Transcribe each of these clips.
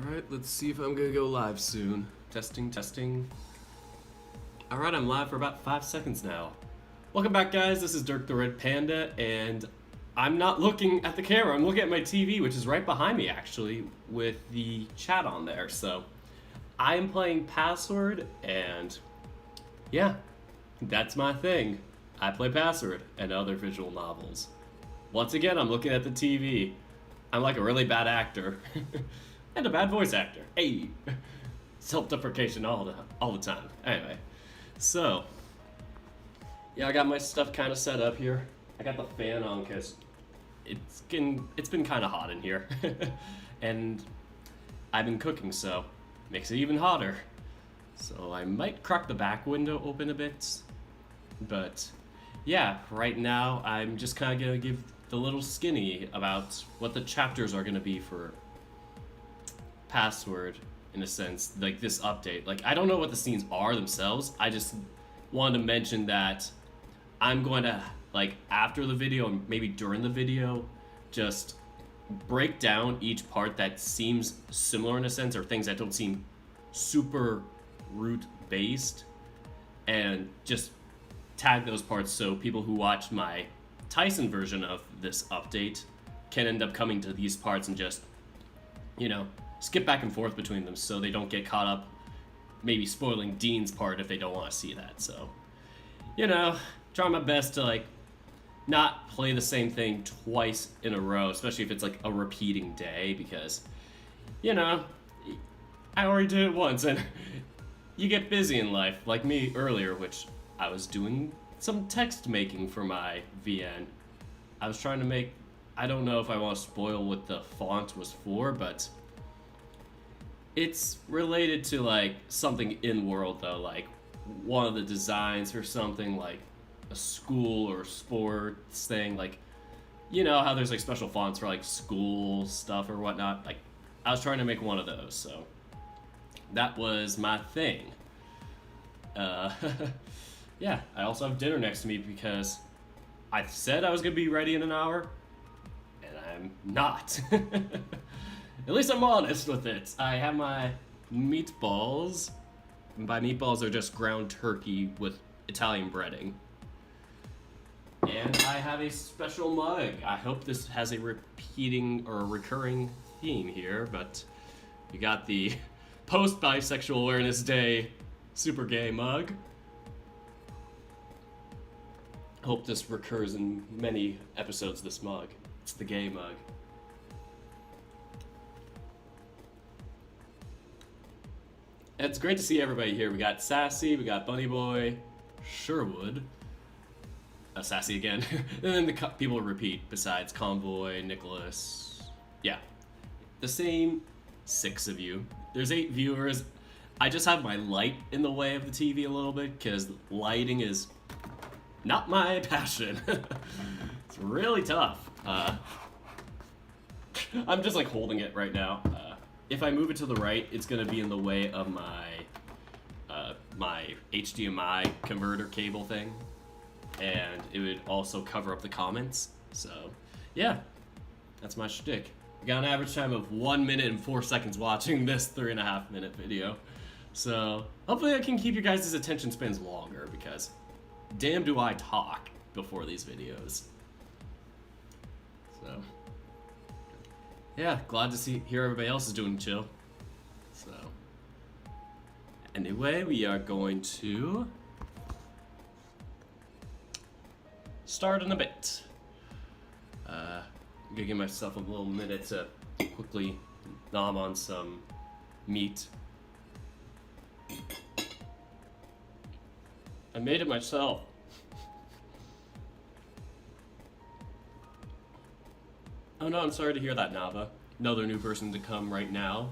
Alright, let's see if I'm gonna go live soon. Testing, testing. Alright, I'm live for about 5 seconds now. Welcome back, guys. This is Dirk the Red Panda, and I'm not looking at the camera. I'm looking at my TV, which is right behind me, actually, with the chat on there. So, I am playing Password, and yeah, that's my thing. I play Password and other visual novels. Once again, I'm looking at the TV. I'm like a really bad actor. And a bad voice actor. Hey! Self-deprecation all the time. Anyway, so yeah, I got my stuff kind of set up here. I got the fan on because it's been kind of hot in here, and I've been cooking, so makes it even hotter. So I might crack the back window open a bit, but yeah, right now I'm just kind of gonna give the little skinny about what the chapters are gonna be for Password, in a sense, like this update. Like, I don't know what the scenes are themselves. I just wanted to mention that I'm going to, like, after the video and maybe during the video, just break down each part that seems similar in a sense, or things that don't seem super root based, and just tag those parts so people who watch my Tyson version of this update can end up coming to these parts and just, you know, skip back and forth between them so they don't get caught up maybe spoiling Dean's part if they don't want to see that. So, you know, try my best to, like, not play the same thing twice in a row, especially if it's like a repeating day, because, you know, I already did it once and you get busy in life, like me earlier, which I was doing some text making for my VN. I was trying to make, I don't know if I want to spoil what the font was for, but it's related to, like, something in world, though, like one of the designs for something like a school or sports thing. Like, you know how there's like special fonts for like school stuff or whatnot. Like, I was trying to make one of those, so that was my thing. Yeah, I also have dinner next to me because I said I was gonna be ready in an hour, and I'm not. At least I'm honest with it. I have my meatballs. And by meatballs, they're just ground turkey with Italian breading. And I have a special mug. I hope this has a repeating or recurring theme here, but we got the Post-Bisexual Awareness Day Super Gay mug. Hope this recurs in many episodes, this mug. It's the gay mug. It's great to see everybody here. We got Sassy, we got Bunny Boy, Sherwood, Sassy again, and then the people repeat besides Convoy, Nicholas. Yeah, the same 6 of you. There's 8 viewers. I just have my light in the way of the TV a little bit because lighting is not my passion. It's really tough. I'm just like holding it right now. If I move it to the right, it's gonna be in the way of my my HDMI converter cable thing, and it would also cover up the comments. So, yeah, that's my shtick. We got an average time of 1 minute and 4 seconds watching this 3.5 minute video. So, hopefully I can keep your guys' attention spans longer, because damn do I talk before these videos. So, yeah, glad to hear everybody else is doing chill. So, anyway, we are going to start in a bit. I'm gonna give myself a little minute to quickly nom on some meat. I made it myself. Oh no, I'm sorry to hear that, Nava. Another new person to come right now.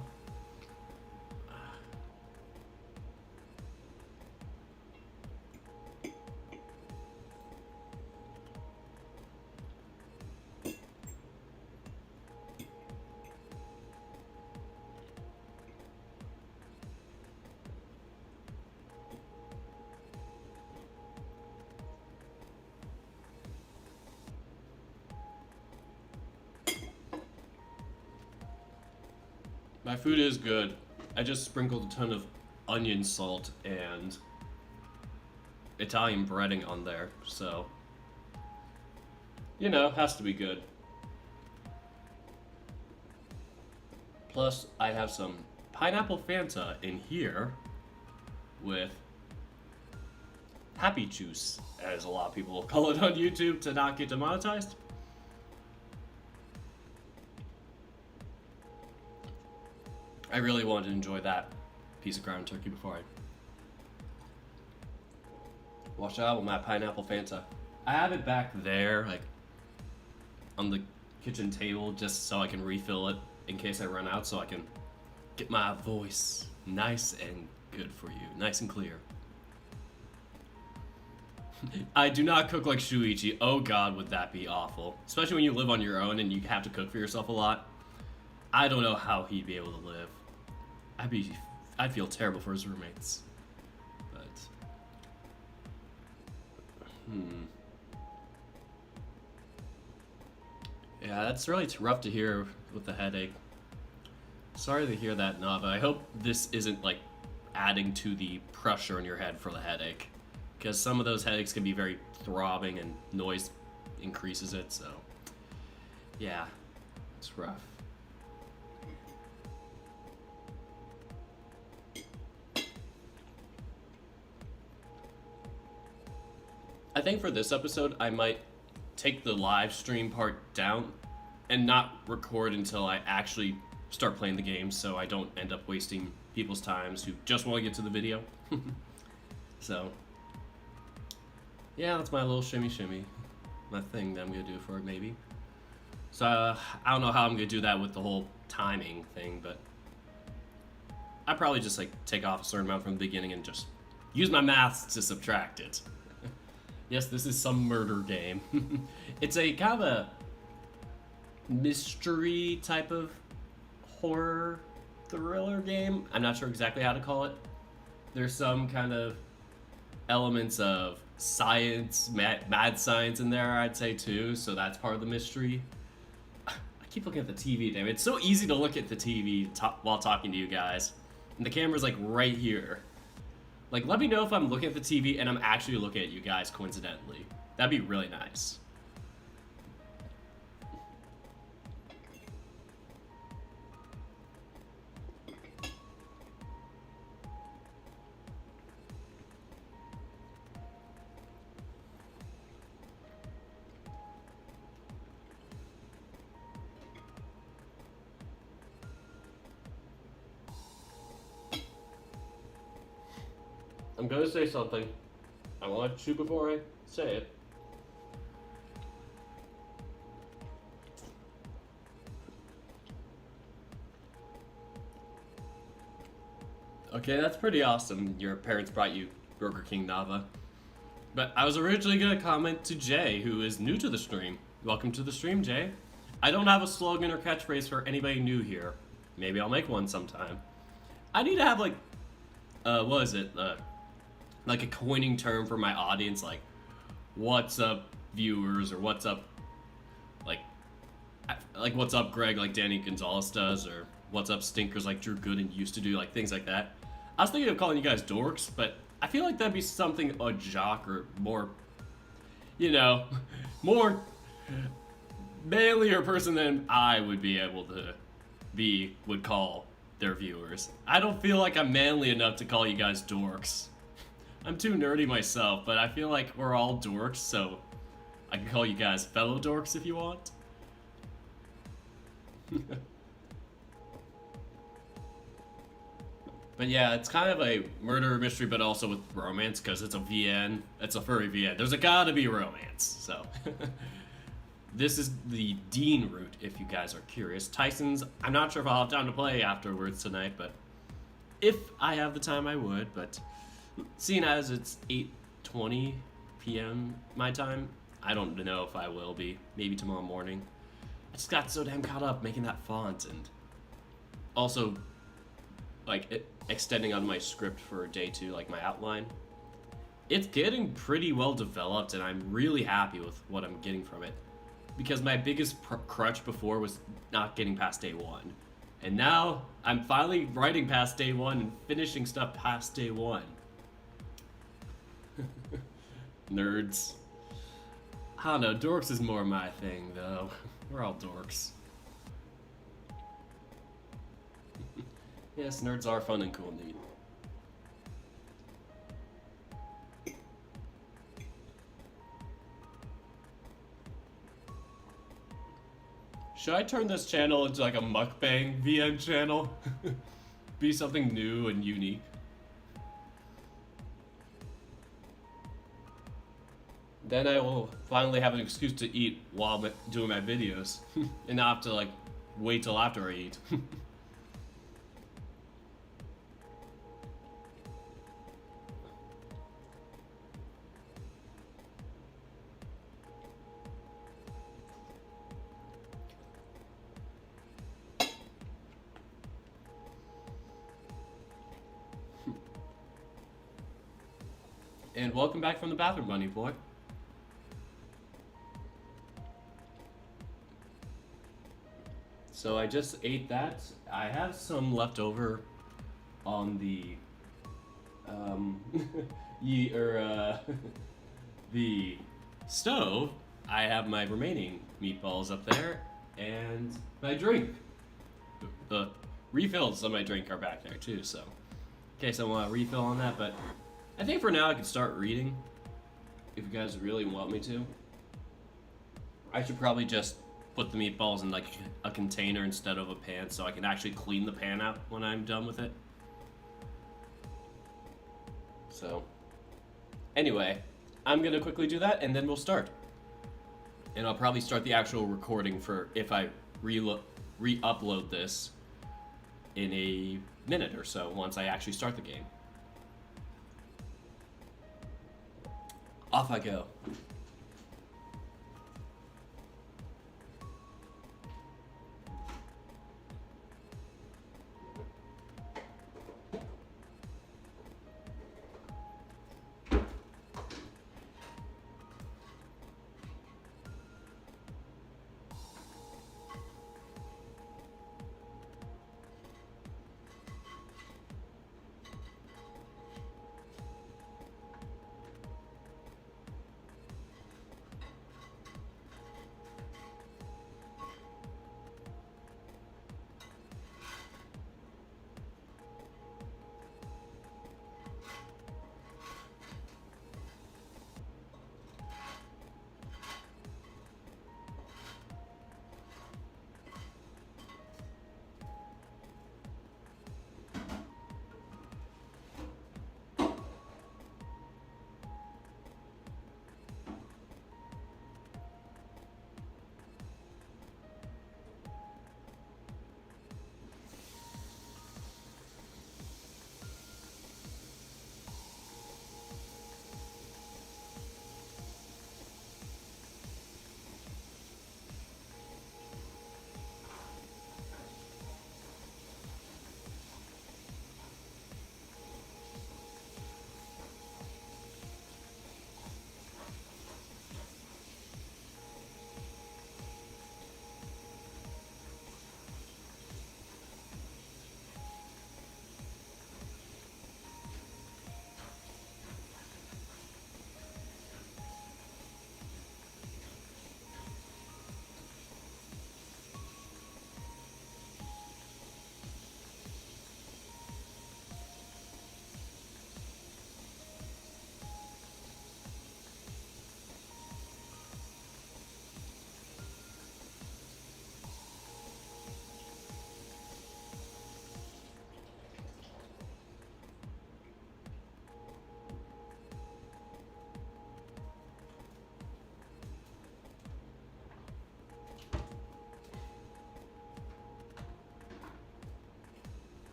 My food is good. I just sprinkled a ton of onion salt and Italian breading on there, so you know, has to be good. Plus, I have some pineapple Fanta in here with Happy Juice, as a lot of people call it on YouTube to not get demonetized. I really wanted to enjoy that piece of ground turkey before I wash it out with my pineapple Fanta. I have it back there, like on the kitchen table, just so I can refill it in case I run out, so I can get my voice nice and good for you, nice and clear. I do not cook like Shuichi. Oh god, would that be awful. Especially when you live on your own and you have to cook for yourself a lot. I don't know how he'd be able to live. I'd feel terrible for his roommates. But yeah, that's really rough to hear with the headache. Sorry to hear that, Nava. I hope this isn't like adding to the pressure in your head for the headache, because some of those headaches can be very throbbing and noise increases it, so yeah, it's rough. I think for this episode, I might take the live stream part down and not record until I actually start playing the game, so I don't end up wasting people's times who just want to get to the video. So yeah, that's my little shimmy, my thing that I'm gonna do for it maybe. So I don't know how I'm gonna do that with the whole timing thing, but I probably just like take off a certain amount from the beginning and just use my maths to subtract it. Yes, this is some murder game. It's a kind of a mystery type of horror thriller game. I'm not sure exactly how to call it. There's some kind of elements of science, mad science in there, I'd say too, so that's part of the mystery. I keep looking at the TV, damn it. It's so easy to look at the TV while talking to you guys. And the camera's like right here. Like, let me know if I'm looking at the TV and I'm actually looking at you guys coincidentally. That'd be really nice. I'm gonna say something. I want to chew before I say it. Okay, that's pretty awesome. Your parents brought you Burger King, Nava. But I was originally gonna comment to Jay, who is new to the stream. Welcome to the stream, Jay. I don't have a slogan or catchphrase for anybody new here. Maybe I'll make one sometime. I need to have like, what is it? Like a coining term for my audience, like what's up viewers, or what's up like what's up Greg, like Danny Gonzalez does, or what's up stinkers like Drew Gooden used to do, like things like that. I was thinking of calling you guys dorks, but I feel like that'd be something a jock or more, you know, more manlier person than I would be able to would call their viewers. I don't feel like I'm manly enough to call you guys dorks. I'm too nerdy myself, but I feel like we're all dorks, so I can call you guys fellow dorks if you want. But yeah, it's kind of a murder mystery, but also with romance, because it's a VN. It's a furry VN. There's gotta be romance, so. This is the Dean route, if you guys are curious. Tyson's, I'm not sure if I'll have time to play afterwards tonight, but if I have the time, I would, but seeing as it's 8:20 p.m. my time, I don't know if I will be. Maybe tomorrow morning. I just got so damn caught up making that font, and also like extending on my script for day 2, like my outline. It's getting pretty well developed, and I'm really happy with what I'm getting from it. Because my biggest crutch before was not getting past day 1. And now I'm finally writing past day one and finishing stuff past day one. Nerds. I don't know, dorks is more my thing though. We're all dorks. Yes, nerds are fun and cool and neat. Should I turn this channel into like a mukbang VN channel? Be something new and unique. Then I will finally have an excuse to eat while doing my videos. And not have to like wait till after I eat. And welcome back from the bathroom, bunny boy. So I just ate that. I have some left over on the the stove. I have my remaining meatballs up there and my drink. The refills of my drink are back there too, so in case I want a refill on that, but I think for now I can start reading if you guys really want me to. I should probably just put the meatballs in like a container instead of a pan so I can actually clean the pan out when I'm done with it. So anyway, I'm gonna quickly do that and then we'll start. And I'll probably start the actual recording for if I re-upload this in a minute or so once I actually start the game. Off I go.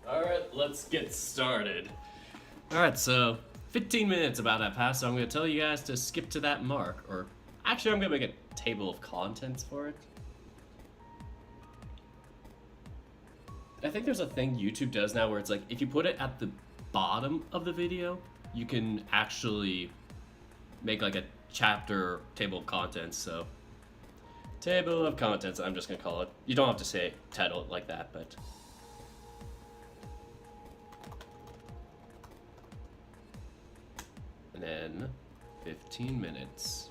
Alright, let's get started. Alright, so 15 minutes about that pass, so I'm going to tell you guys to skip to that mark, or actually I'm going to make a table of contents for it. I think there's a thing YouTube does now where it's like, if you put it at the bottom of the video, you can actually make like a chapter table of contents, so table of contents, I'm just gonna call it. You don't have to say title it like that, but and then 15 minutes.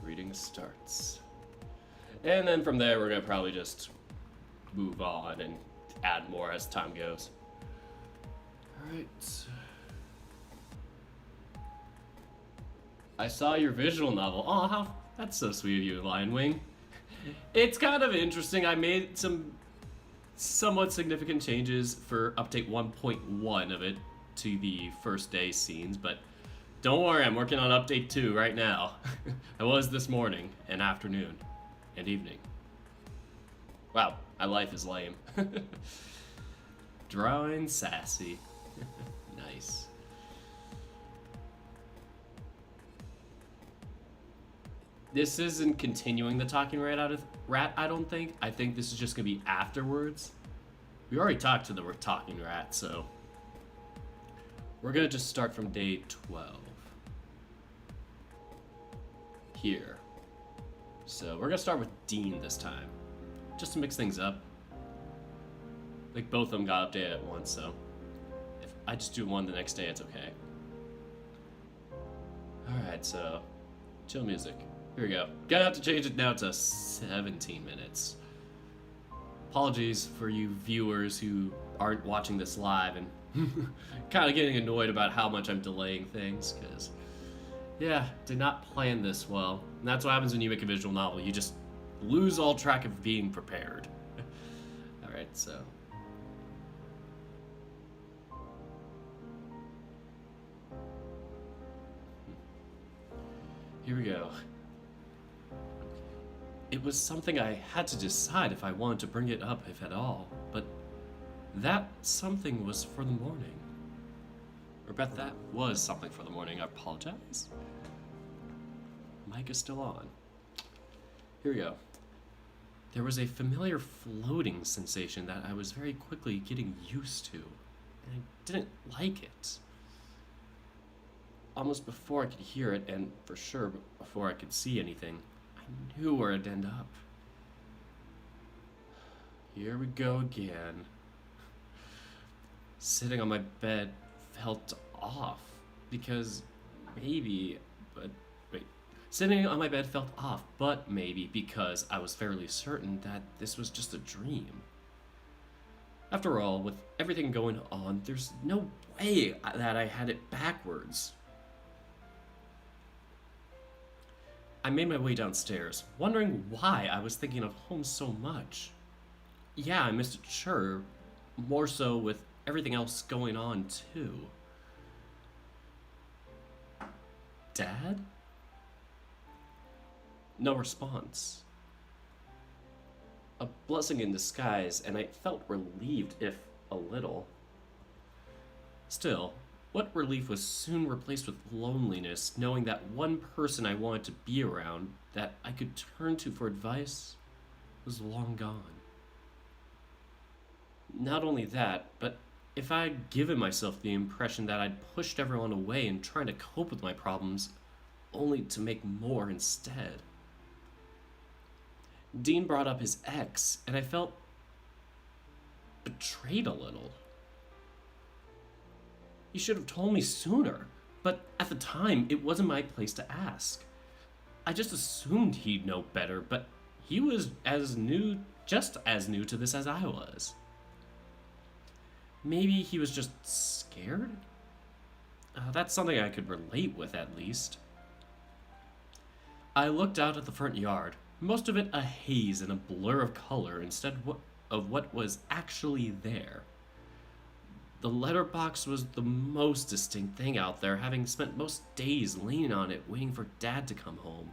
Reading starts. And then from there, we're gonna probably just move on and add more as time goes. Alright. I saw your visual novel. Oh, that's so sweet of you, Lion Wing. It's kind of interesting. I made some somewhat significant changes for update 1.1 of it to the first day scenes, but don't worry, I'm working on update 2 right now. I was this morning and afternoon and evening. Wow, my life is lame. Drawing sassy. Nice. This isn't continuing the talking rat, I don't think. I think this is just gonna be afterwards. We already talked to the talking rat, so we're gonna just start from day 12. Here. So we're gonna start with Dean this time, just to mix things up. Like both of them got updated at once, so if I just do one the next day, it's okay. Alright, so chill music. Here we go. Gonna have to change it now to 17 minutes. Apologies for you viewers who aren't watching this live and kind of getting annoyed about how much I'm delaying things, because, yeah, did not plan this well. And that's what happens when you make a visual novel. You just lose all track of being prepared. Alright, so here we go. It was something I had to decide if I wanted to bring it up, if at all, but that something was for the morning. Or bet that was something for the morning. I apologize. Mic is still on. Here we go. There was a familiar floating sensation that I was very quickly getting used to, and I didn't like it. Almost before I could hear it, and for sure before I could see anything, I knew where it'd end up. Here we go again. Sitting on my bed felt off, because maybe, but wait. Sitting on my bed felt off, but maybe because I was fairly certain that this was just a dream. After all, with everything going on, there's no way that I had it backwards. I made my way downstairs, wondering why I was thinking of home so much. Yeah, I missed it, sure. More so with everything else going on, too. Dad? No response. A blessing in disguise, and I felt relieved, if a little. Still, what relief was soon replaced with loneliness, knowing that one person I wanted to be around, that I could turn to for advice, was long gone. Not only that, but if I had given myself the impression that I'd pushed everyone away and trying to cope with my problems, only to make more instead. Dean brought up his ex, and I felt betrayed a little. He should have told me sooner, but at the time, it wasn't my place to ask. I just assumed he'd know better, but he was just as new to this as I was. Maybe he was just scared? That's something I could relate with, at least. I looked out at the front yard, most of it a haze and a blur of color instead of what was actually there. The letterbox was the most distinct thing out there, having spent most days leaning on it, waiting for Dad to come home.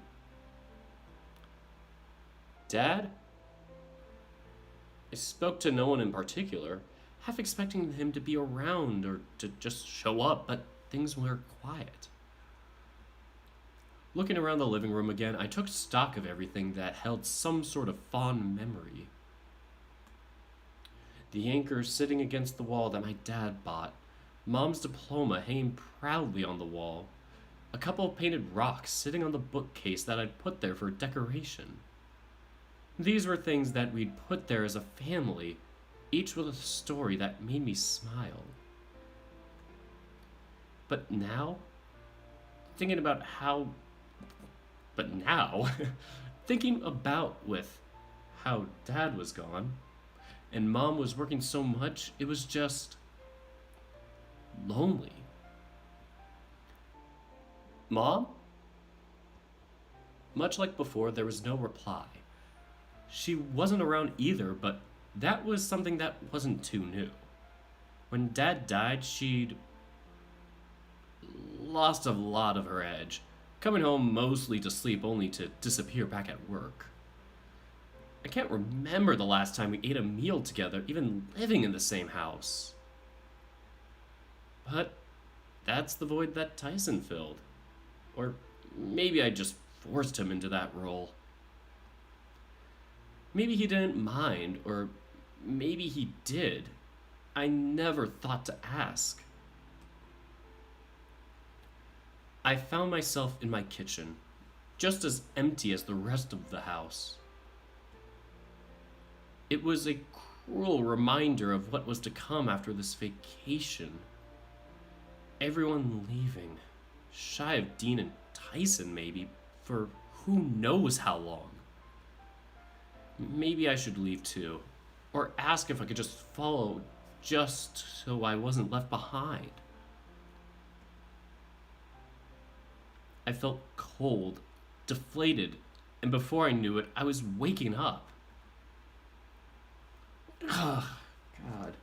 Dad? I spoke to no one in particular, half expecting him to be around or to just show up, but things were quiet. Looking around the living room again, I took stock of everything that held some sort of fond memory. The anchor sitting against the wall that my dad bought, Mom's diploma hanging proudly on the wall, a couple of painted rocks sitting on the bookcase that I'd put there for decoration. These were things that we'd put there as a family, each with a story that made me smile. But now, thinking about how. But now, thinking about with how Dad was gone, and Mom was working so much, it was just lonely. Mom? Much like before, there was no reply. She wasn't around either, but that was something that wasn't too new. When Dad died, she'd lost a lot of her edge, coming home mostly to sleep only to disappear back at work. I can't remember the last time we ate a meal together, even living in the same house. But that's the void that Tyson filled. Or maybe I just forced him into that role. Maybe he didn't mind, or maybe he did. I never thought to ask. I found myself in my kitchen, just as empty as the rest of the house. It was a cruel reminder of what was to come after this vacation. Everyone leaving, shy of Dean and Tyson maybe, for who knows how long. Maybe I should leave too, or ask if I could just follow, just so I wasn't left behind. I felt cold, deflated, and before I knew it, I was waking up. Ugh, God.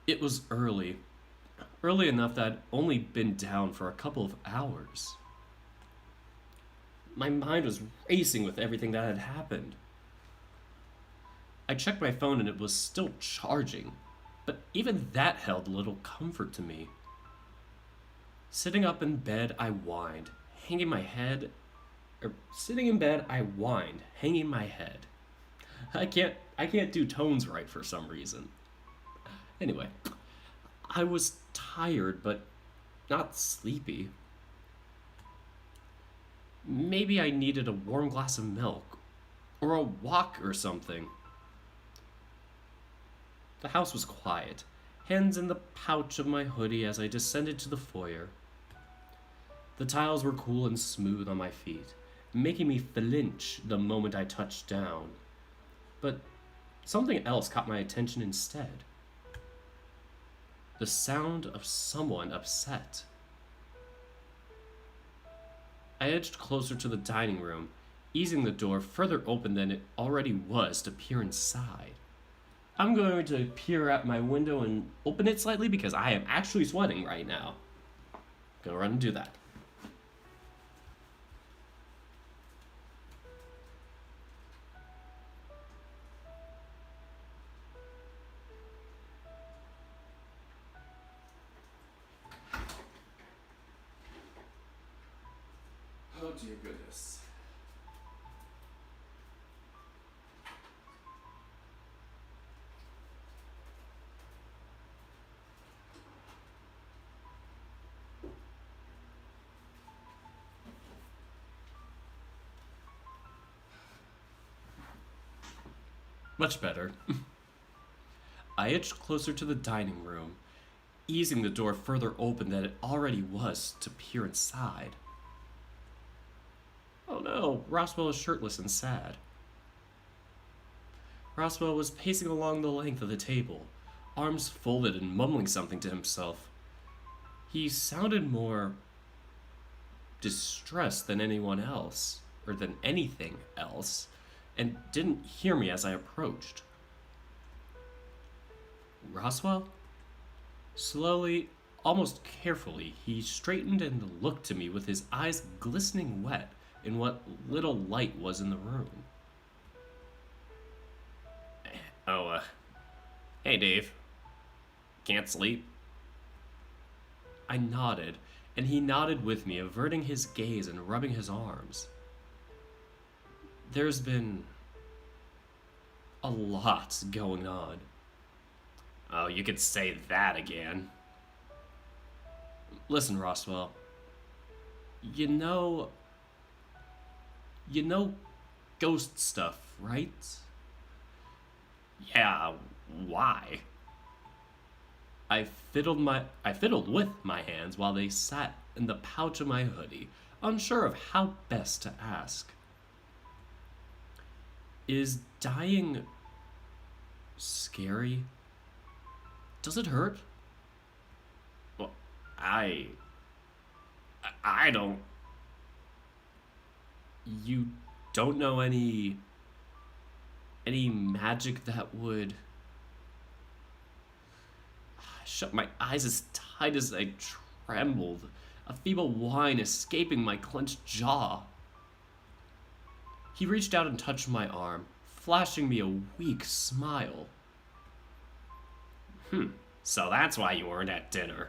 It was early enough that I'd only been down for a couple of hours. My mind was racing with everything that had happened. I checked my phone and it was still charging, but even that held little comfort to me. Sitting up in bed, I whined, hanging my head. Sitting in bed, I whined, hanging my head. I can't do tones right for some reason. Anyway, I was tired, but not sleepy. Maybe I needed a warm glass of milk, or a walk or something. The house was quiet, hands in the pouch of my hoodie as I descended to the foyer. The tiles were cool and smooth on my feet, making me flinch the moment I touched down. But something else caught my attention instead. The sound of someone upset. I edged closer to the dining room, easing the door further open than it already was to peer inside. I'm going to peer at my window and open it slightly because I am actually sweating right now. Gonna run and do that. Oh dear goodness. Much better. I edged closer to the dining room, easing the door further open than it already was to peer inside. Oh no, Roswell is shirtless and sad. Roswell was pacing along the length of the table, arms folded and mumbling something to himself. He sounded more distressed than anyone else, or than anything else, and didn't hear me as I approached. Roswell? Slowly, almost carefully, he straightened and looked to me with his eyes glistening wet in what little light was in the room. Hey Dave. Can't sleep? I nodded, and he nodded with me, averting his gaze and rubbing his arms. There's been a lot going on. Oh, you could say that again. Listen, Roswell. You know. You know ghost stuff, right? Yeah, why? I fiddled with my hands while they sat in the pouch of my hoodie, unsure of how best to ask. Is dying scary? Does it hurt? Well, I don't. You don't know any magic that would. I shut my eyes as tight as I trembled, a feeble whine escaping my clenched jaw. He reached out and touched my arm, flashing me a weak smile. So that's why you weren't at dinner.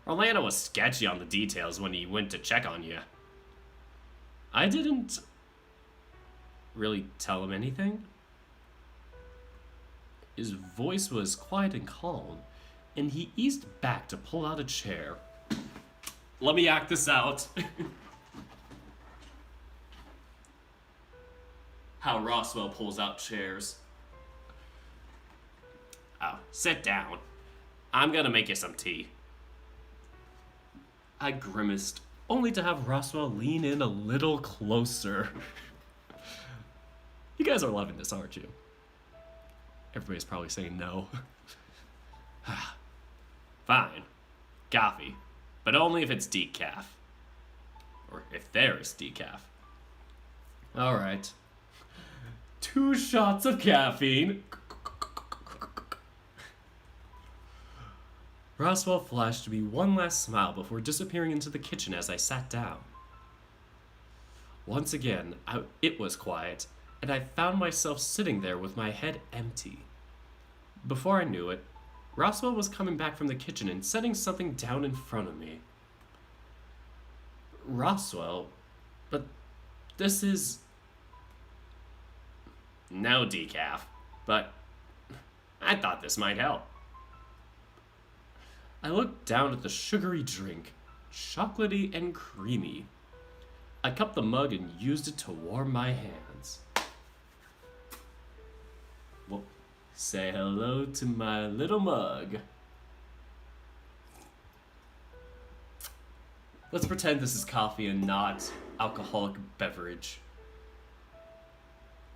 Orlando was sketchy on the details when he went to check on you. I didn't really tell him anything. His voice was quiet and calm, and he eased back to pull out a chair. Let me act this out. How Roswell pulls out chairs. Oh, sit down. I'm gonna make you some tea. I grimaced, only to have Roswell lean in a little closer. You guys are loving this, aren't you? Everybody's probably saying no. Fine. Coffee. But only if it's decaf. Or if there is decaf. Alright. 2 shots of caffeine. Roswell flashed me one last smile before disappearing into the kitchen as I sat down. Once again, it was quiet, and I found myself sitting there with my head empty. Before I knew it, Roswell was coming back from the kitchen and setting something down in front of me. Roswell, but this is... No decaf, but I thought this might help. I looked down at the sugary drink, chocolatey and creamy. I cupped the mug and used it to warm my hands. Well, say hello to my little mug. Let's pretend this is coffee and not alcoholic beverage.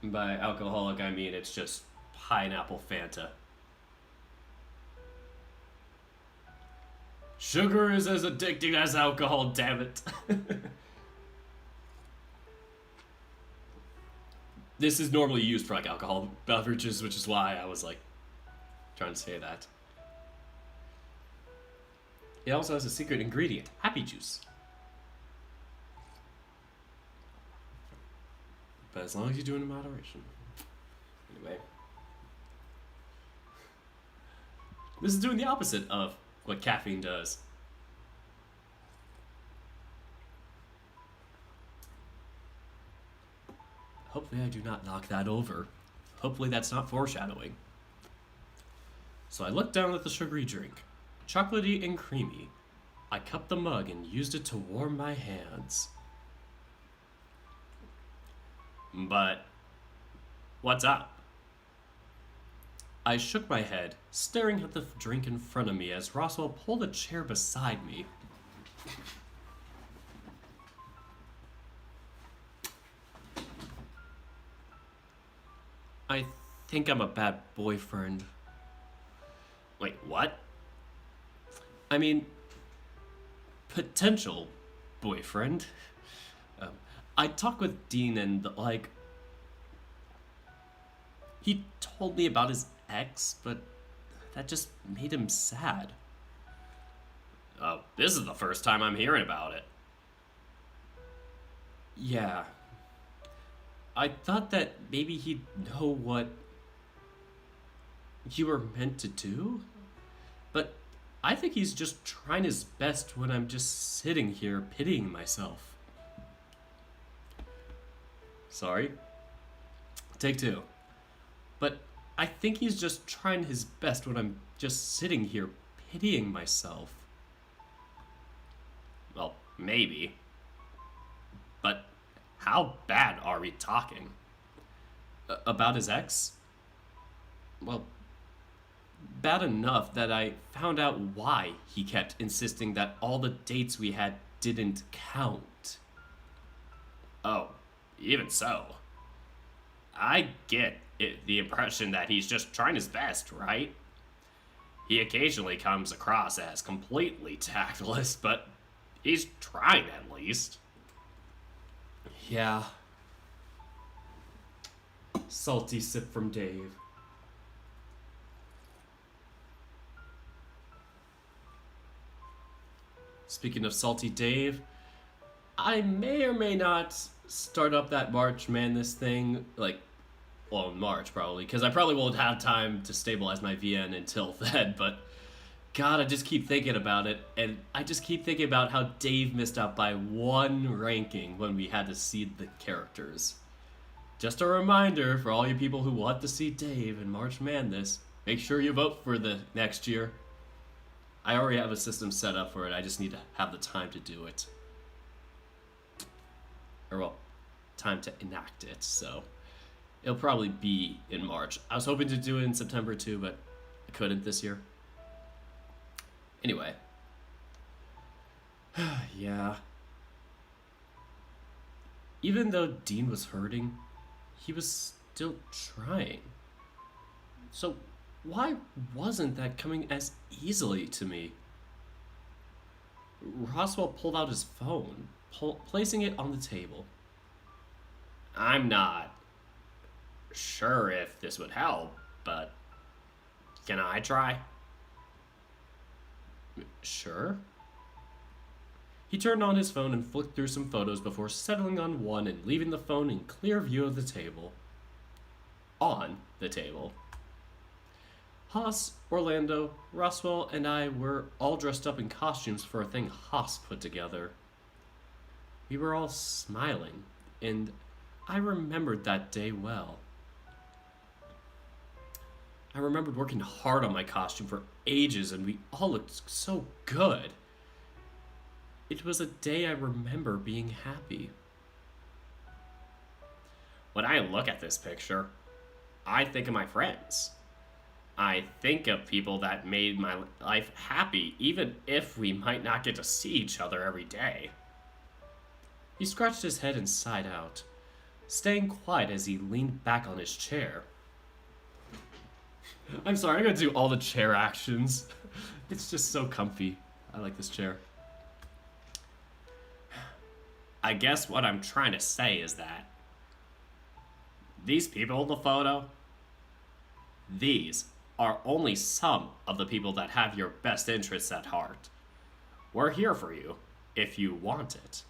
And by alcoholic, I mean it's just pineapple Fanta. Sugar is as addicting as alcohol, damn it. This is normally used for like alcohol beverages, which is why I was like trying to say that. It also has a secret ingredient, happy juice. But as long as you do it in moderation. Anyway. This is doing the opposite of what caffeine does. Hopefully I do not knock that over. Hopefully that's not foreshadowing. So I looked down at the sugary drink, chocolatey and creamy. I cupped the mug and used it to warm my hands. But what's up? I shook my head, staring at the drink in front of me as Roswell pulled a chair beside me. I think I'm a bad boyfriend. Wait, what? I mean, potential boyfriend. I talked with Dean and, like, he told me about his ex, but that just made him sad. Oh, this is the first time I'm hearing about it. Yeah. I thought that maybe he'd know what you were meant to do, but I think he's just trying his best when I'm just sitting here pitying myself. Sorry. Take 2. But I think he's just trying his best when I'm just sitting here pitying myself. Well, maybe. But how bad are we talking? About his ex? Well, bad enough that I found out why he kept insisting that all the dates we had didn't count. Oh, even so. I get the impression that he's just trying his best, right? He occasionally comes across as completely tactless, but he's trying at least. Yeah. Salty sip from Dave. Speaking of Salty Dave, I may or may not start up that March Madness thing, like, well, in March probably, because I probably won't have time to stabilize my VN until then, but God, I just keep thinking about it, and I just keep thinking about how Dave missed out by one ranking when we had to seed the characters. Just a reminder for all you people who want to see Dave in March Madness, make sure you vote for the next year. I already have a system set up for it, I just need to have the time to do it. Or, well, time to enact it, so it'll probably be in March. I was hoping to do it in September too, but I couldn't this year. Anyway. Yeah. Even though Dean was hurting, he was still trying. So why wasn't that coming as easily to me? Roswell pulled out his phone, placing it on the table. I'm not sure if this would help, but can I try? Sure. He turned on his phone and flicked through some photos before settling on one and leaving the phone in clear view of the table. On the table. Haas, Orlando, Roswell, and I were all dressed up in costumes for a thing Haas put together. We were all smiling, and I remembered that day well. I remembered working hard on my costume for ages, and we all looked so good. It was a day I remember being happy. When I look at this picture, I think of my friends. I think of people that made my life happy, even if we might not get to see each other every day. He scratched his head and sighed out, staying quiet as he leaned back on his chair. I'm sorry, I'm gonna do all the chair actions. It's just so comfy. I like this chair. I guess what I'm trying to say is that these people in the photo, these are only some of the people that have your best interests at heart. We're here for you if you want it.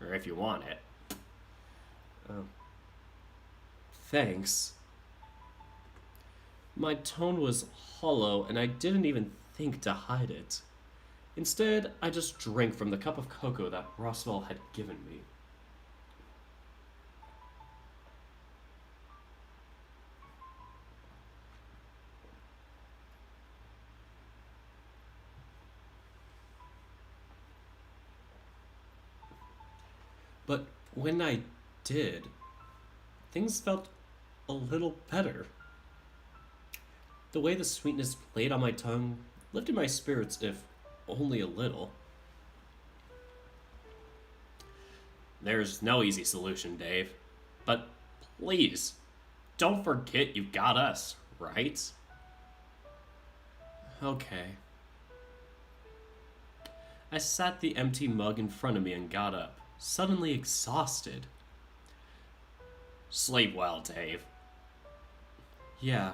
Or if you want it. Thanks. My tone was hollow, and I didn't even think to hide it. Instead, I just drank from the cup of cocoa that Roswell had given me. But when I did, things felt a little better. The way the sweetness played on my tongue lifted my spirits, if only a little. There's no easy solution, Dave. But please, don't forget you've got us, right? Okay. I sat the empty mug in front of me and got up, suddenly exhausted. Sleep well, Dave. Yeah.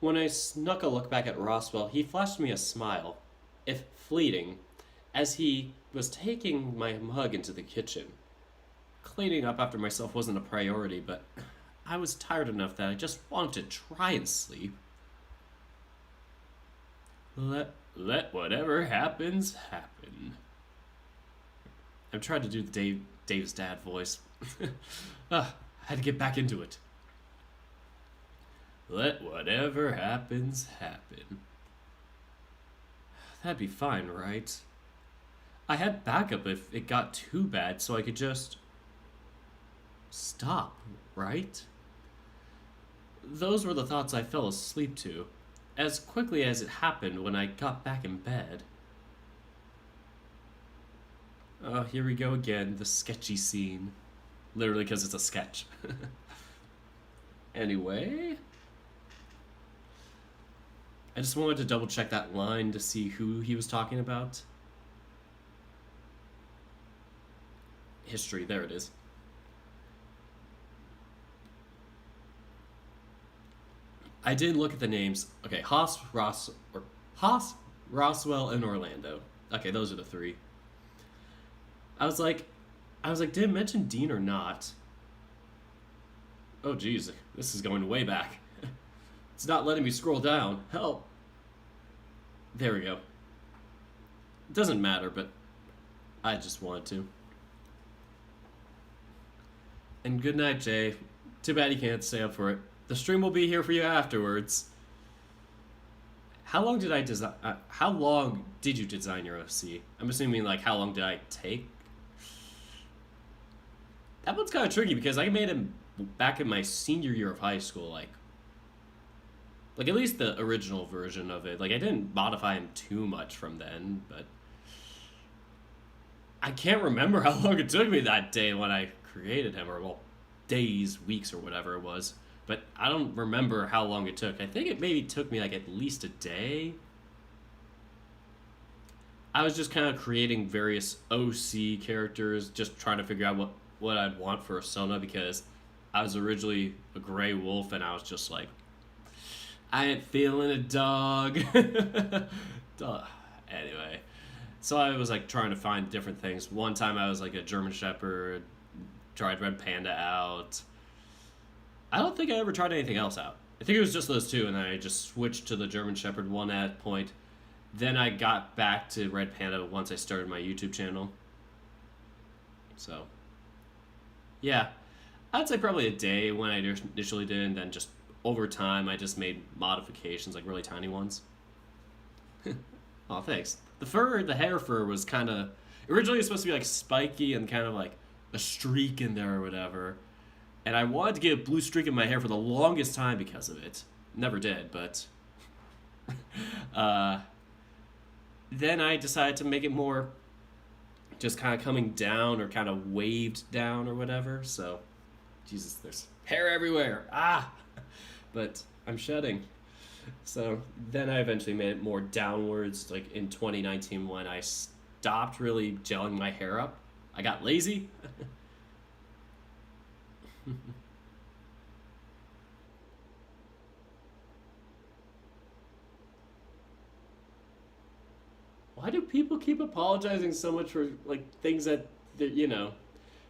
When I snuck a look back at Roswell, he flashed me a smile, if fleeting, as he was taking my mug into the kitchen. Cleaning up after myself wasn't a priority, but I was tired enough that I just wanted to try and sleep. Let whatever happens, happen. I've tried to do the Dave's dad voice. I had to get back into it. Let whatever happens, happen. That'd be fine, right? I had backup if it got too bad, so I could just stop, right? Those were the thoughts I fell asleep to, as quickly as it happened when I got back in bed. Oh, here we go again, the sketchy scene. Literally because it's a sketch. Anyway, I just wanted to double check that line to see who he was talking about. History, there it is. I did look at the names. Okay, Haas, Roswell, and Orlando. Okay, those are the three. I was like, did it mention Dean or not? Oh, geez, this is going way back. It's not letting me scroll down. Help. There we go. It doesn't matter, but I just wanted to. And good night, Jay. Too bad you can't stay up for it. The stream will be here for you afterwards. How long did I design? How long did you design your OC? I'm assuming like how long did I take? That one's kind of tricky because I made him back in my senior year of high school, like at least the original version of it. Like I didn't modify him too much from then, but I can't remember how long it took me that day when I created him, or well, days, weeks, or whatever it was. But I don't remember how long it took. I think it maybe took me like at least a day. I was just kind of creating various OC characters, just trying to figure out what I'd want for a Sona, because I was originally a gray wolf and I was just like, I ain't feeling a dog. Anyway, so I was like trying to find different things. One time I was like a German Shepherd, tried Red Panda out. I don't think I ever tried anything else out. I think it was just those two, and then I just switched to the German Shepherd one at point. Then I got back to Red Panda once I started my YouTube channel. So, yeah. I'd say probably a day when I initially did, and then just over time I just made modifications, like really tiny ones. Oh, thanks. The hair fur was kind of... Originally it was supposed to be like spiky and kind of like a streak in there or whatever. And I wanted to get a blue streak in my hair for the longest time because of it. Never did, but... then I decided to make it more just kind of coming down or kind of waved down or whatever. So, Jesus, there's hair everywhere. But I'm shedding. So then I eventually made it more downwards, like in 2019 when I stopped really gelling my hair up. I got lazy. Why do people keep apologizing so much for like things that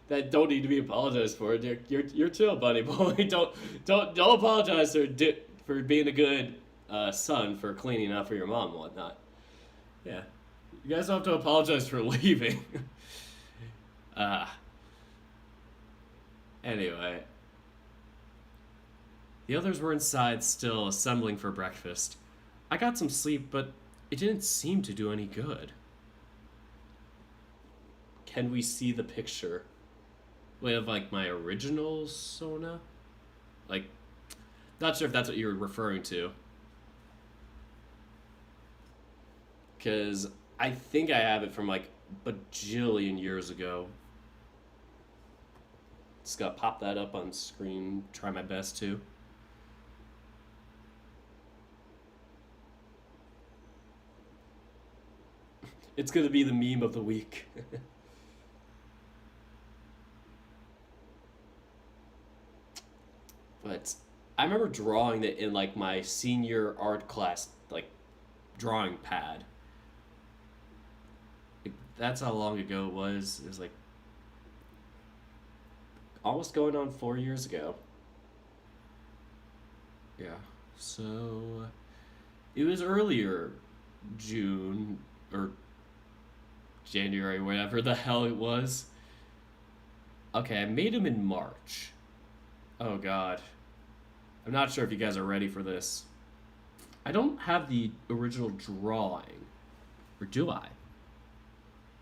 that don't need to be apologized for? You're chill, buddy boy. Don't apologize for being a good son for cleaning up for your mom and whatnot. Yeah, you guys don't have to apologize for leaving. Anyway, the others were inside still assembling for breakfast. I got some sleep, but it didn't seem to do any good. Can we see the picture? Wait, of like my original Sona? Like, not sure if that's what you were referring to. Because I think I have it from like a bajillion years ago. Just gotta pop that up on screen, try my best to. It's gonna be the meme of the week. But I remember drawing it in like my senior art class, like drawing pad. Like, that's how long ago it was. It was like almost going on 4 years ago. Yeah. So it was earlier June or January, whatever the hell it was. Okay, I made him in March. Oh god. I'm not sure if you guys are ready for this. I don't have the original drawing. Or do I?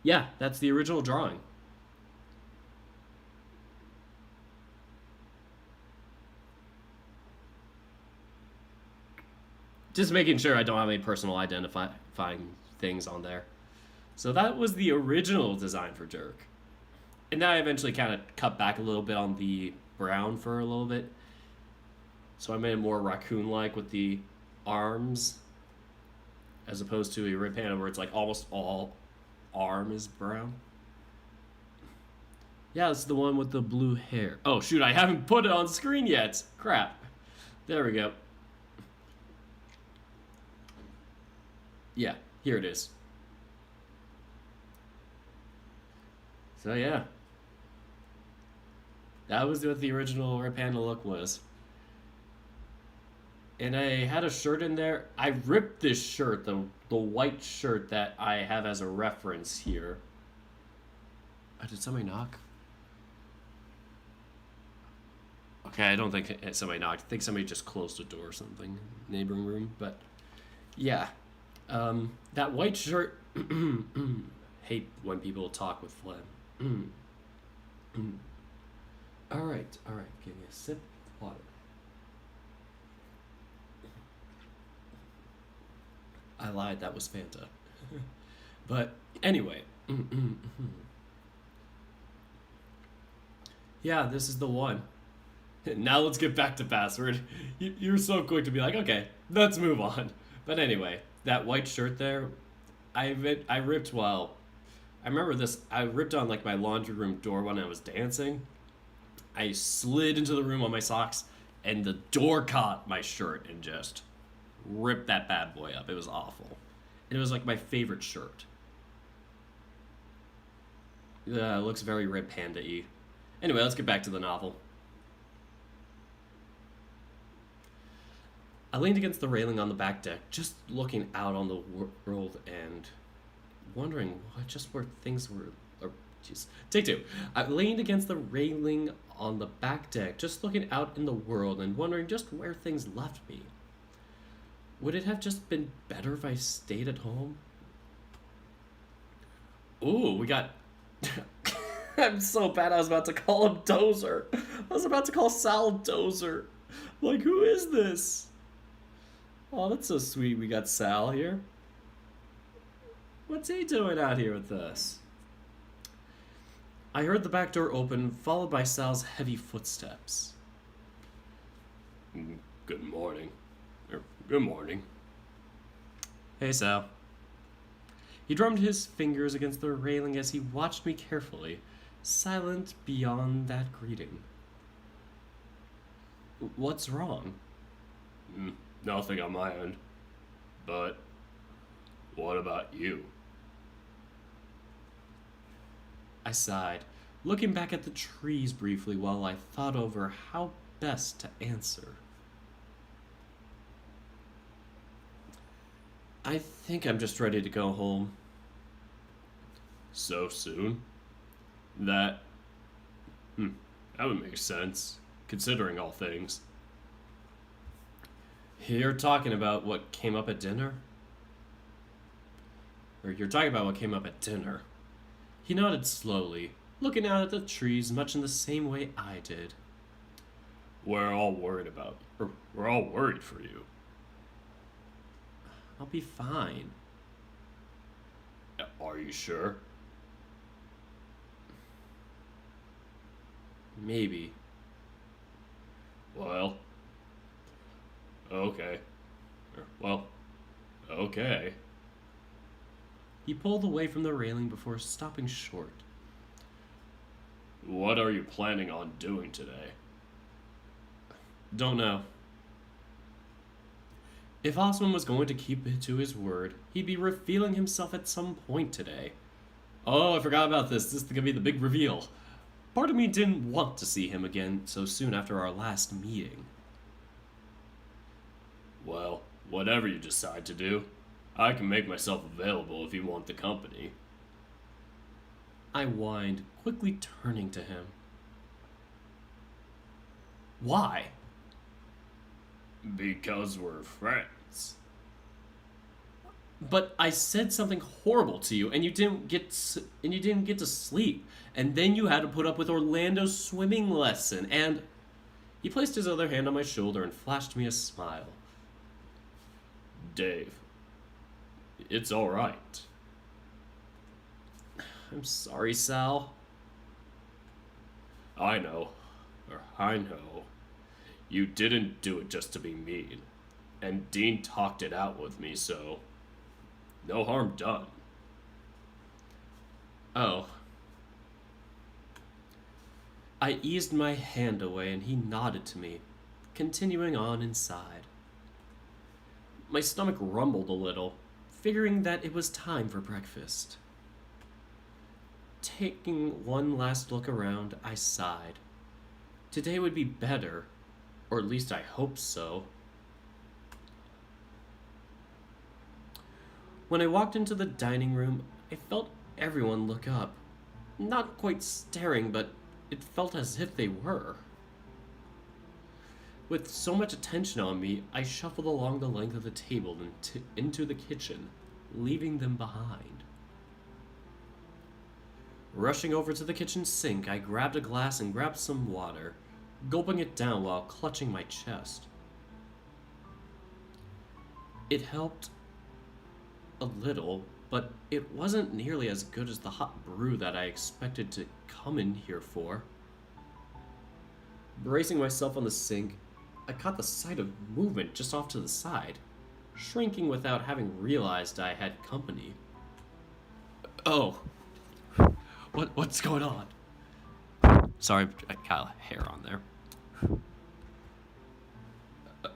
Yeah, that's the original drawing. Just making sure I don't have any personal identifying things on there. So that was the original design for Dirk. And then I eventually kind of cut back a little bit on the brown for a little bit. So I made it more raccoon-like with the arms, as opposed to a Red Panda where it's like almost all arm is brown. Yeah, it's the one with the blue hair. Oh shoot, I haven't put it on screen yet. Crap. There we go. Yeah, here it is. So yeah. That was what the original Red Panda look was. And I had a shirt in there. I ripped this shirt, the white shirt that I have as a reference here. Did somebody knock? Okay, I don't think somebody knocked. I think somebody just closed the door or something. Neighboring room, but yeah. That white shirt. Hate when people talk with phlegm. All right. Give me a sip of water. I lied. That was Fanta. But anyway. Yeah, this is the one. Now let's get back to password. You're so quick to be like, okay, let's move on. But anyway, that white shirt there, I ripped while... I remember this, I ripped on like my laundry room door when I was dancing. I slid into the room on my socks, and the door caught my shirt and just ripped that bad boy up. It was awful. And it was like my favorite shirt. Yeah, it looks very Red Panda-y. Anyway, let's get back to the novel. I leaned against the railing on the back deck, just looking out on the world and wondering where things were. Jeez. Take two. I leaned against the railing on the back deck, just looking out in the world and wondering just where things left me. Would it have just been better if I stayed at home? Ooh, we got... I'm so bad I was about to call him Dozer. I was about to call Sal Dozer. Like, who is this? Oh, that's so sweet. We got Sal here. What's he doing out here with us? I heard the back door open, followed by Sal's heavy footsteps. Good morning. Good morning. Hey, Sal. He drummed his fingers against the railing as he watched me carefully, silent beyond that greeting. What's wrong? Nothing on my end. But what about you? I sighed, looking back at the trees briefly while I thought over how best to answer. I think I'm just ready to go home. So soon? That would make sense, considering all things. You're talking about what came up at dinner? Or you're talking about what came up at dinner. He nodded slowly, looking out at the trees much in the same way I did. We're all worried for you. I'll be fine. Are you sure? Maybe. Well, okay. Okay. He pulled away from the railing before stopping short. What are you planning on doing today? Don't know. If Osman was going to keep to his word, he'd be revealing himself at some point today. Oh, I forgot about this. This is going to be the big reveal. Part of me didn't want to see him again so soon after our last meeting. Well, whatever you decide to do, I can make myself available if you want the company. I whined, quickly turning to him. Why? Because we're friends. But I said something horrible to you, and you didn't get to sleep, and then you had to put up with Orlando's swimming lesson, and he placed his other hand on my shoulder and flashed me a smile. Dave, it's all right. I'm sorry, Sal. I know. I know. You didn't do it just to be mean. And Dean talked it out with me, so no harm done. Oh. I eased my hand away and he nodded to me, continuing on inside. My stomach rumbled a little, figuring that it was time for breakfast. Taking one last look around, I sighed. Today would be better, or at least I hoped so. When I walked into the dining room, I felt everyone look up. Not quite staring, but it felt as if they were. With so much attention on me, I shuffled along the length of the table into the kitchen, leaving them behind. Rushing over to the kitchen sink, I grabbed a glass and grabbed some water, gulping it down while clutching my chest. It helped a little, but it wasn't nearly as good as the hot brew that I expected to come in here for. Bracing myself on the sink, I caught the sight of movement just off to the side, shrinking without having realized I had company. Oh, what's going on? Sorry, I got hair on there.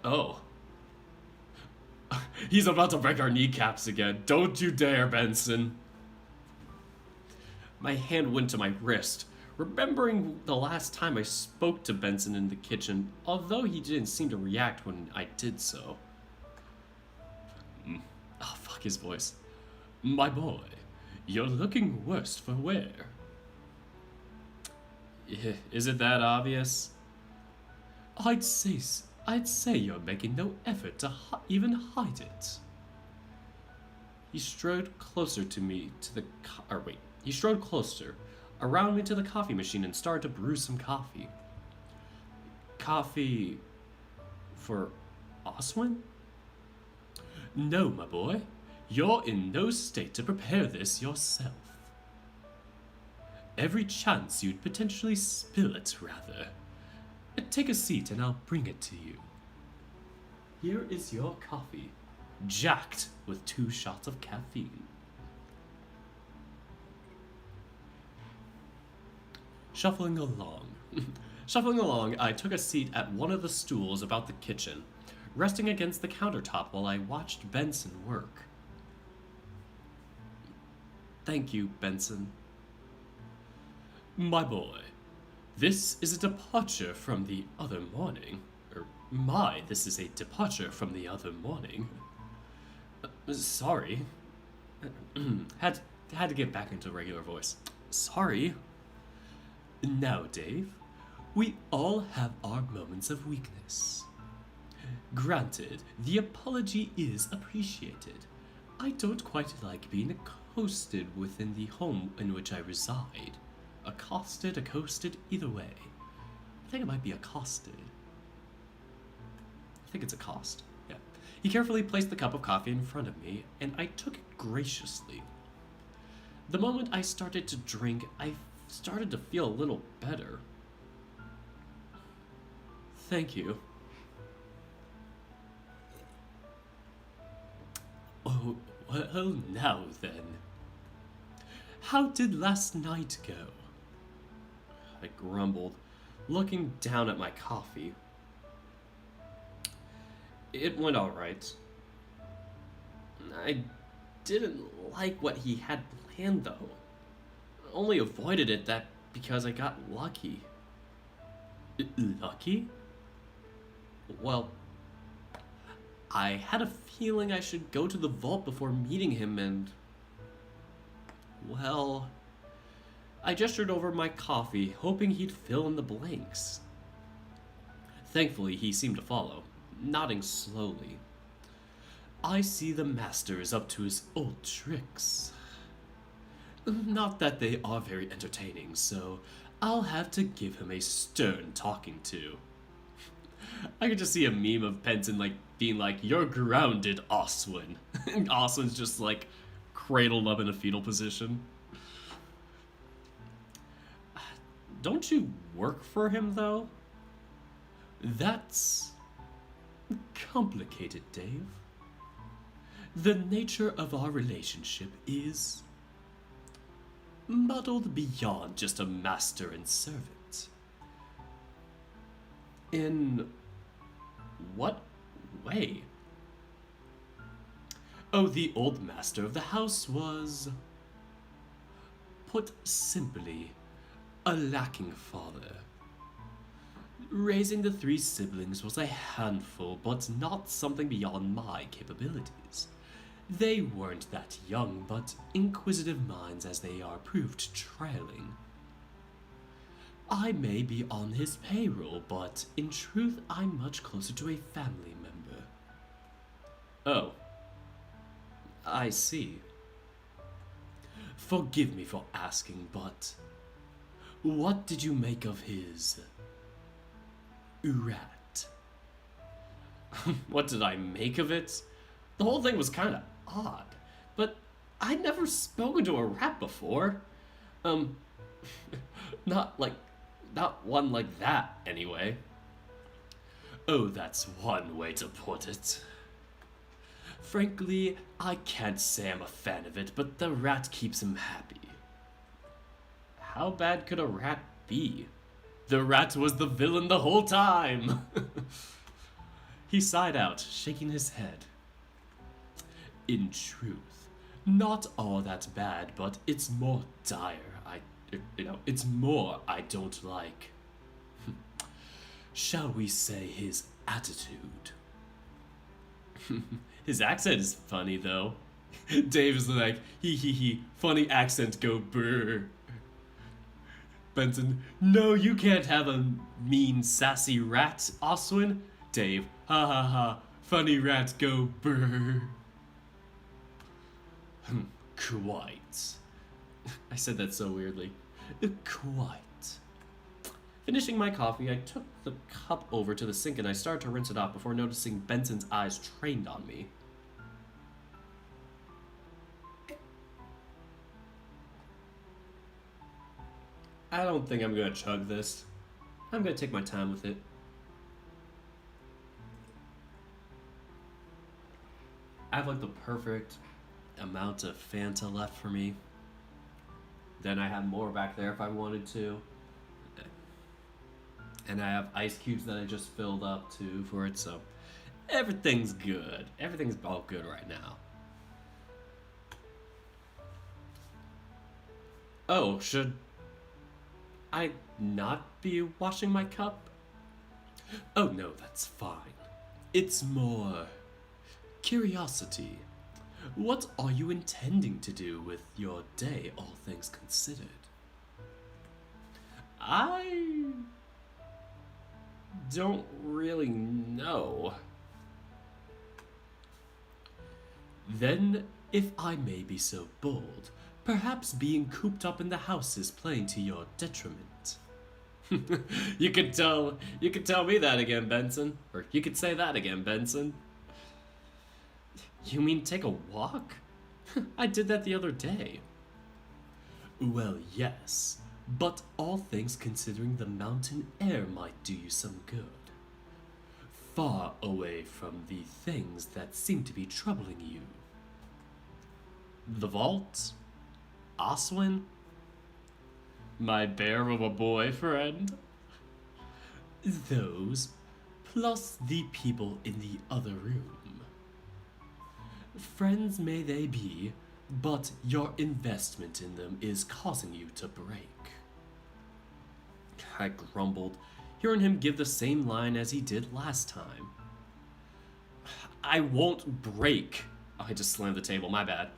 Oh. He's about to break our kneecaps again. Don't you dare, Benson. My hand went to my wrist, remembering the last time I spoke to Benson in the kitchen, although he didn't seem to react when I did so. Oh, fuck his voice. My boy, you're looking worse for wear. Is it that obvious? I'd say you're making no effort to even hide it. He strode closer to me he strode closer around me to the coffee machine and started to brew some coffee. Coffee for Oswin? No, my boy. You're in no state to prepare this yourself. Every chance you'd potentially spill it, rather. Take a seat and I'll bring it to you. Here is your coffee, jacked with 2 shots of caffeine. Shuffling along, I took a seat at one of the stools about the kitchen, resting against the countertop while I watched Benson work. Thank you, Benson. My boy, this is a departure from the other morning. This is a departure from the other morning. Sorry. had to get back into regular voice. Sorry. Now, Dave, we all have our moments of weakness. Granted, the apology is appreciated. I don't quite like being accosted within the home in which I reside. Accosted, either way. I think it might be accosted. I think it's accost. Yeah. He carefully placed the cup of coffee in front of me, and I took it graciously. The moment I started to drink, I started to feel a little better. Thank you. Oh, well, now then. How did last night go? I grumbled, looking down at my coffee. It went alright. I didn't like what he had planned, though. Only avoided it because I got lucky. Lucky? Well, I had a feeling I should go to the vault before meeting him and... Well, I gestured over my coffee, hoping he'd fill in the blanks. Thankfully, he seemed to follow, nodding slowly. I see the master is up to his old tricks. Not that they are very entertaining, so I'll have to give him a stern talking to. I could just see a meme of Benson like being like, "You're grounded, Oswin." And Oswin's just like cradled up in a fetal position. Don't you work for him though? That's complicated, Dave. The nature of our relationship is muddled beyond just a master and servant. In what way? Oh, the old master of the house was, put simply, a lacking father. Raising the 3 siblings was a handful, but not something beyond my capabilities. They weren't that young, but inquisitive minds as they are proved trailing. I may be on his payroll, but in truth I'm much closer to a family member. Oh. I see. Forgive me for asking, but what did you make of his rat? What did I make of it? The whole thing was kind of odd, but I'd never spoken to a rat before. Not one like that, anyway. Oh, that's one way to put it. Frankly, I can't say I'm a fan of it, but the rat keeps him happy. How bad could a rat be? The rat was the villain the whole time! He sighed out, shaking his head. In truth, not all that bad, but it's more dire. It's more I don't like. Shall we say his attitude? His accent is funny, though. Dave is like, he, funny accent, go brr. Benson, no, you can't have a mean, sassy rat, Oswin. Dave, ha ha ha, funny rat, go brr. Quite. I said that so weirdly. Quite. Finishing my coffee, I took the cup over to the sink and I started to rinse it off before noticing Benson's eyes trained on me. I don't think I'm gonna chug this. I'm gonna take my time with it. I have like the perfect amount of Fanta left for me. Then I have more back there if I wanted to. And I have ice cubes that I just filled up too for it, so everything's good. Everything's all good right now. Oh, should I not be washing my cup? Oh no, that's fine. It's more curiosity. What are you intending to do with your day, all things considered? I don't really know. Then, if I may be so bold, perhaps being cooped up in the house is playing to your detriment. You could tell me that again, Benson. Or you could say that again, Benson. You mean take a walk? I did that the other day. Well, yes, but all things considering, the mountain air might do you some good. Far away from the things that seem to be troubling you. The vault? Oswin? My bear of a boyfriend? Those, plus the people in the other room. Friends may they be, but your investment in them is causing you to break. I grumbled, hearing him give the same line as he did last time. I won't break. I just slammed the table, my bad.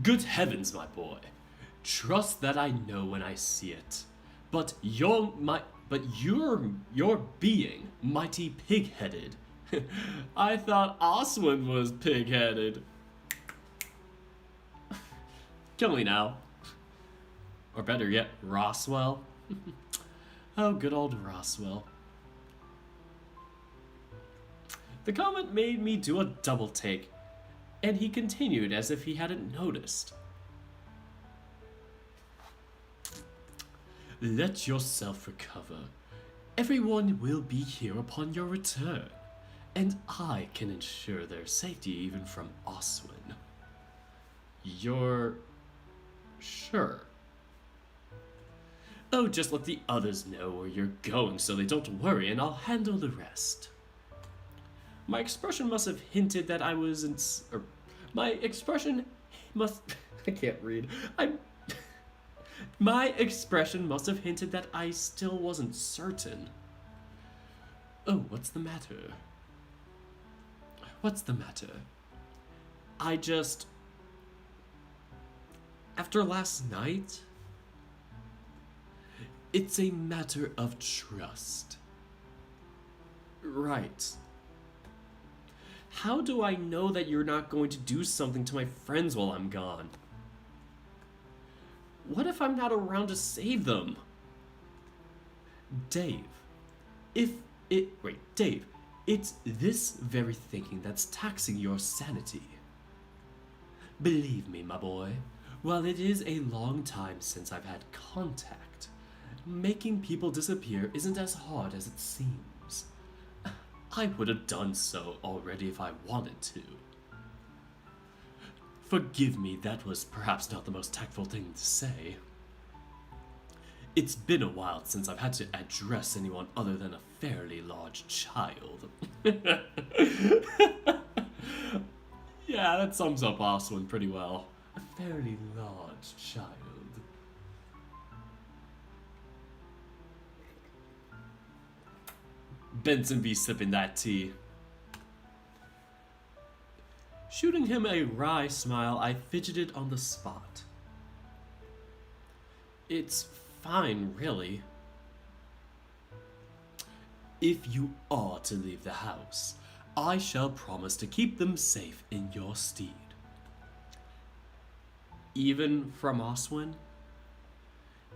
Good heavens, my boy. Trust that I know when I see it. But you're my... But you're being mighty pig-headed. I thought Oswin was pig-headed. Kill me now. Or better yet, Roswell. Oh, good old Roswell. The comment made me do a double take, and he continued as if he hadn't noticed. Let yourself recover. Everyone will be here upon your return, and I can ensure their safety even from Oswin. You're sure? Oh, just let the others know where you're going so they don't worry, and I'll handle the rest. My expression must have hinted that I was my expression must I can't read. My expression must have hinted that I still wasn't certain. Oh, what's the matter? What's the matter? After last night, it's a matter of trust. Right. How do I know that you're not going to do something to my friends while I'm gone? What if I'm not around to save them? Dave, Dave, it's this very thinking that's taxing your sanity. Believe me, my boy, while it is a long time since I've had contact, making people disappear isn't as hard as it seems. I would have done so already if I wanted to. Forgive me, that was perhaps not the most tactful thing to say. It's been a while since I've had to address anyone other than a fairly large child. Yeah, that sums up Oswin pretty well. A fairly large child. Benson be sipping that tea. Shooting him a wry smile, I fidgeted on the spot. It's fine, really. If you are to leave the house, I shall promise to keep them safe in your stead. Even from Oswin?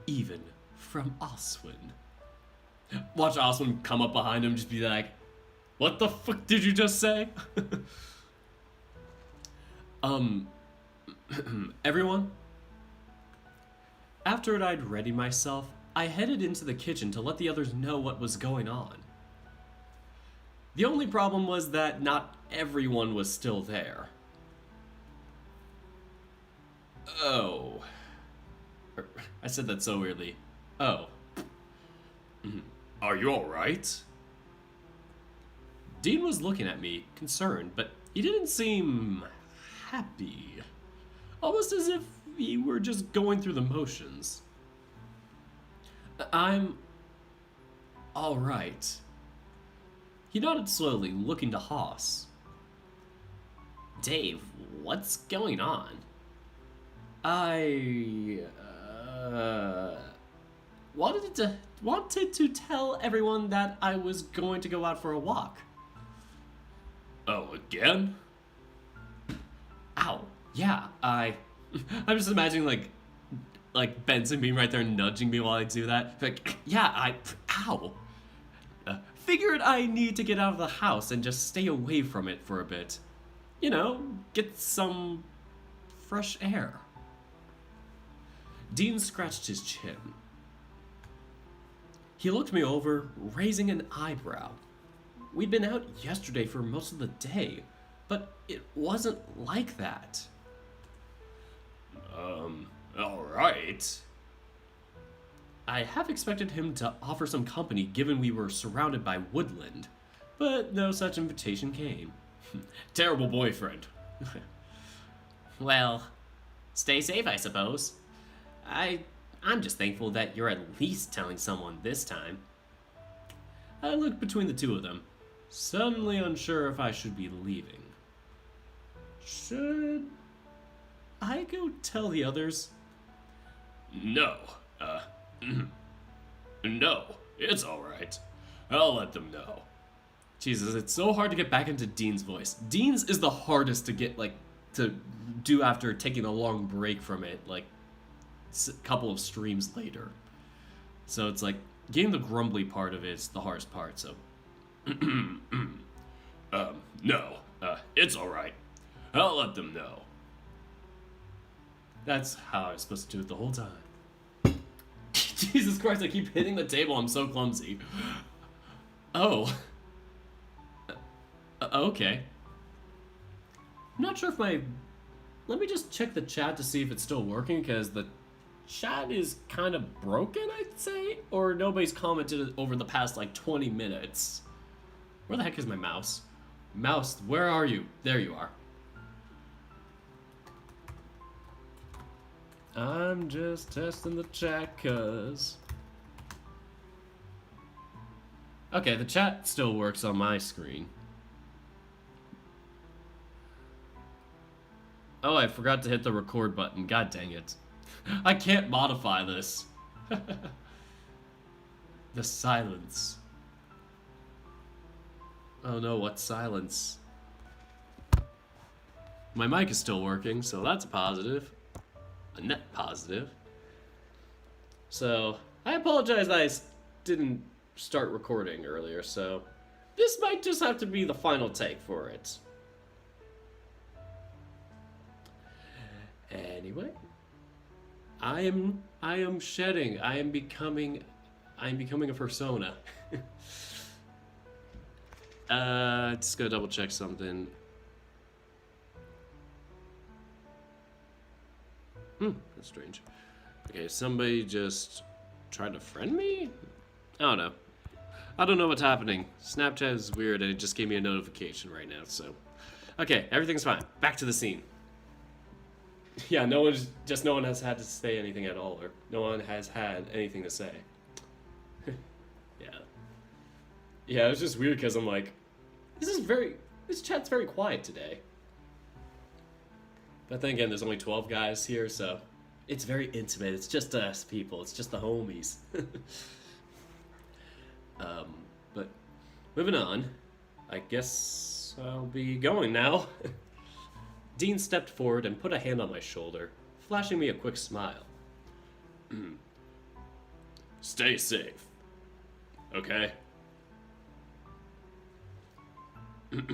Even from Oswin. Watch Oswin come up behind him, just be like, "What the fuck did you just say?" Everyone? After I'd readied myself, I headed into the kitchen to let the others know what was going on. The only problem was that not everyone was still there. Oh. I said that so weirdly. Oh. Are you alright? Dean was looking at me, concerned, but he didn't seem happy. Almost as if he were just going through the motions. I'm alright. He nodded slowly, looking to Haas. Dave, what's going on? I wanted to tell everyone that I was going to go out for a walk. Oh, again? Ow. Yeah, I'm just imagining like Benson being right there nudging me while I do that. Like, yeah, ow. Figured I need to get out of the house and just stay away from it for a bit. You know, get some fresh air. Dean scratched his chin. He looked me over, raising an eyebrow. We'd been out yesterday for most of the day, but it wasn't like that. Alright. I half expected him to offer some company given we were surrounded by woodland, but no such invitation came. Terrible boyfriend. Well, stay safe, I suppose. I'm just thankful that you're at least telling someone this time. I looked between the two of them, suddenly unsure if I should be leaving. Should I go tell the others? No, no. It's alright. I'll let them know. Jesus, it's so hard to get back into Dean's voice. Dean's is the hardest to get, like, to do after taking a long break from it, like, a couple of streams later. So it's like, getting the grumbly part of it is the hardest part, so. No, it's alright. I'll let them know. That's how I was supposed to do it the whole time. Jesus Christ, I keep hitting the table, I'm so clumsy. Oh. Okay. I'm not sure if my... Let me just check the chat to see if it's still working, because the chat is kind of broken, I'd say? Or nobody's commented over the past, like, 20 minutes. Where the heck is my mouse? Mouse, where are you? There you are. I'm just testing the chat, cuz... Okay, the chat still works on my screen. Oh, I forgot to hit the record button. God dang it. I can't modify this. The silence. Oh no, what silence? My mic is still working, so that's a positive. A net positive. So, I apologize that I didn't start recording earlier, so this might just have to be the final take for it. Anyway, I am shedding. I am becoming a persona. Just go double check something. That's strange. Okay, somebody just tried to friend me? I don't know. I don't know what's happening. Snapchat is weird and it just gave me a notification right now, so. Okay, everything's fine. Back to the scene. Yeah, no one has had to say anything at all, or no one has had anything to say. Yeah. Yeah, it was just weird because I'm like, this chat's very quiet today. But then again, there's only 12 guys here, so it's very intimate. It's just us people. It's just the homies. But moving on, I guess I'll be going now. Dean stepped forward and put a hand on my shoulder, flashing me a quick smile. Stay safe, okay? It's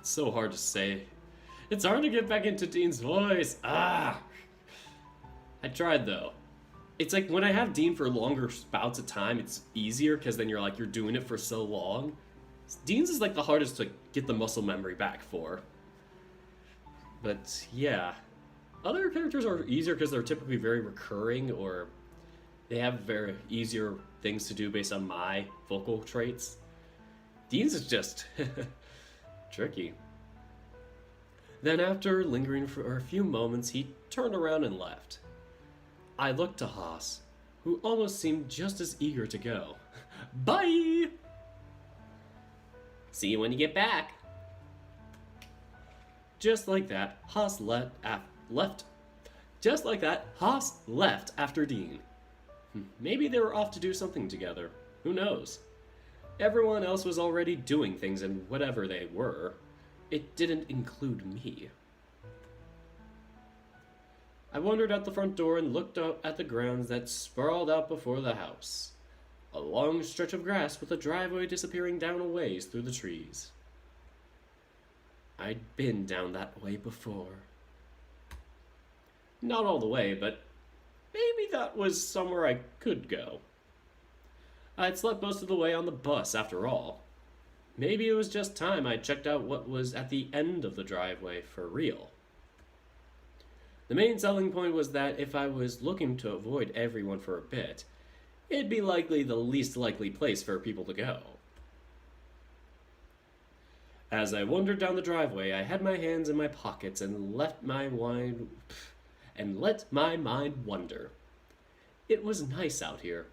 so hard to say. It's hard to get back into Dean's voice. I tried though. It's like when I have Dean for longer bouts of time, it's easier because then you're doing it for so long. Dean's is like the hardest to get the muscle memory back for. But yeah, other characters are easier because they're typically very recurring, or they have very easier things to do based on my vocal traits. Dean's is just tricky. Then after lingering for a few moments, he turned around and left. I looked to Haas, who almost seemed just as eager to go. Bye! See you when you get back. Just like that, Haas left. Just like that, Haas left after Dean. Maybe they were off to do something together. Who knows? Everyone else was already doing things, and whatever they were, it didn't include me. I wandered out the front door and looked out at the grounds that sprawled out before the house. A long stretch of grass with a driveway disappearing down a ways through the trees. I'd been down that way before. Not all the way, but maybe that was somewhere I could go. I'd slept most of the way on the bus after all. Maybe it was just time I checked out what was at the end of the driveway for real. The main selling point was that if I was looking to avoid everyone for a bit, it'd be likely the least likely place for people to go. As I wandered down the driveway, I had my hands in my pockets and let my mind wander. It was nice out here,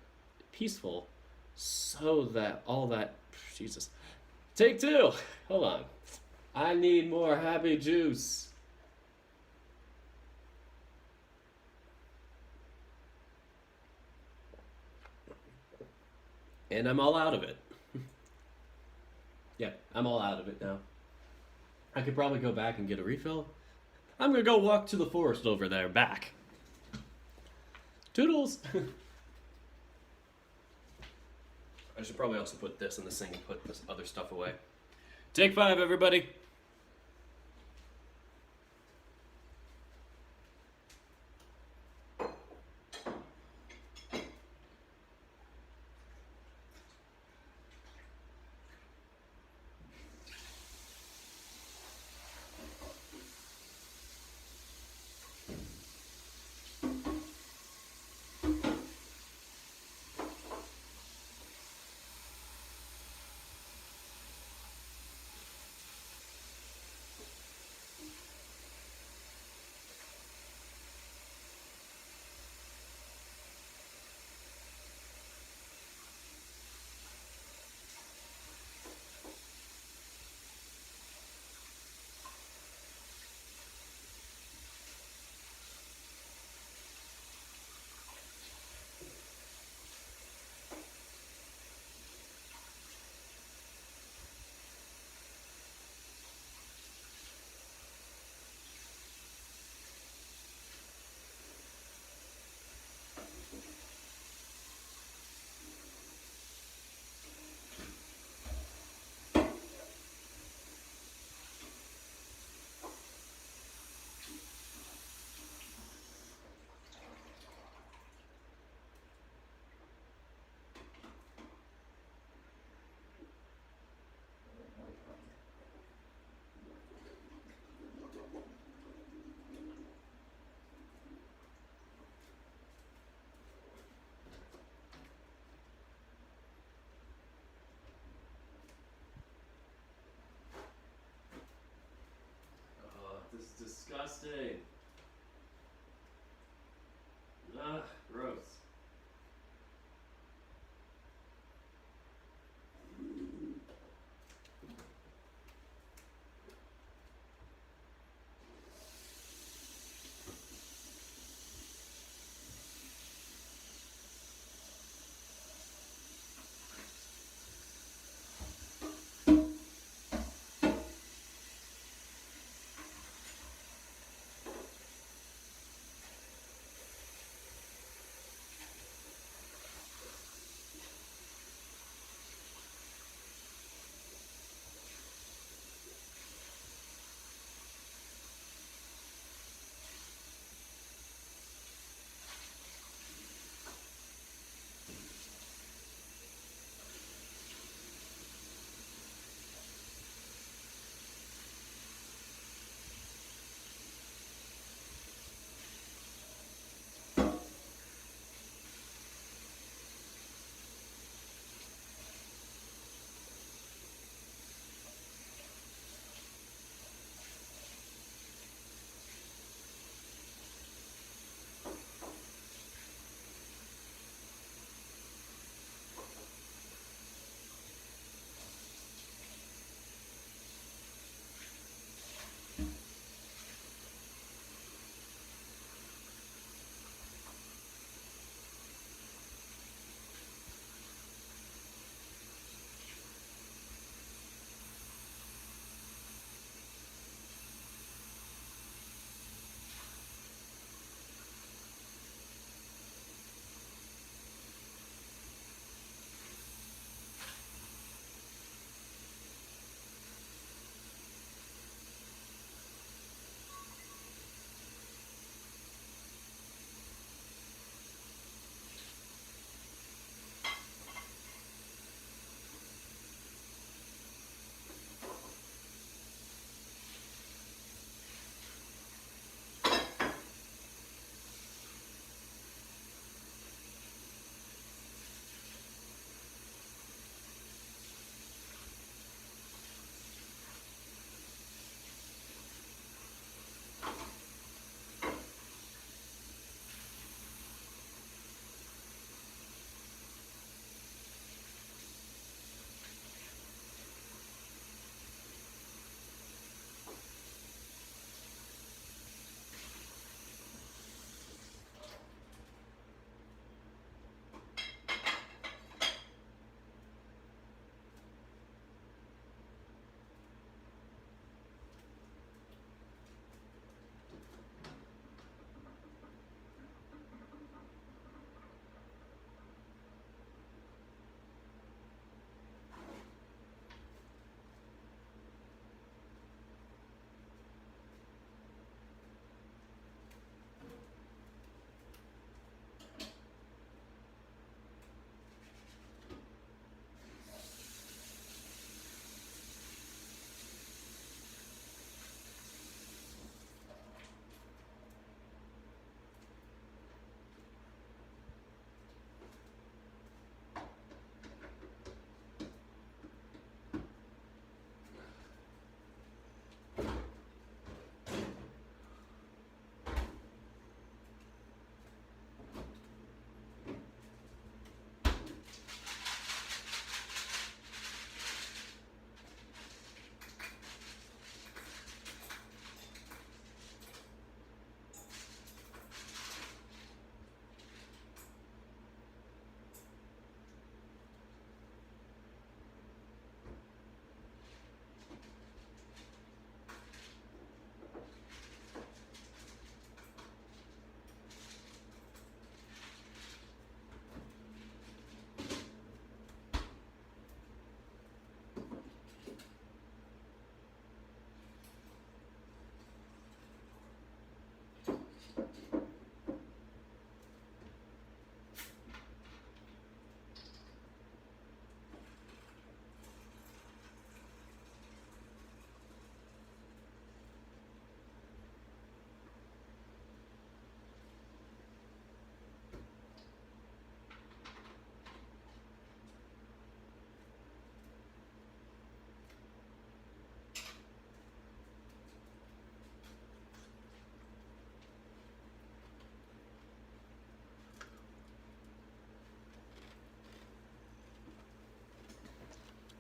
peaceful, so that all that... Jesus. Take two! Hold on. I need more happy juice. And I'm all out of it. Yeah, I'm all out of it now. I could probably go back and get a refill. I'm gonna go walk to the forest over there, back. Toodles! I should probably also put this in the sink and put this other stuff away. Take 5, everybody! Oh, this is disgusting. Ugh, gross.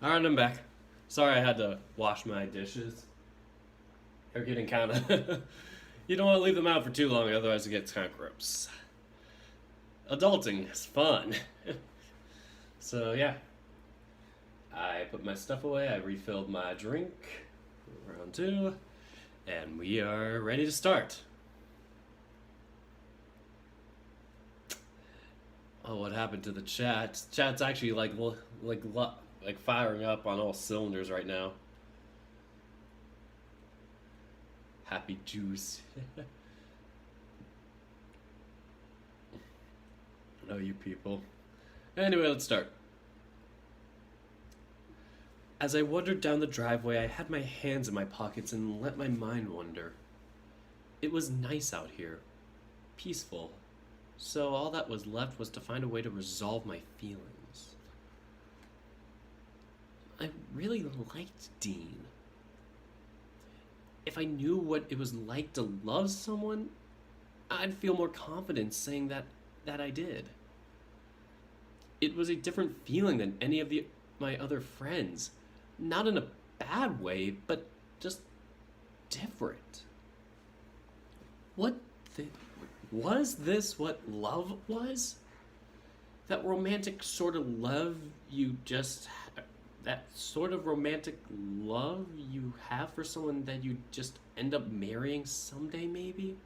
Alright, I'm back. Sorry I had to wash my dishes. They're getting kind of... You don't want to leave them out for too long, otherwise it gets kind of gross. Adulting is fun. So, yeah. I put my stuff away, I refilled my drink. Round 2. And we are ready to start. Oh, what happened to the chat? Chat's actually like firing up on all cylinders right now. Happy juice. know you people. Anyway, let's start. As I wandered down the driveway, I had my hands in my pockets and let my mind wander. It was nice out here. Peaceful. So all that was left was to find a way to resolve my feelings. I really liked Dean. If I knew what it was like to love someone, I'd feel more confident saying that I did. It was a different feeling than any of my other friends. Not in a bad way, but just different. Was this what love was? That romantic sort of love that sort of romantic love you have for someone that you just end up marrying someday, maybe?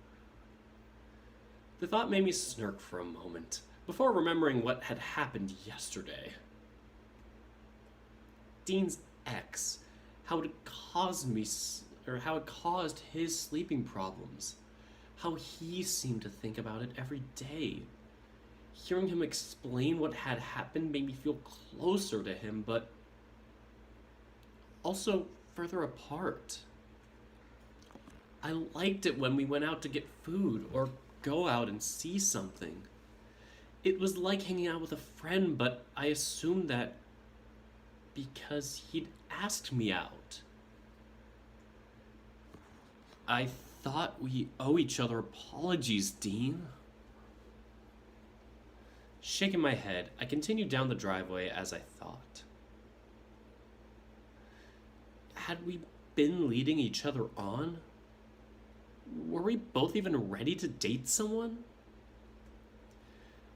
The thought made me smirk for a moment, before remembering what had happened yesterday. Dean's ex, how it caused his sleeping problems, how he seemed to think about it every day. Hearing him explain what had happened made me feel closer to him, but also further apart. I liked it when we went out to get food or go out and see something. It was like hanging out with a friend, but I assumed that because he'd asked me out. I thought we owe each other apologies, Dean. Shaking my head, I continued down the driveway as I thought. Had we been leading each other on? Were we both even ready to date someone?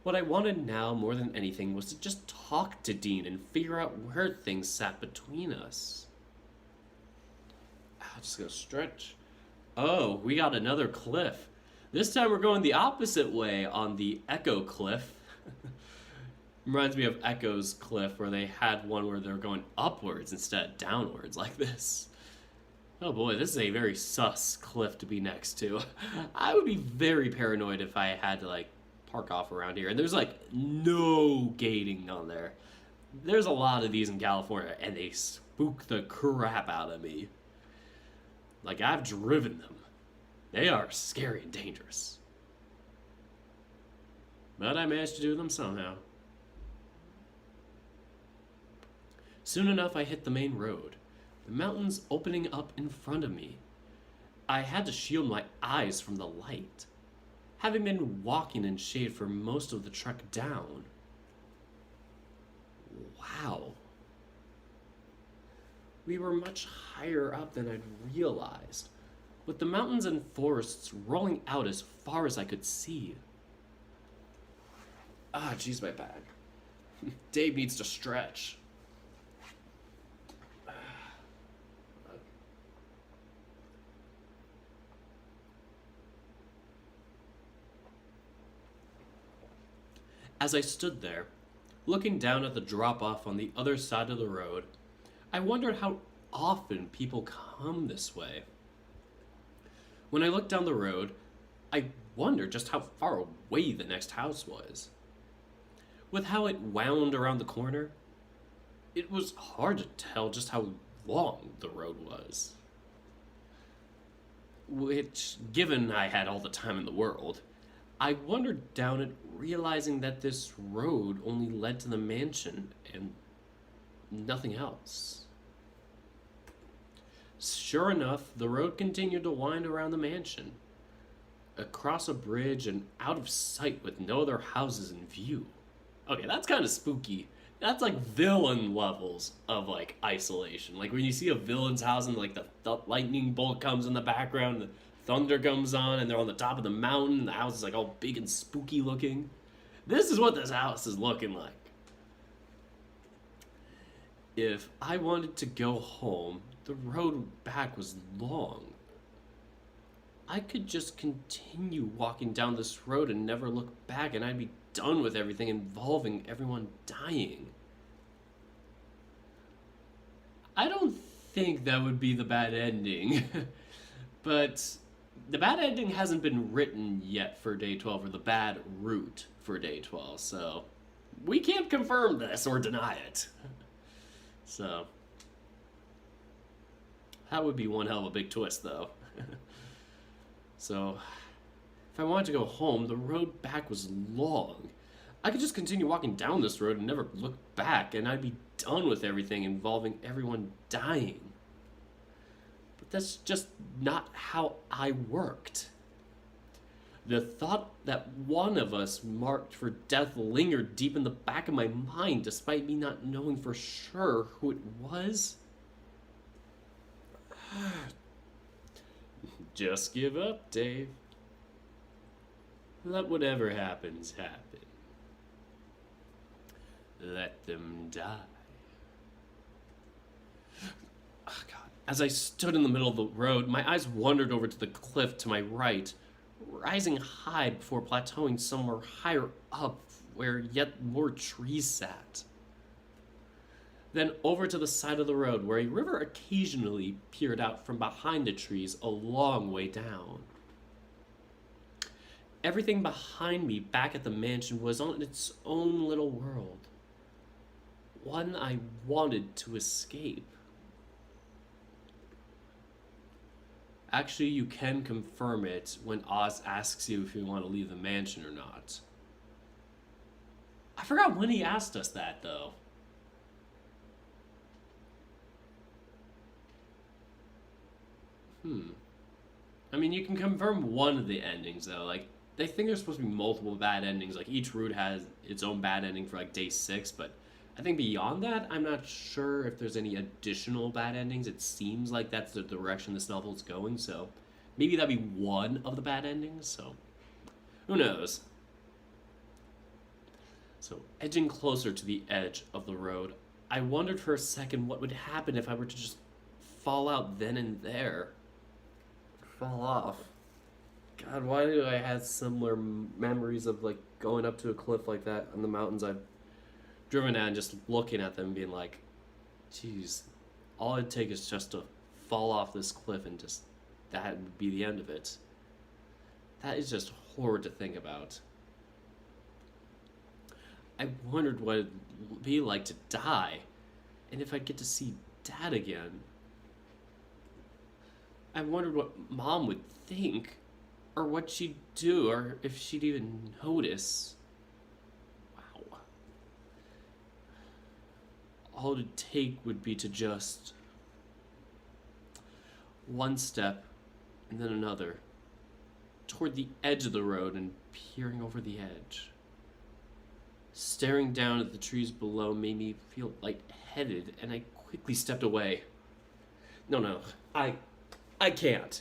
What I wanted now more than anything was to just talk to Dean and figure out where things sat between us. I'm just gonna stretch. Oh, we got another cliff. This time we're going the opposite way on the Echo Cliff. Reminds me of Echo's Cliff, where they had one where they're going upwards instead of downwards like this. Oh boy, this is a very sus cliff to be next to. I would be very paranoid if I had to park off around here. And there's no gating on there. There's a lot of these in California and they spook the crap out of me. I've driven them. They are scary and dangerous. But I managed to do them somehow. Soon enough, I hit the main road, the mountains opening up in front of me. I had to shield my eyes from the light, having been walking in shade for most of the trek down. Wow. We were much higher up than I'd realized, with the mountains and forests rolling out as far as I could see. Ah, jeez, my back. Dave needs to stretch. As I stood there, looking down at the drop-off on the other side of the road, I wondered how often people come this way. When I looked down the road, I wondered just how far away the next house was. With how it wound around the corner, it was hard to tell just how long the road was. Which, given I had all the time in the world, I wandered down it, realizing that this road only led to the mansion and nothing else. Sure enough, the road continued to wind around the mansion, across a bridge and out of sight with no other houses in view. Okay, that's kind of spooky. That's like villain levels of like isolation. Like when you see a villain's house and like the lightning bolt comes in the background, the thunder comes on, and they're on the top of the mountain, and the house is like all big and spooky looking. This is what this house is looking like. If I wanted to go home, the road back was long. I could just continue walking down this road and never look back, and I'd be done with everything involving everyone dying. I don't think that would be the bad ending. But the bad ending hasn't been written yet for day 12, or the bad route for day 12, so we can't confirm this or deny it. So that would be one hell of a big twist, though. So if I wanted to go home, the road back was long. I could just continue walking down this road and never look back, and I'd be done with everything involving everyone dying. But that's just not how I worked. The thought that one of us marked for death lingered deep in the back of my mind, despite me not knowing for sure who it was. Just give up, Dave. Let whatever happens happen. Let them die. Oh, God. As I stood in the middle of the road, my eyes wandered over to the cliff to my right, rising high before plateauing somewhere higher up where yet more trees sat. Then over to the side of the road where a river occasionally peered out from behind the trees a long way down. Everything behind me back at the mansion was on its own little world. One I wanted to escape. Actually, you can confirm it when Oz asks you if you want to leave the mansion or not. I forgot when he asked us that, though. I mean, you can confirm one of the endings, though. Like, they think there's supposed to be multiple bad endings. Like, each route has its own bad ending for, like, day 6, but I think beyond that, I'm not sure if there's any additional bad endings. It seems like that's the direction this novel is going, so maybe that'd be one of the bad endings, so who knows. So, edging closer to the edge of the road, I wondered for a second what would happen if I were to just fall out then and there. Fall off. God, why do I have similar memories of, like, going up to a cliff like that in the mountains I've driven at and just looking at them and being like, geez, all it'd take is just to fall off this cliff and just, that would be the end of it. That is just horrid to think about. I wondered what it'd be like to die, and if I'd get to see Dad again. I wondered what Mom would think, or what she'd do, or if she'd even notice. Wow. All it'd take would be to just one step and then another toward the edge of the road and peering over the edge. Staring down at the trees below made me feel lightheaded, and I quickly stepped away. No, I can't.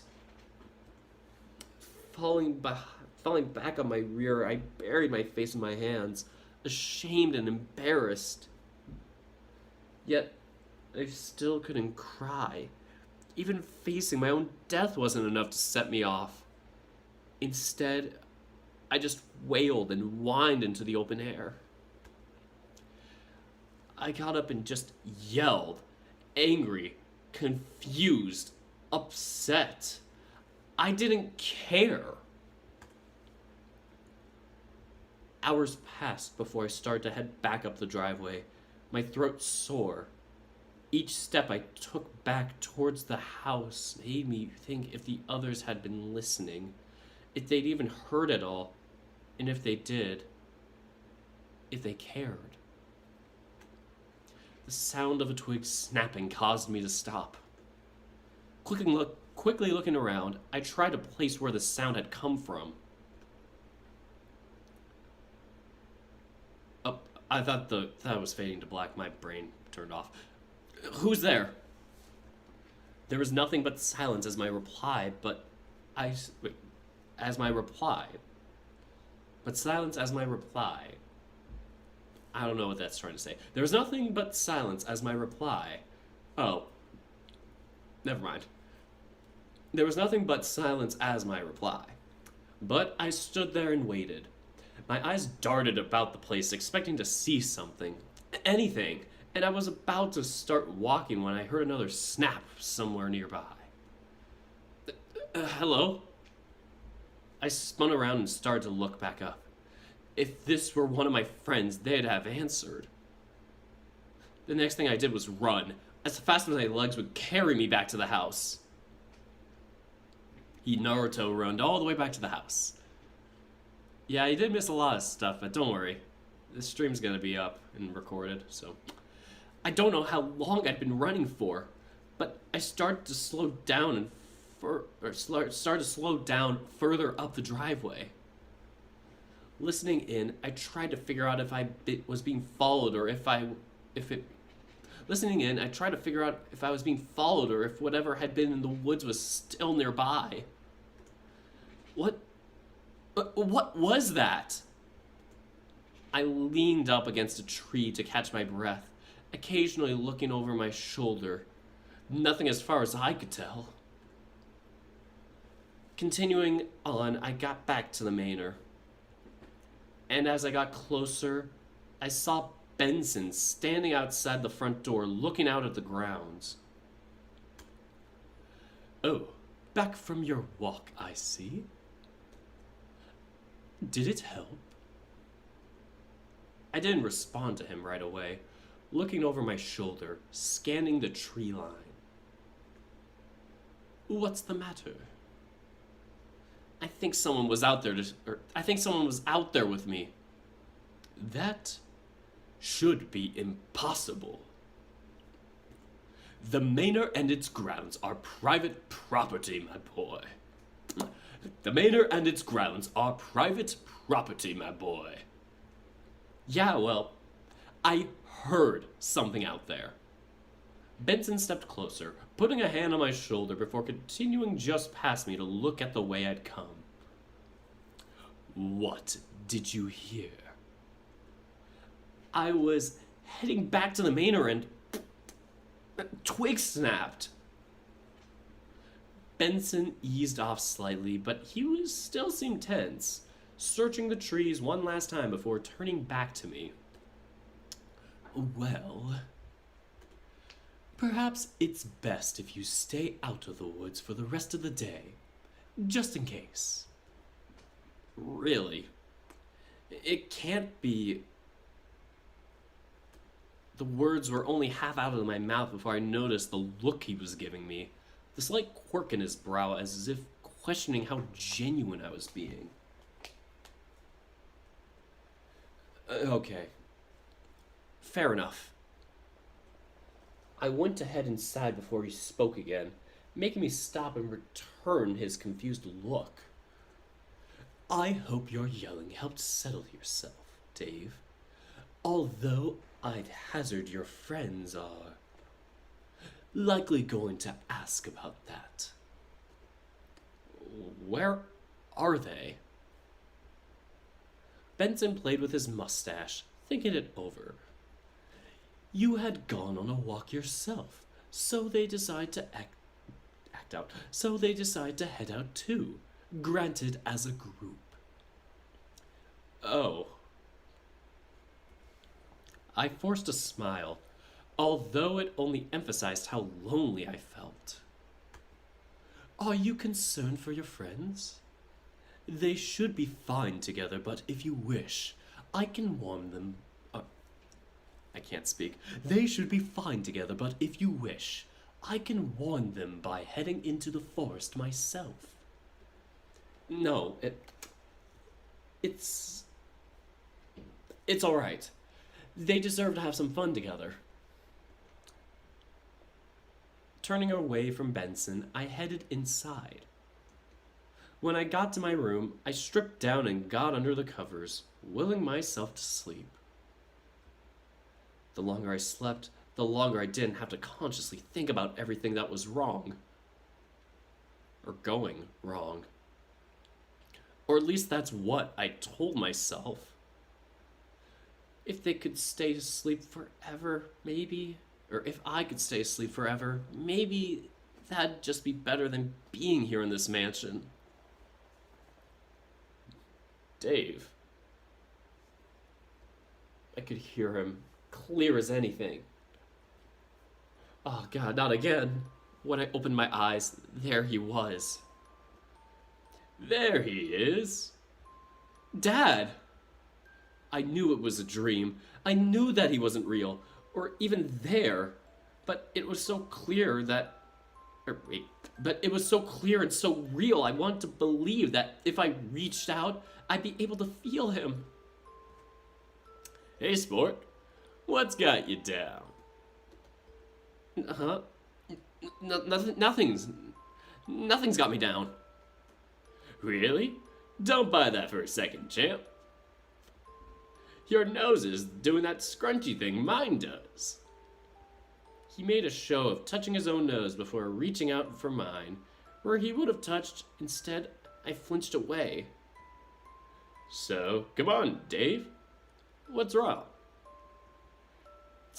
Falling back on my rear, I buried my face in my hands, ashamed and embarrassed. Yet, I still couldn't cry. Even facing my own death wasn't enough to set me off. Instead, I just wailed and whined into the open air. I got up and just yelled, angry, confused, upset. I didn't care. Hours passed before I started to head back up the driveway, my throat sore. Each step I took back towards the house made me think if the others had been listening, if they'd even heard it all, and if they did, if they cared. The sound of a twig snapping caused me to stop. Quickly looking around, I tried to place where the sound had come from. I thought that was fading to black. My brain turned off. Who's there? There was nothing but silence as my reply, but as my reply. But silence as my reply. I don't know what that's trying to say. There was nothing but silence as my reply. Oh. Never mind. There was nothing but silence as my reply. But I stood there and waited. My eyes darted about the place, expecting to see something. Anything. And I was about to start walking when I heard another snap somewhere nearby. Hello? I spun around and started to look back up. If this were one of my friends, they'd have answered. The next thing I did was run, as fast as my legs would carry me back to the house. He Naruto runned all the way back to the house. Yeah, you did miss a lot of stuff, but don't worry. This stream's gonna be up and recorded, so... I don't know how long I'd been running for, but I started to slow down started to slow down further up the driveway. Listening in, I tried to figure out if I was being followed or Listening in, I tried to figure out if I was being followed or if whatever had been in the woods was still nearby. What was that? I leaned up against a tree to catch my breath, occasionally looking over my shoulder. Nothing as far as I could tell. Continuing on, I got back to the manor. And as I got closer, I saw Benson standing outside the front door looking out at the grounds. Oh, back from your walk, I see. Did it help? I didn't respond to him right away, looking over my shoulder, scanning the tree line. What's the matter? I think someone was out there with me. That should be impossible. The manor and its grounds are private property, my boy. The manor and its grounds are private property, my boy. Yeah, well, I heard something out there. Benson stepped closer, putting a hand on my shoulder before continuing just past me to look at the way I'd come. What did you hear? I was heading back to the manor and twig snapped. Benson eased off slightly, but he still seemed tense, searching the trees one last time before turning back to me. Well, perhaps it's best if you stay out of the woods for the rest of the day, just in case. Really? It can't be... The words were only half out of my mouth before I noticed the look he was giving me, the slight quirk in his brow as if questioning how genuine I was being. Okay. Fair enough. I went ahead inside before he spoke again, making me stop and return his confused look. I hope your yelling helped settle yourself, Dave. Although I'd hazard your friends are likely going to ask about that. Where are they? Benson played with his mustache, thinking it over. You had gone on a walk yourself, so they decide to So they decide to head out too, granted as a group. Oh. I forced a smile, although it only emphasized how lonely I felt. Are you concerned for your friends? They should be fine together, but if you wish, I can warn them. I can't speak. They should be fine together, but if you wish, I can warn them by heading into the forest myself. No, it's all right. They deserve to have some fun together. Turning away from Benson, I headed inside. When I got to my room, I stripped down and got under the covers, willing myself to sleep. The longer I slept, the longer I didn't have to consciously think about everything that was wrong. Or going wrong. Or at least that's what I told myself. If they could stay asleep forever, maybe. Or if I could stay asleep forever, maybe that'd just be better than being here in this mansion. Dave. I could hear him, clear as anything. Oh God, not again. When I opened my eyes, there he was. There he is. Dad! I knew it was a dream. I knew that he wasn't real, or even there. But it was so clear that... But it was so clear and so real. I wanted to believe that if I reached out, I'd be able to feel him. Hey, sport. What's got you down? Huh? Nothing's got me down. Really? Don't buy that for a second, champ. Your nose is doing that scrunchy thing mine does. He made a show of touching his own nose before reaching out for mine, where he would have touched. Instead, I flinched away. So, come on, Dave. What's wrong?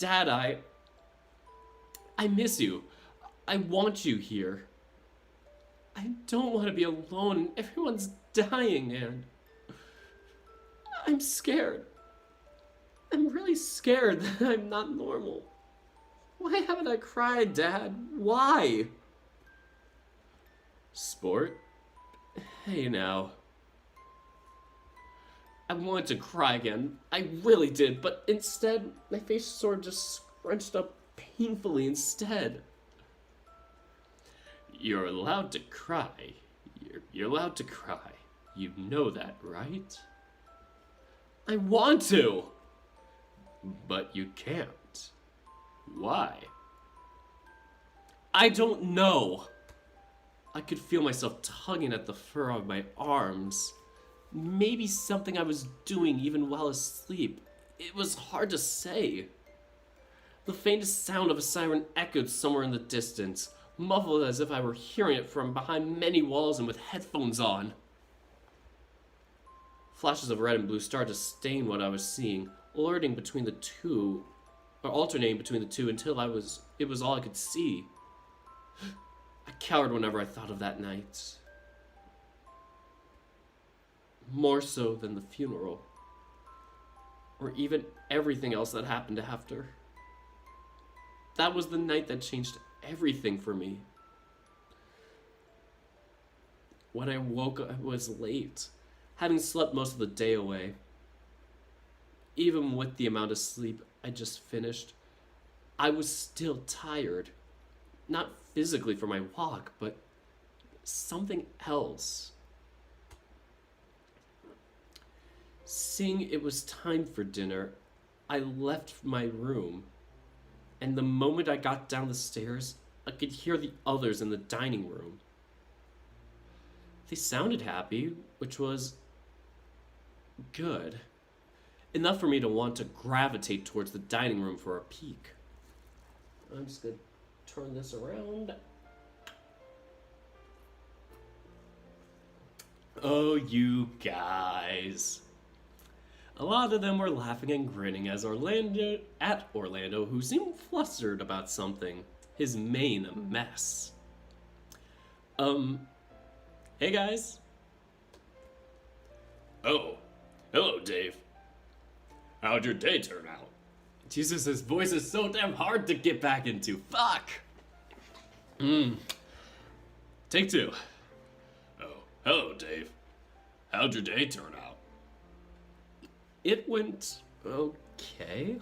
Dad, I miss you. I want you here. I don't want to be alone and everyone's dying, and I'm scared. I'm really scared that I'm not normal. Why haven't I cried, Dad? Why? Sport? Hey now. I wanted to cry again. I really did, but instead, my face sort of just scrunched up painfully instead. You're allowed to cry. You're allowed to cry. You know that, right? I want to! But you can't. Why? I don't know. I could feel myself tugging at the fur of my arms. Maybe something I was doing even while asleep. It was hard to say. The faintest sound of a siren echoed somewhere in the distance, muffled as if I were hearing it from behind many walls and with headphones on. Flashes of red and blue started to stain what I was seeing, alternating between the two until it was all I could see. I cowered whenever I thought of that night. More so than the funeral. Or even everything else that happened after. That was the night that changed everything for me. When I woke, I was late, having slept most of the day away. Even with the amount of sleep I just finished, I was still tired. Not physically for my walk, but something else. Seeing it was time for dinner, I left my room, and the moment I got down the stairs, I could hear the others in the dining room. They sounded happy, which was good. Enough for me to want to gravitate towards the dining room for a peek. I'm just gonna turn this around. Oh, you guys. A lot of them were laughing and grinning as Orlando, who seemed flustered about something, his mane a mess. Hey guys. Oh, hello Dave. How'd your day turn out? Jesus, his voice is so damn hard to get back into. Fuck! Take two. Oh, hello Dave. How'd your day turn out? It went okay.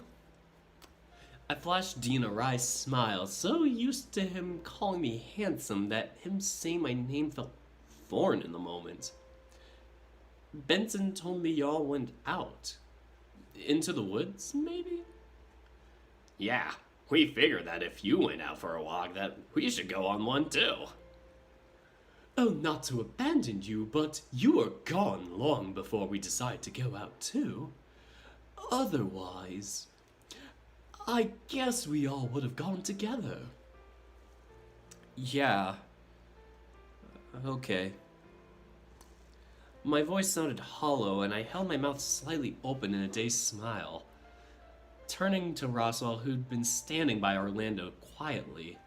I flashed Dean a wry smile, so used to him calling me handsome that him saying my name felt foreign in the moment. Benson told me y'all went out. Into the woods, maybe? Yeah, we figured that if you went out for a walk, that we should go on one too. Oh, not to abandon you, but you were gone long before we decided to go out too. Otherwise, I guess we all would have gone together. Yeah. Okay. My voice sounded hollow, and I held my mouth slightly open in a dazed smile, turning to Roswell, who'd been standing by Orlando quietly.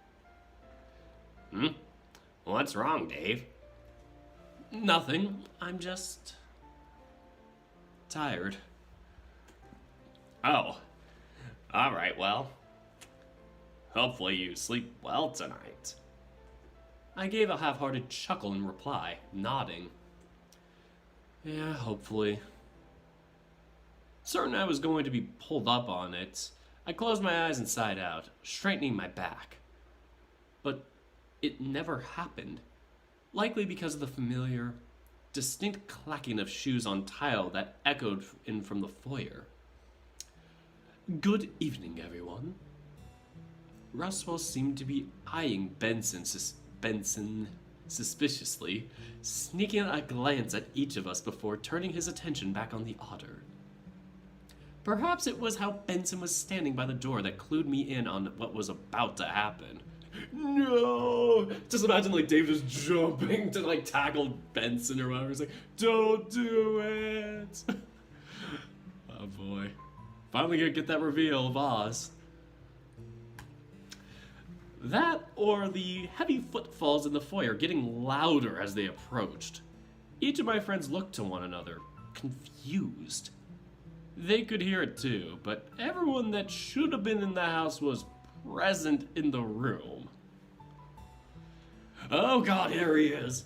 What's wrong, Dave? Nothing. I'm just tired. Oh. Alright, well. Hopefully you sleep well tonight. I gave a half-hearted chuckle in reply, nodding. Yeah, hopefully. Certain I was going to be pulled up on it, I closed my eyes and sighed out, straightening my back. But it never happened, likely because of the familiar, distinct clacking of shoes on tile that echoed in from the foyer. Good evening, everyone. Roswell seemed to be eyeing Benson suspiciously, sneaking a glance at each of us before turning his attention back on the otter. Perhaps it was how Benson was standing by the door that clued me in on what was about to happen. No! Just imagine like Dave just jumping to like tackle Benson or whatever. He's like, don't do it! Oh boy. Finally gonna get that reveal of Oz. That or the heavy footfalls in the foyer getting louder as they approached. Each of my friends looked to one another, confused. They could hear it too, but everyone that should have been in the house was present in the room. Oh god, here he is!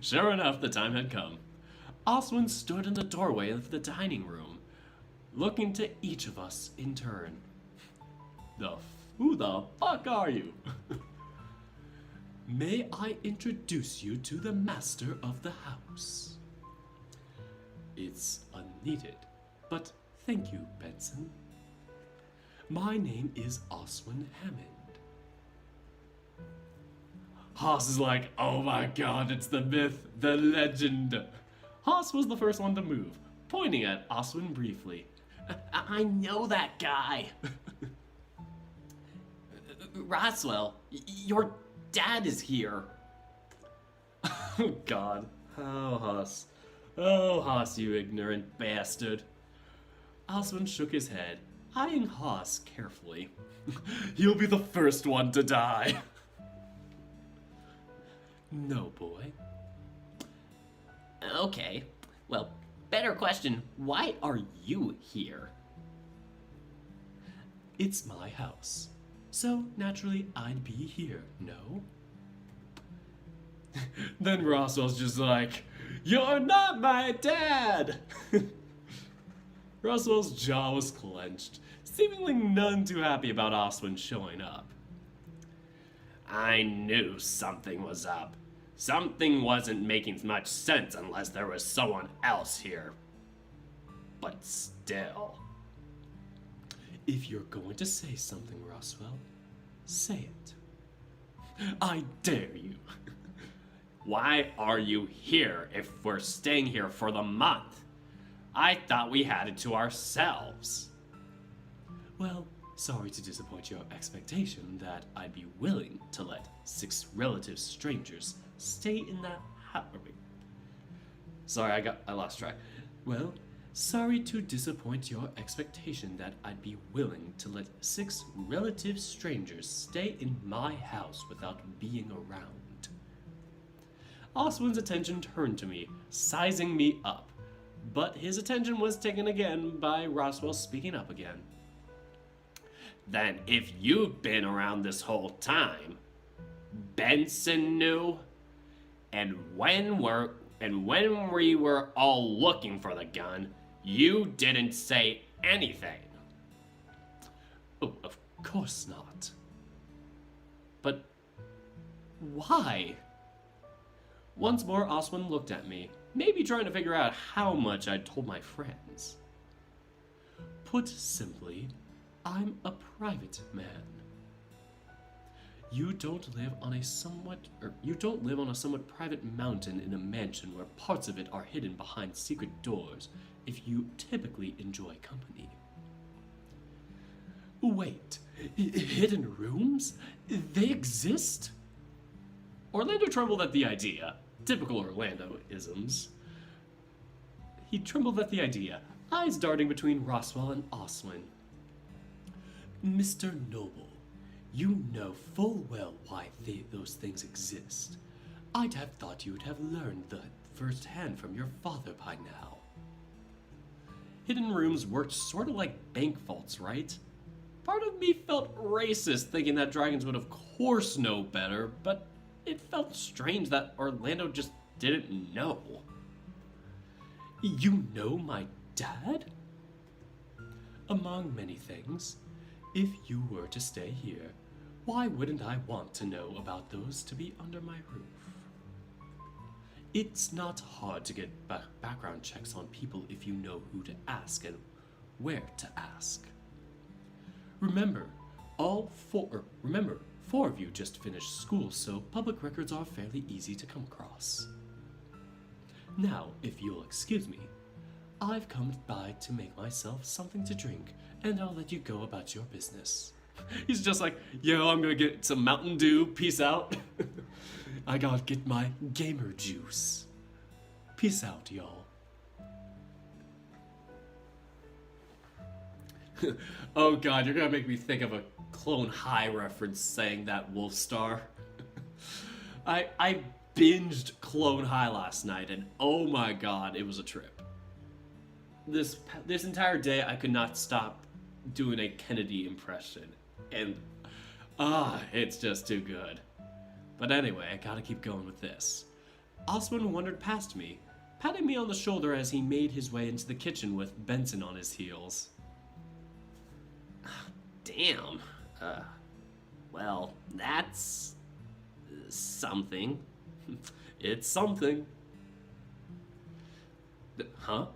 Sure enough, the time had come. Oswin stood in the doorway of the dining room, looking to each of us in turn. Who the fuck are you? May I introduce you to the master of the house? It's unneeded, but thank you, Benson. My name is Oswin Hammond. Haas is like, oh my god, it's the myth, the legend. Haas was the first one to move, pointing at Oswin briefly. I know that guy. Roswell, your dad is here. Oh god. Oh, Haas. Oh, Haas, you ignorant bastard. Oswin shook his head, eyeing Haas carefully. You'll be the first one to die. No, boy. Okay. Well, better question. Why are you here? It's my house. So, naturally, I'd be here, no? Then Roswell's just like, you're not my dad! Roswell's jaw was clenched, seemingly none too happy about Oswin showing up. I knew something was up. Something wasn't making much sense unless there was someone else here. But still. If you're going to say something, Roswell, say it. I dare you. Why are you here if we're staying here for the month? I thought we had it to ourselves. Well, sorry to disappoint your expectation that I'd be willing to let 6 relative strangers stay in that house. Sorry, I lost track. Well, sorry to disappoint your expectation that I'd be willing to let 6 relative strangers stay in my house without being around. Oswin's attention turned to me, sizing me up, but his attention was taken again by Roswell speaking up again. Then if you've been around this whole time, Benson knew, and when we were all looking for the gun, you didn't say anything. Oh, of course not. But why? Once more, Oswin looked at me, maybe trying to figure out how much I'd told my friends. Put simply, I'm a private man. You don't live on a somewhat private mountain in a mansion where parts of it are hidden behind secret doors if you typically enjoy company. Wait, hidden rooms? They exist? Orlando trembled at the idea. Typical Orlando-isms. He trembled at the idea, eyes darting between Roswell and Oswin. Mr. Noble, you know full well why those things exist. I'd have thought you'd have learned that firsthand from your father by now. Hidden rooms worked sort of like bank vaults, right? Part of me felt racist thinking that dragons would of course know better, but it felt strange that Orlando just didn't know. You know my dad? Among many things, if you were to stay here, why wouldn't I want to know about those to be under my roof? It's not hard to get background checks on people if you know who to ask and where to ask. Remember, four of you just finished school, so public records are fairly easy to come across. Now, if you'll excuse me, I've come by to make myself something to drink, and I'll let you go about your business. He's just like, yo, I'm gonna get some Mountain Dew, peace out. I gotta get my gamer juice. Peace out, y'all. Oh god, you're gonna make me think of a Clone High reference saying that Wolfstar. I binged Clone High last night, and oh my god, it was a trip. This entire day, I could not stop doing a Kennedy impression, and it's just too good. But anyway, I gotta keep going with this. Oswin wandered past me, patting me on the shoulder as he made his way into the kitchen with Benson on his heels. Damn. Well, that's something. It's something. Huh?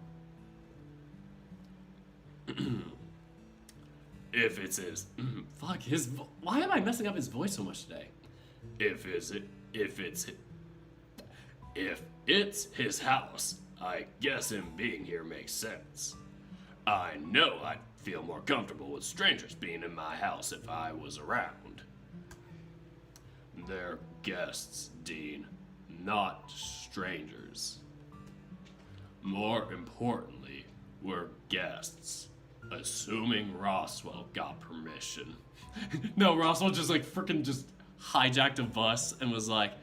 If it's his... Fuck, why am I messing up his voice so much today? If it's his house, I guess him being here makes sense. I know I'd feel more comfortable with strangers being in my house if I was around. They're guests, Dean, not strangers. More importantly, we're guests, assuming Roswell got permission. No, Roswell just like freaking just hijacked a bus and was like,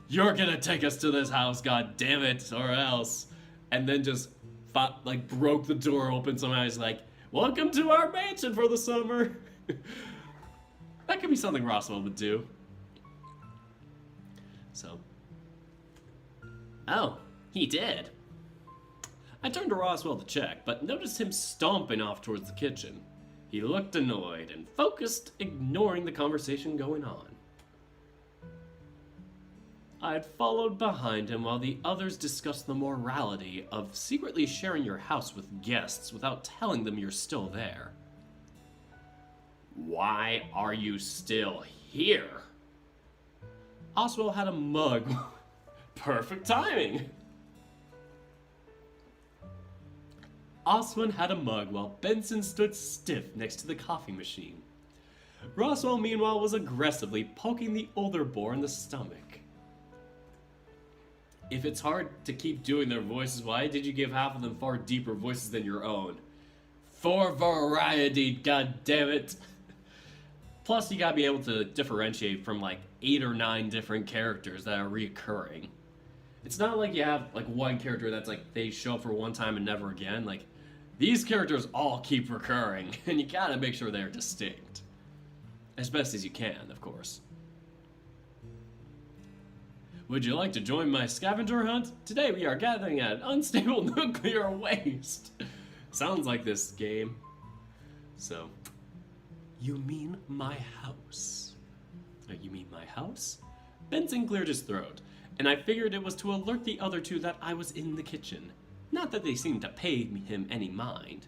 you're gonna take us to this house, god damn it, or else. And then just broke the door open somehow. He's like, welcome to our mansion for the summer. That could be something Roswell would do. So. Oh, he did. I turned to Roswell to check, but noticed him stomping off towards the kitchen. He looked annoyed and focused, ignoring the conversation going on. I had followed behind him while the others discussed the morality of secretly sharing your house with guests without telling them you're still there. Why are you still here? Oswald had a mug. Perfect timing. Oswald had a mug while Benson stood stiff next to the coffee machine. Roswell, meanwhile, was aggressively poking the older boar in the stomach. If it's hard to keep doing their voices, why did you give half of them far deeper voices than your own? For variety, goddammit. Plus, you gotta be able to differentiate from like 8 or 9 different characters that are reoccurring. It's not like you have like one character that's like they show up for one time and never again. Like, these characters all keep recurring, and you gotta make sure they're distinct. As best as you can, of course. Would you like to join my scavenger hunt? Today we are gathering at unstable nuclear waste. Sounds like this game. So, you mean my house? You mean my house? Benson cleared his throat, and I figured it was to alert the other two that I was in the kitchen. Not that they seemed to pay him any mind.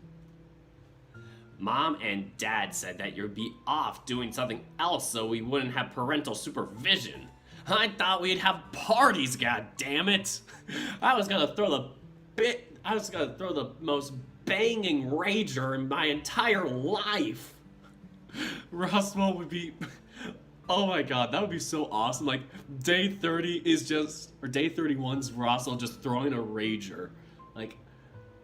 Mom and Dad said that you'd be off doing something else so we wouldn't have parental supervision. I thought we'd have parties, goddammit! I was gonna throw the most banging rager in my entire life. Roswell would be. Oh my god, that would be so awesome. Like, day 30 is just. Or day 31's Roswell just throwing a rager. Like,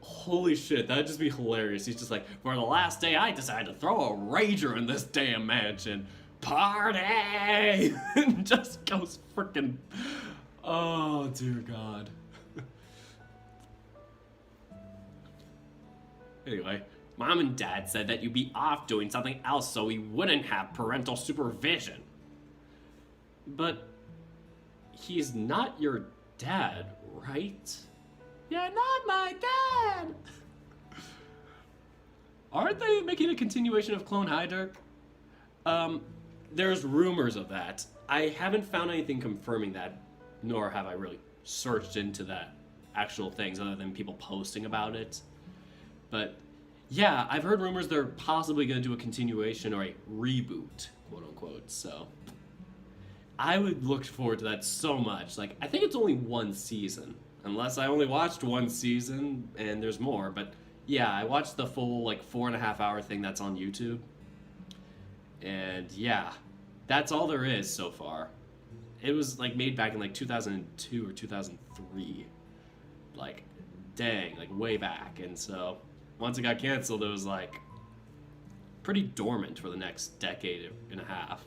holy shit, that'd just be hilarious. He's just like, for the last day, I decided to throw a rager in this damn mansion. Party! And just goes freaking. Oh, dear God. Anyway, Mom and Dad said that you'd be off doing something else so we wouldn't have parental supervision. But he's not your dad, right? You're not my dad! Aren't they making a continuation of Clone High, Dirk? There's rumors of that. I haven't found anything confirming that, nor have I really searched into that actual things other than people posting about it. But yeah, I've heard rumors they're possibly going to do a continuation or a reboot, quote unquote, so I would look forward to that so much. Like, I think it's only one season, unless I only watched one season and there's more, but yeah, I watched the full, like, 4.5 hour thing that's on YouTube. And yeah, that's all there is so far. It was, like, made back in, like, 2002 or 2003. Like, dang, like, way back. And so, once it got canceled, it was, like, pretty dormant for the next decade and a half.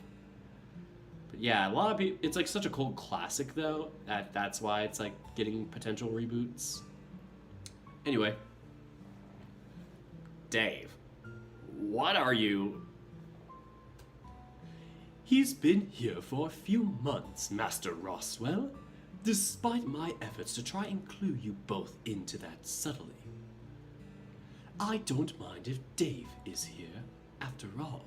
But yeah, a lot of people, it's, like, such a cult classic, though, that's why it's, like, getting potential reboots. Anyway. Dave, what are you... He's been here for a few months, Master Roswell, despite my efforts to try and clue you both into that subtly. I don't mind if Dave is here, after all.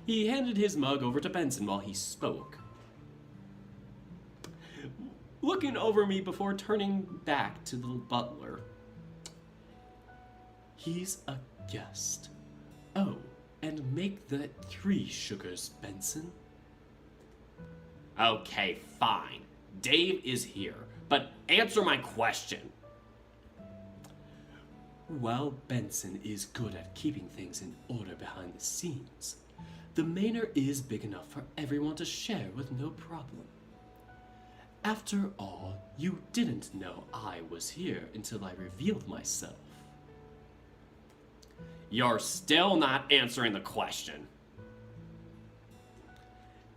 He handed his mug over to Benson while he spoke, looking over me before turning back to the butler. He's a guest. Oh, and make that 3 sugars, Benson. Okay, fine. Dave is here, but answer my question. While Benson is good at keeping things in order behind the scenes, the manor is big enough for everyone to share with no problem. After all, you didn't know I was here until I revealed myself. You're still not answering the question.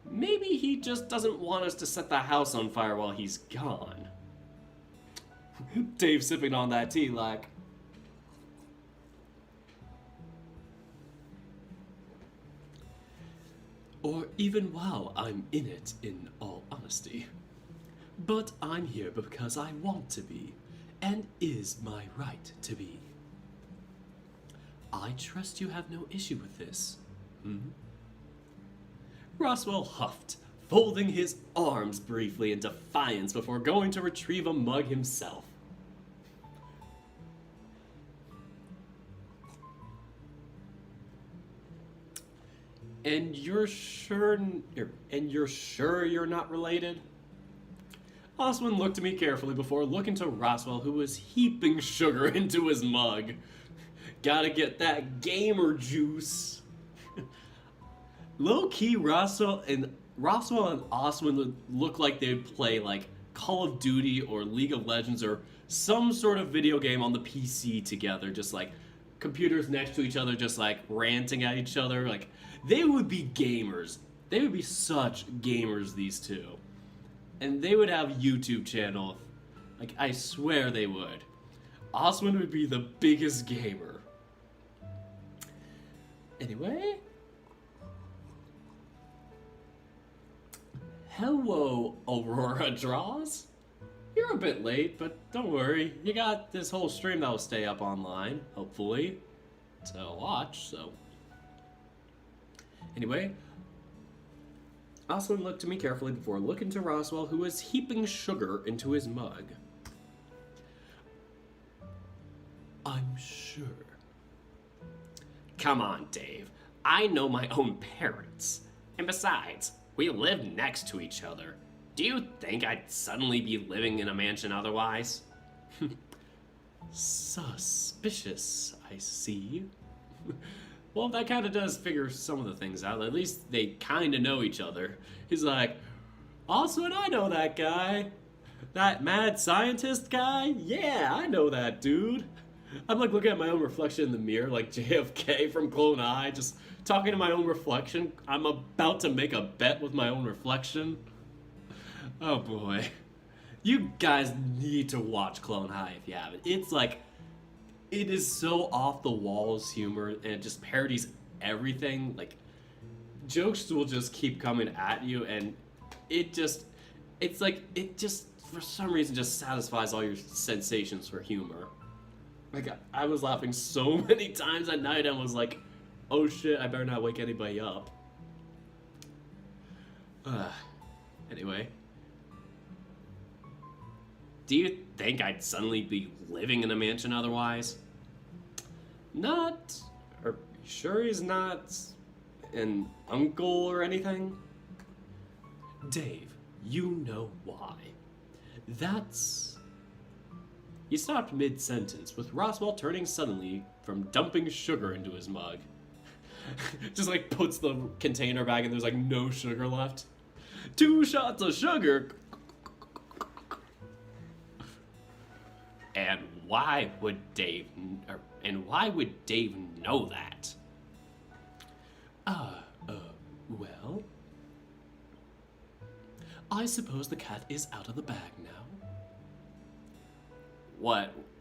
Maybe he just doesn't want us to set the house on fire while he's gone. Dave sipping on that tea like... Or even while I'm in it, in all honesty. But I'm here because I want to be, and is my right to be. I trust you have no issue with this, Roswell huffed, folding his arms briefly in defiance before going to retrieve a mug himself. And you're sure you're not related? Oswin looked at me carefully before looking to Roswell, who was heaping sugar into his mug. Gotta get that gamer juice. Low-key, Roswell and Oswin would look like they'd play like Call of Duty or League of Legends or some sort of video game on the PC together, just like computers next to each other, just like ranting at each other. Like, they would be gamers. They would be such gamers, these two. And they would have a YouTube channel. Like, I swear they would. Oswin would be the biggest gamer. Anyway. Hello, Aurora Draws. You're a bit late, but don't worry. You got this whole stream that'll stay up online, hopefully, to watch, so. Anyway, Oswin looked at me carefully before looking to Roswell, who was heaping sugar into his mug. I'm sure. Come on, Dave. I know my own parents. And besides, we live next to each other. Do you think I'd suddenly be living in a mansion otherwise? Suspicious, I see. Well, that kind of does figure some of the things out. At least they kind of know each other. He's like, also, and I know that guy. That mad scientist guy? Yeah, I know that dude. I'm like looking at my own reflection in the mirror, like JFK from Clone High, just talking to my own reflection. I'm about to make a bet with my own reflection. Oh boy. You guys need to watch Clone High if you haven't. It's like, it is so off the walls humor, and it just parodies everything. Like, jokes will just keep coming at you, and it's like, it just, for some reason, just satisfies all your sensations for humor. Like, I was laughing so many times at night and was like, oh shit, I better not wake anybody up. Anyway. Do you think I'd suddenly be living in a mansion otherwise? Not. Are you sure he's not an uncle or anything? Dave, you know why. That's. He stopped mid-sentence, with Roswell turning suddenly from dumping sugar into his mug. Just like puts the container back and there's like no sugar left. 2 shots of sugar! And why would Dave know that? Well, I suppose the cat is out of the bag now.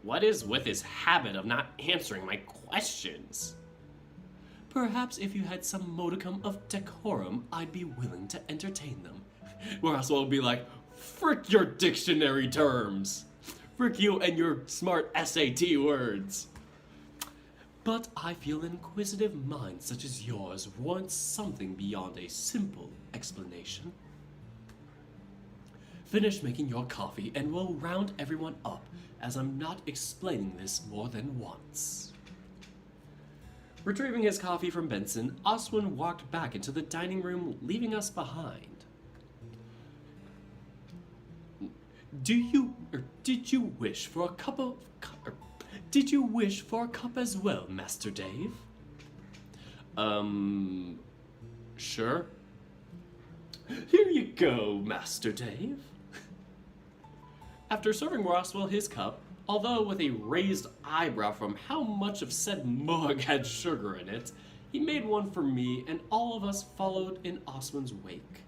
What is with his habit of not answering my questions? Perhaps if you had some modicum of decorum, I'd be willing to entertain them. Where else will be like, frick your dictionary terms! Frick you and your smart SAT words! But I feel an inquisitive mind such as yours wants something beyond a simple explanation. Finish making your coffee and we'll round everyone up, as I'm not explaining this more than once. Retrieving his coffee from Benson, Oswin walked back into the dining room, leaving us behind. Did you wish for a cup as well, Master Dave? Sure. Here you go, Master Dave. After serving Roswell his cup, although with a raised eyebrow from how much of said mug had sugar in it, he made one for me, and all of us followed in Oswin's wake.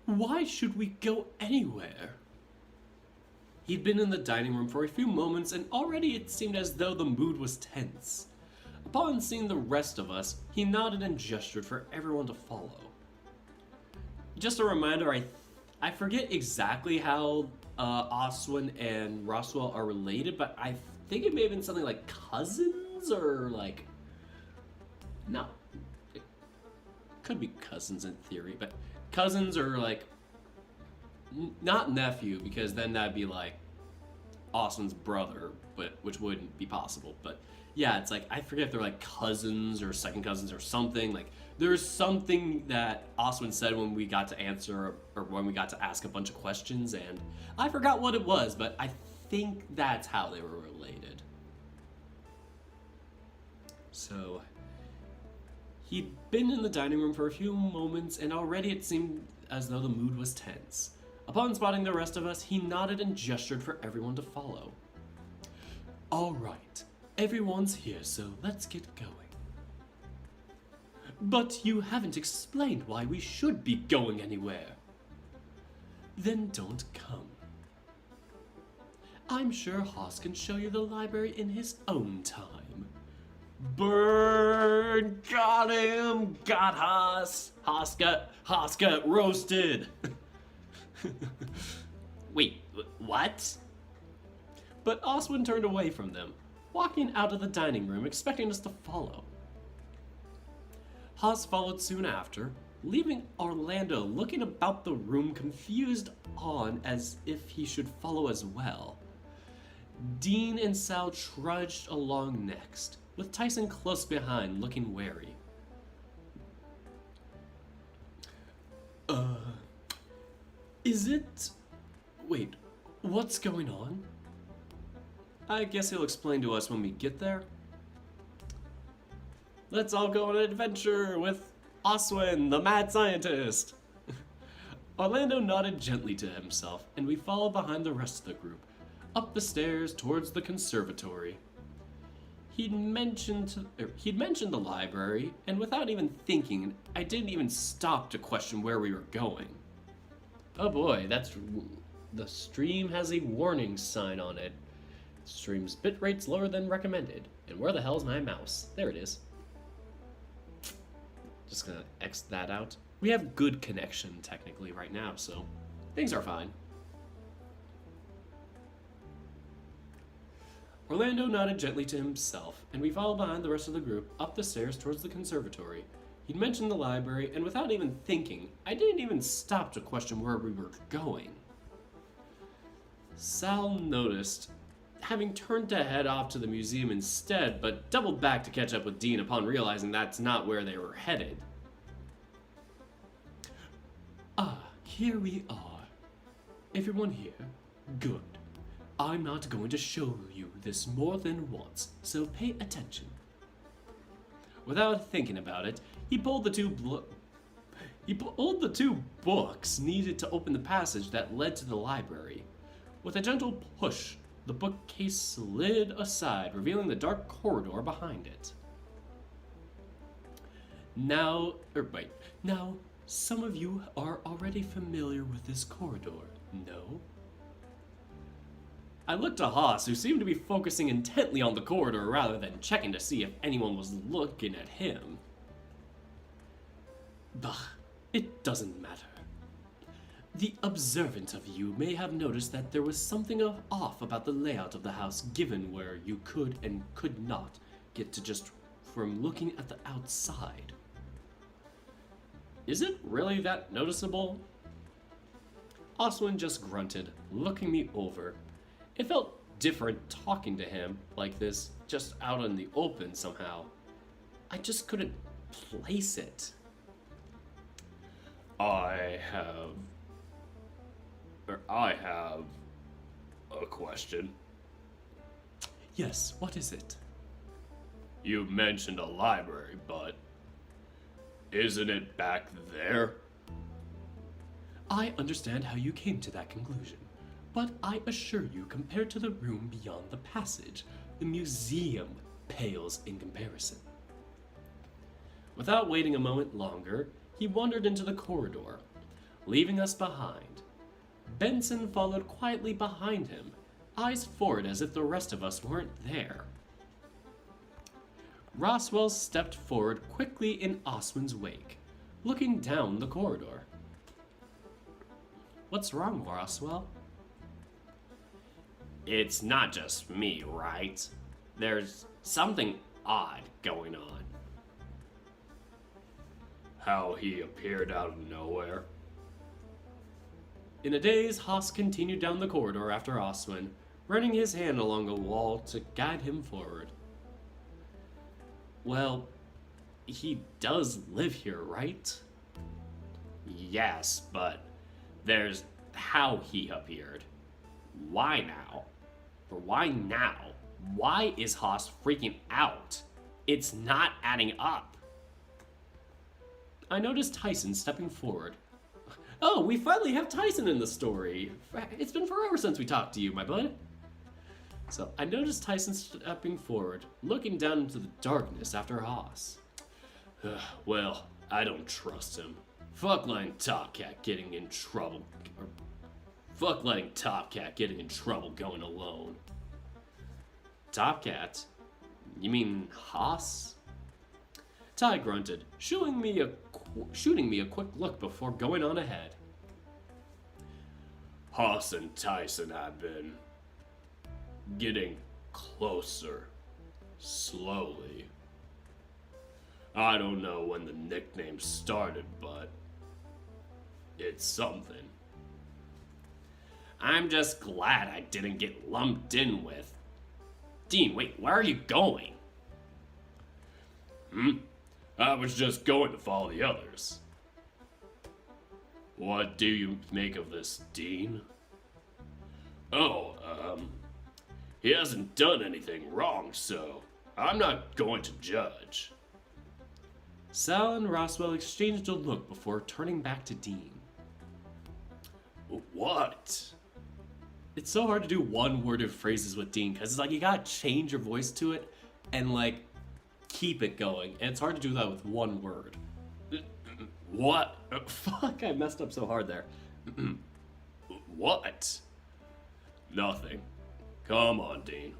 Why should we go anywhere? He'd been in the dining room for a few moments, and already it seemed as though the mood was tense. Upon seeing the rest of us, he nodded and gestured for everyone to follow. Just a reminder, I forget exactly how Oswin and Roswell are related, but I think it may have been something like cousins, or like... No. It could be cousins in theory, but cousins or like... Not nephew, because then that'd be like Austin's brother, but which wouldn't be possible. But yeah, it's like, I forget if they're like cousins or second cousins or something. Like, there's something that Austin said when we got to answer, or when we got to ask a bunch of questions, and I forgot what it was, but I think that's how they were related. So he'd been in the dining room for a few moments, and already it seemed as though the mood was tense. Upon spotting the rest of us, he nodded and gestured for everyone to follow. All right, everyone's here, so let's get going. But you haven't explained why we should be going anywhere. Then don't come. I'm sure Haas can show you the library in his own time. Burn! Got him! Got Haas! Haas got roasted! Wait, what? But Oswin turned away from them, walking out of the dining room, expecting us to follow. Haas followed soon after, leaving Orlando looking about the room, confused on as if he should follow as well. Dean and Sal trudged along next, with Tyson close behind, looking wary. Is it... Wait, what's going on? I guess he'll explain to us when we get there. Let's all go on an adventure with Oswin, the mad scientist. Orlando nodded gently to himself, and we followed behind the rest of the group, up the stairs towards the conservatory. He'd mentioned the library, and without even thinking, I didn't even stop to question where we were going. Oh boy, the stream has a warning sign on it. Stream's bitrate's lower than recommended. And where the hell's my mouse? There it is. Just gonna X that out. We have good connection technically right now, so things are fine. Orlando nodded gently to himself, and we followed behind the rest of the group up the stairs towards the conservatory. He'd mentioned the library, and without even thinking, I didn't even stop to question where we were going. Sal noticed, having turned to head off to the museum instead, but doubled back to catch up with Dean upon realizing that's not where they were headed. Ah, here we are. Everyone here? Good. I'm not going to show you this more than once, so pay attention. Without thinking about it, he pulled the two books needed to open the passage that led to the library. With a gentle push, the bookcase slid aside, revealing the dark corridor behind it. Now, some of you are already familiar with this corridor, no? I looked to Haas, who seemed to be focusing intently on the corridor rather than checking to see if anyone was looking at him. Bah, it doesn't matter. The observant of you may have noticed that there was something off about the layout of the house, given where you could and could not get to just from looking at the outside. Is it really that noticeable? Oswin just grunted, looking me over. It felt different talking to him like this, just out in the open somehow. I just couldn't place it. I have a question. Yes, what is it? You mentioned a library, but isn't it back there? I understand how you came to that conclusion, but I assure you, compared to the room beyond the passage, the museum pales in comparison. Without waiting a moment longer, he wandered into the corridor, leaving us behind. Benson followed quietly behind him, eyes forward as if the rest of us weren't there. Roswell stepped forward quickly in Oswin's wake, looking down the corridor. What's wrong, Roswell? It's not just me, right? There's something odd going on. How he appeared out of nowhere. In a daze, Haas continued down the corridor after Oswin, running his hand along a wall to guide him forward. Well, he does live here, right? Yes, but there's how he appeared. Why now? Or why now? Why is Haas freaking out? It's not adding up. I noticed Tyson stepping forward. Oh, we finally have Tyson in the story. It's been forever since we talked to you, my bud. So I noticed Tyson stepping forward, looking down into the darkness after Haas. Well, I don't trust him. Fuck letting Topcat getting in trouble. Or fuck letting Topcat getting in trouble going alone. Topcat? You mean Haas? Ty grunted, shooting me a quick look before going on ahead. Haas and Tyson have been getting closer, slowly. I don't know when the nickname started, but it's something. I'm just glad I didn't get lumped in with. Dean, wait, where are you going? I was just going to follow the others. What do you make of this, Dean? Oh, he hasn't done anything wrong, so I'm not going to judge. Sal and Roswell exchanged a look before turning back to Dean. What? It's so hard to do one-worded phrases with Dean because it's like you gotta change your voice to it and like keep it going, and it's hard to do that with one word. What? Fuck, I messed up so hard there. What? Nothing. Come on, Dean.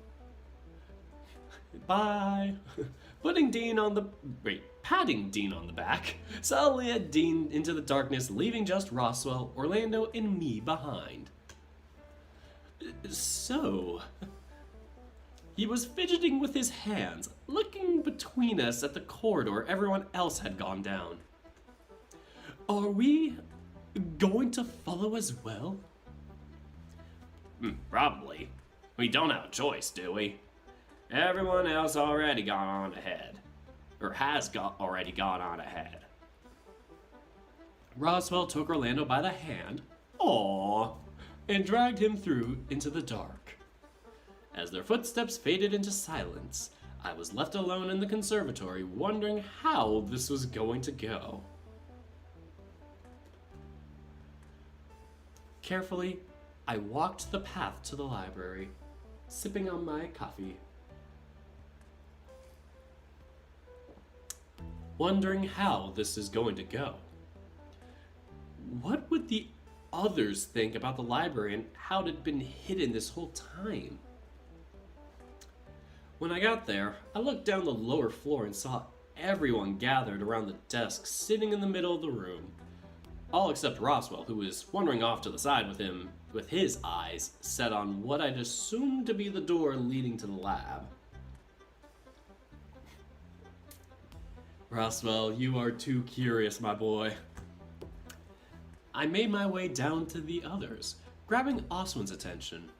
Bye. Patting Dean on the back, Sal led Dean into the darkness, leaving just Roswell, Orlando, and me behind. So, he was fidgeting with his hands, looking between us at the corridor everyone else had gone down. Are we going to follow as well? Probably. We don't have a choice, do we? Everyone else already gone on ahead. Or already gone on ahead. Roswell took Orlando by the hand, aww, and dragged him through into the dark. As their footsteps faded into silence, I was left alone in the conservatory, wondering how this was going to go. Carefully, I walked the path to the library, sipping on my coffee, wondering how this is going to go. What would the others think about the library and how it had been hidden this whole time? When I got there, I looked down the lower floor and saw everyone gathered around the desk sitting in the middle of the room. All except Roswell, who was wandering off to the side with his eyes set on what I'd assumed to be the door leading to the lab. Roswell, you are too curious, my boy. I made my way down to the others, grabbing Oswin's attention.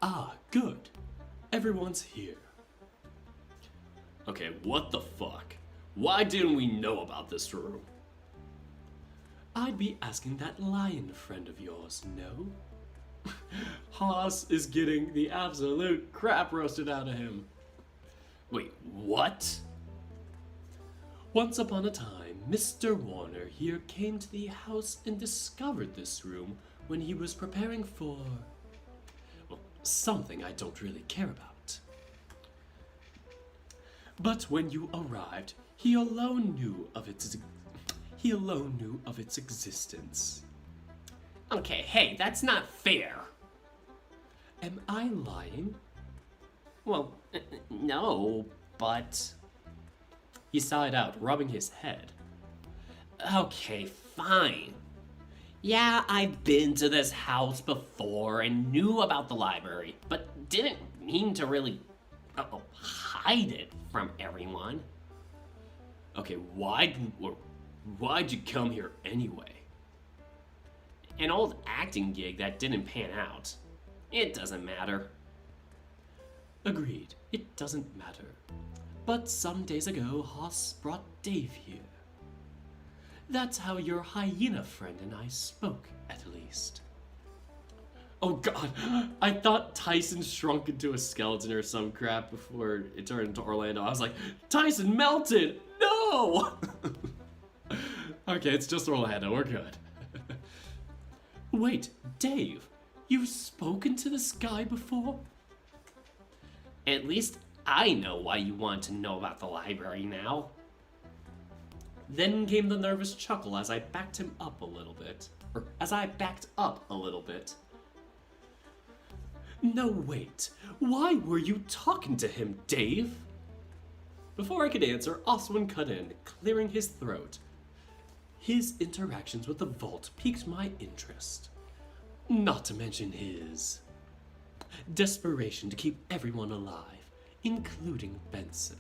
Ah, good. Everyone's here. Okay, what the fuck? Why didn't we know about this room? I'd be asking that lion friend of yours, no? Haas is getting the absolute crap roasted out of him. Wait, what? Once upon a time, Mr. Warner here came to the house and discovered this room when he was preparing for, well, something I don't really care about. But when you arrived, he alone knew of its existence. Okay, hey, that's not fair. Am I lying? Well, no, but... He sighed out, rubbing his head. Okay, fine. Yeah, I've been to this house before and knew about the library, but didn't mean to really hide it from everyone. Okay, why'd you come here anyway? An old acting gig that didn't pan out. It doesn't matter. Agreed, it doesn't matter. But some days ago, Haas brought Dave here. That's how your hyena friend and I spoke, at least. Oh god, I thought Tyson shrunk into a skeleton or some crap before it turned into Orlando. I was like, Tyson melted! No! Okay, it's just Orlando, we're good. Wait, Dave, you've spoken to this guy before? At least I know why you want to know about the library now. Then came the nervous chuckle as I backed up a little bit. No, wait. Why were you talking to him, Dave? Before I could answer, Oswin cut in, clearing his throat. His interactions with the vault piqued my interest. Not to mention his desperation to keep everyone alive, including Benson.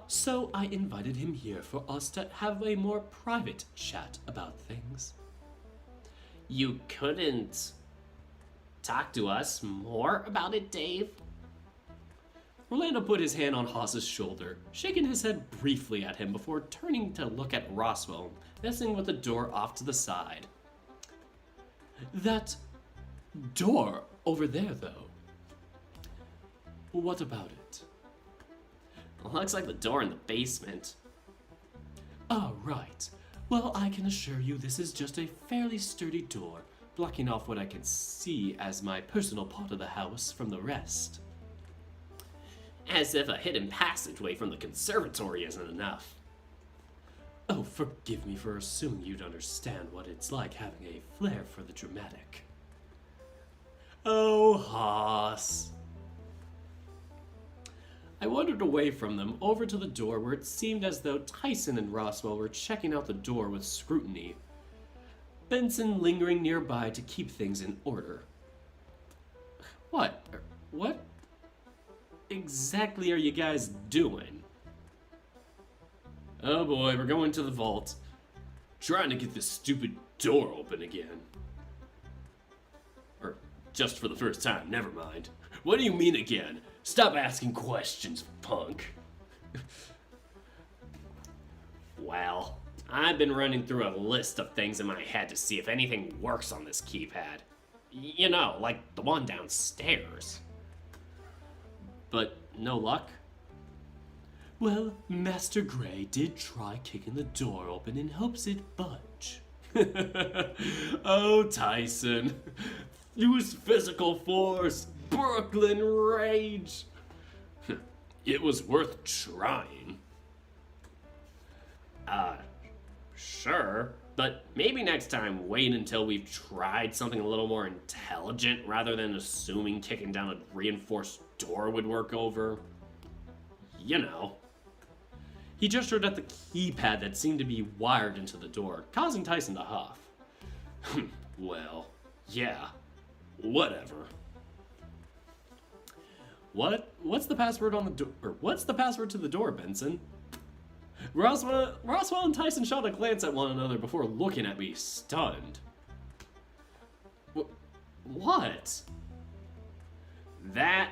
So I invited him here for us to have a more private chat about things. You couldn't talk to us more about it, Dave? Orlando put his hand on Haas's shoulder, shaking his head briefly at him before turning to look at Roswell, messing with the door off to the side. That door over there, though. What about it? Looks like the door in the basement. Oh, right. Well, I can assure you this is just a fairly sturdy door, blocking off what I can see as my personal part of the house from the rest. As if a hidden passageway from the conservatory isn't enough. Oh, forgive me for assuming you'd understand what it's like having a flair for the dramatic. Oh, Haas. I wandered away from them over to the door where it seemed as though Tyson and Roswell were checking out the door with scrutiny, Benson lingering nearby to keep things in order. What exactly are you guys doing? Oh boy, we're going to the vault. Trying to get this stupid door open again. Or just for the first time, never mind. What do you mean again? Stop asking questions, punk. Well, I've been running through a list of things in my head to see if anything works on this keypad. You know, like the one downstairs. But no luck? Well, Master Gray did try kicking the door open in hopes it'd budge. Oh, Tyson. Use physical force. Brooklyn rage. It was worth trying. Sure. But maybe next time wait until we've tried something a little more intelligent rather than assuming kicking down a reinforced door would work over. You know. He gestured at the keypad that seemed to be wired into the door, causing Tyson to huff. Well, yeah. Whatever. What's the password on the door? Or what's the password to the door, Benson? Roswell and Tyson shot a glance at one another before looking at me, stunned. What? That,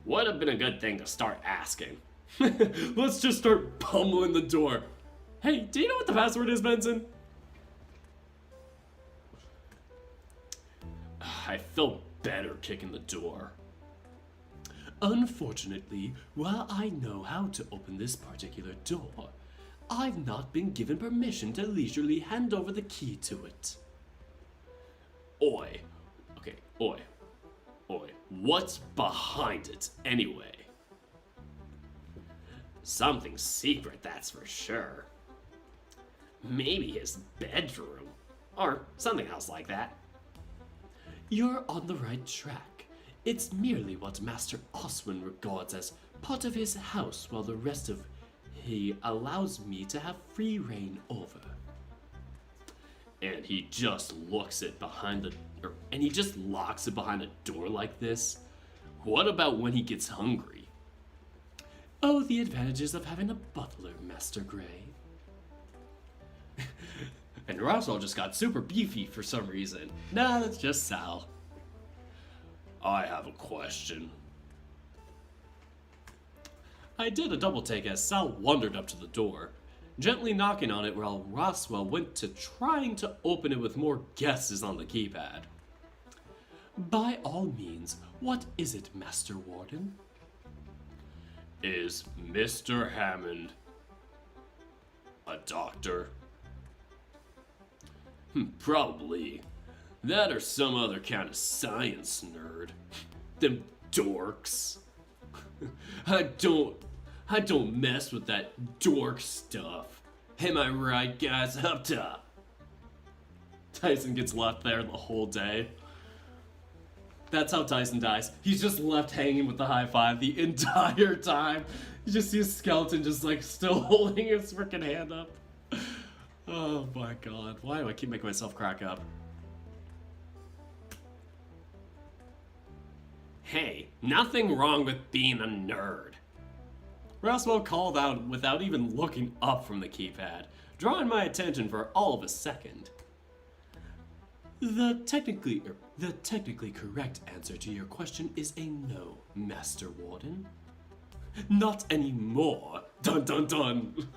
would have been a good thing to start asking. Let's just start pummeling the door. Hey, do you know what the password is, Benson? I felt better kicking the door. Unfortunately, while I know how to open this particular door, I've not been given permission to leisurely hand over the key to it. Oi. Okay, oi. What's behind it, anyway? Something secret, that's for sure. Maybe his bedroom. Or something else like that. You're on the right track. It's merely what Master Oswin regards as part of his house, while the rest of he allows me to have free reign over. And he just locks it behind a door like this? What about when he gets hungry? Oh, the advantages of having a butler, Master Gray. And Roswell just got super beefy for some reason. Nah, that's just Sal. I have a question. I did a double take as Sal wandered up to the door, gently knocking on it while Roswell went to trying to open it with more guesses on the keypad. By all means, what is it, Master Warden? Is Mr. Hammond a doctor? Probably. That or some other kind of science nerd. Them dorks. I don't mess with that dork stuff. Am I right, guys up top? Tyson gets left there the whole day. That's how Tyson dies. He's just left hanging with the high five the entire time. You just see a skeleton just like still holding his freaking hand up. Oh my god. Why do I keep making myself crack up? Hey, nothing wrong with being a nerd. Roswell called out without even looking up from the keypad, drawing my attention for all of a second. The technically correct answer to your question is a no, Master Warden. Not anymore. Dun dun dun.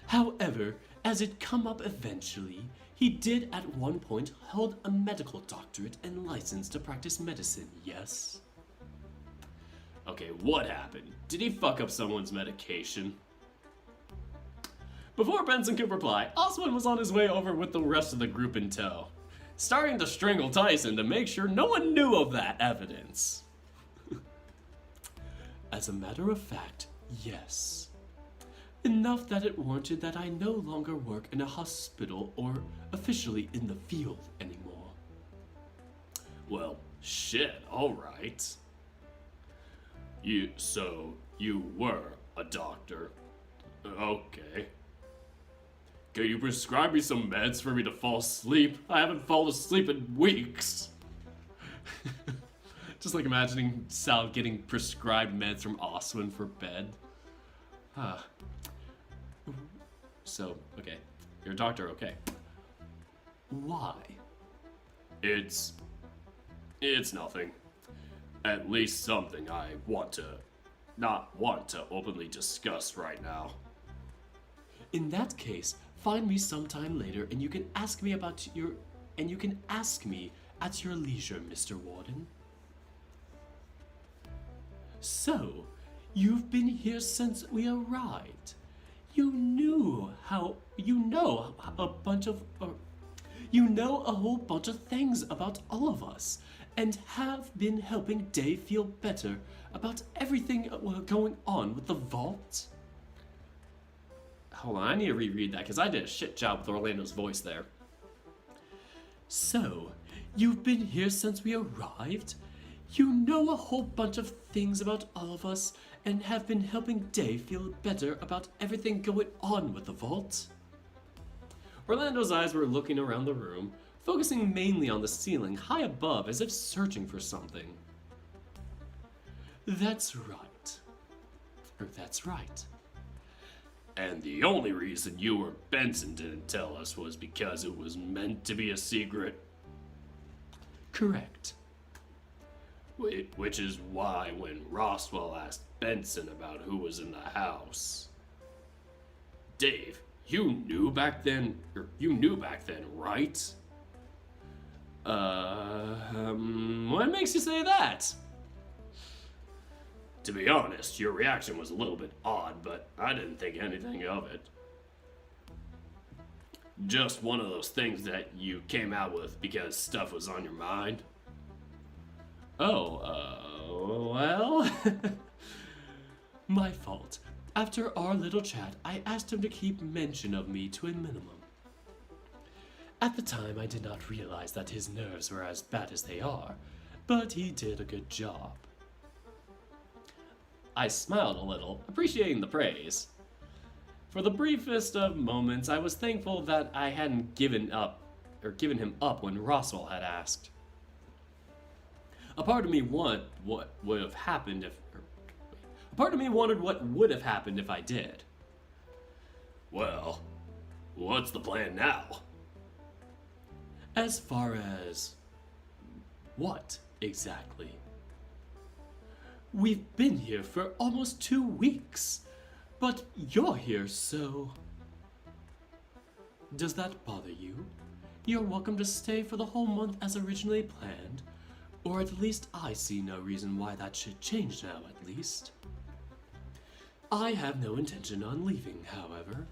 However, as it come up eventually, he did at one point hold a medical doctorate and license to practice medicine, yes? Okay, what happened? Did he fuck up someone's medication? Before Benson could reply, Oswin was on his way over with the rest of the group in tow, starting to strangle Tyson to make sure no one knew of that evidence. As a matter of fact, yes. Enough that it warranted that I no longer work in a hospital or officially in the field anymore. Well, shit, alright. So, you were a doctor. Okay. Can you prescribe me some meds for me to fall asleep? I haven't fallen asleep in weeks. Just like imagining Sal getting prescribed meds from Oswin for bed. So, okay. You're a doctor, okay. Why? It's nothing. At least something I not want to openly discuss right now. In that case, find me sometime later and you can ask me at your leisure, Mr. Warden. So, you've been here since we arrived. You know a whole bunch of things about all of us, and have been helping Dave feel better about everything going on with the vault. Hold on, I need to reread that because I did a shit job with Orlando's voice there. So, you've been here since we arrived? You know a whole bunch of things about all of us and have been helping Dave feel better about everything going on with the vault? Orlando's eyes were looking around the room, focusing mainly on the ceiling high above as if searching for something. That's right. That's right. And the only reason you or Benson didn't tell us was because it was meant to be a secret? Correct. Which is why when Roswell asked Benson about who was in the house. Dave, you knew back then, right? What makes you say that? To be honest, your reaction was a little bit odd, but I didn't think anything of it. Just one of those things that you came out with because stuff was on your mind. Well... My fault. After our little chat, I asked him to keep mention of me to a minimum. At the time, I did not realize that his nerves were as bad as they are, but he did a good job. I smiled a little, appreciating the praise. For the briefest of moments, I was thankful that I hadn't given him up when Roswell had asked. A part of me wanted what would have happened if I did. Well, what's the plan now? As far as what exactly? We've been here for almost 2 weeks, but you're here, so... Does that bother you? You're welcome to stay for the whole month as originally planned, or at least I see no reason why that should change now, at least. I have no intention on leaving, however.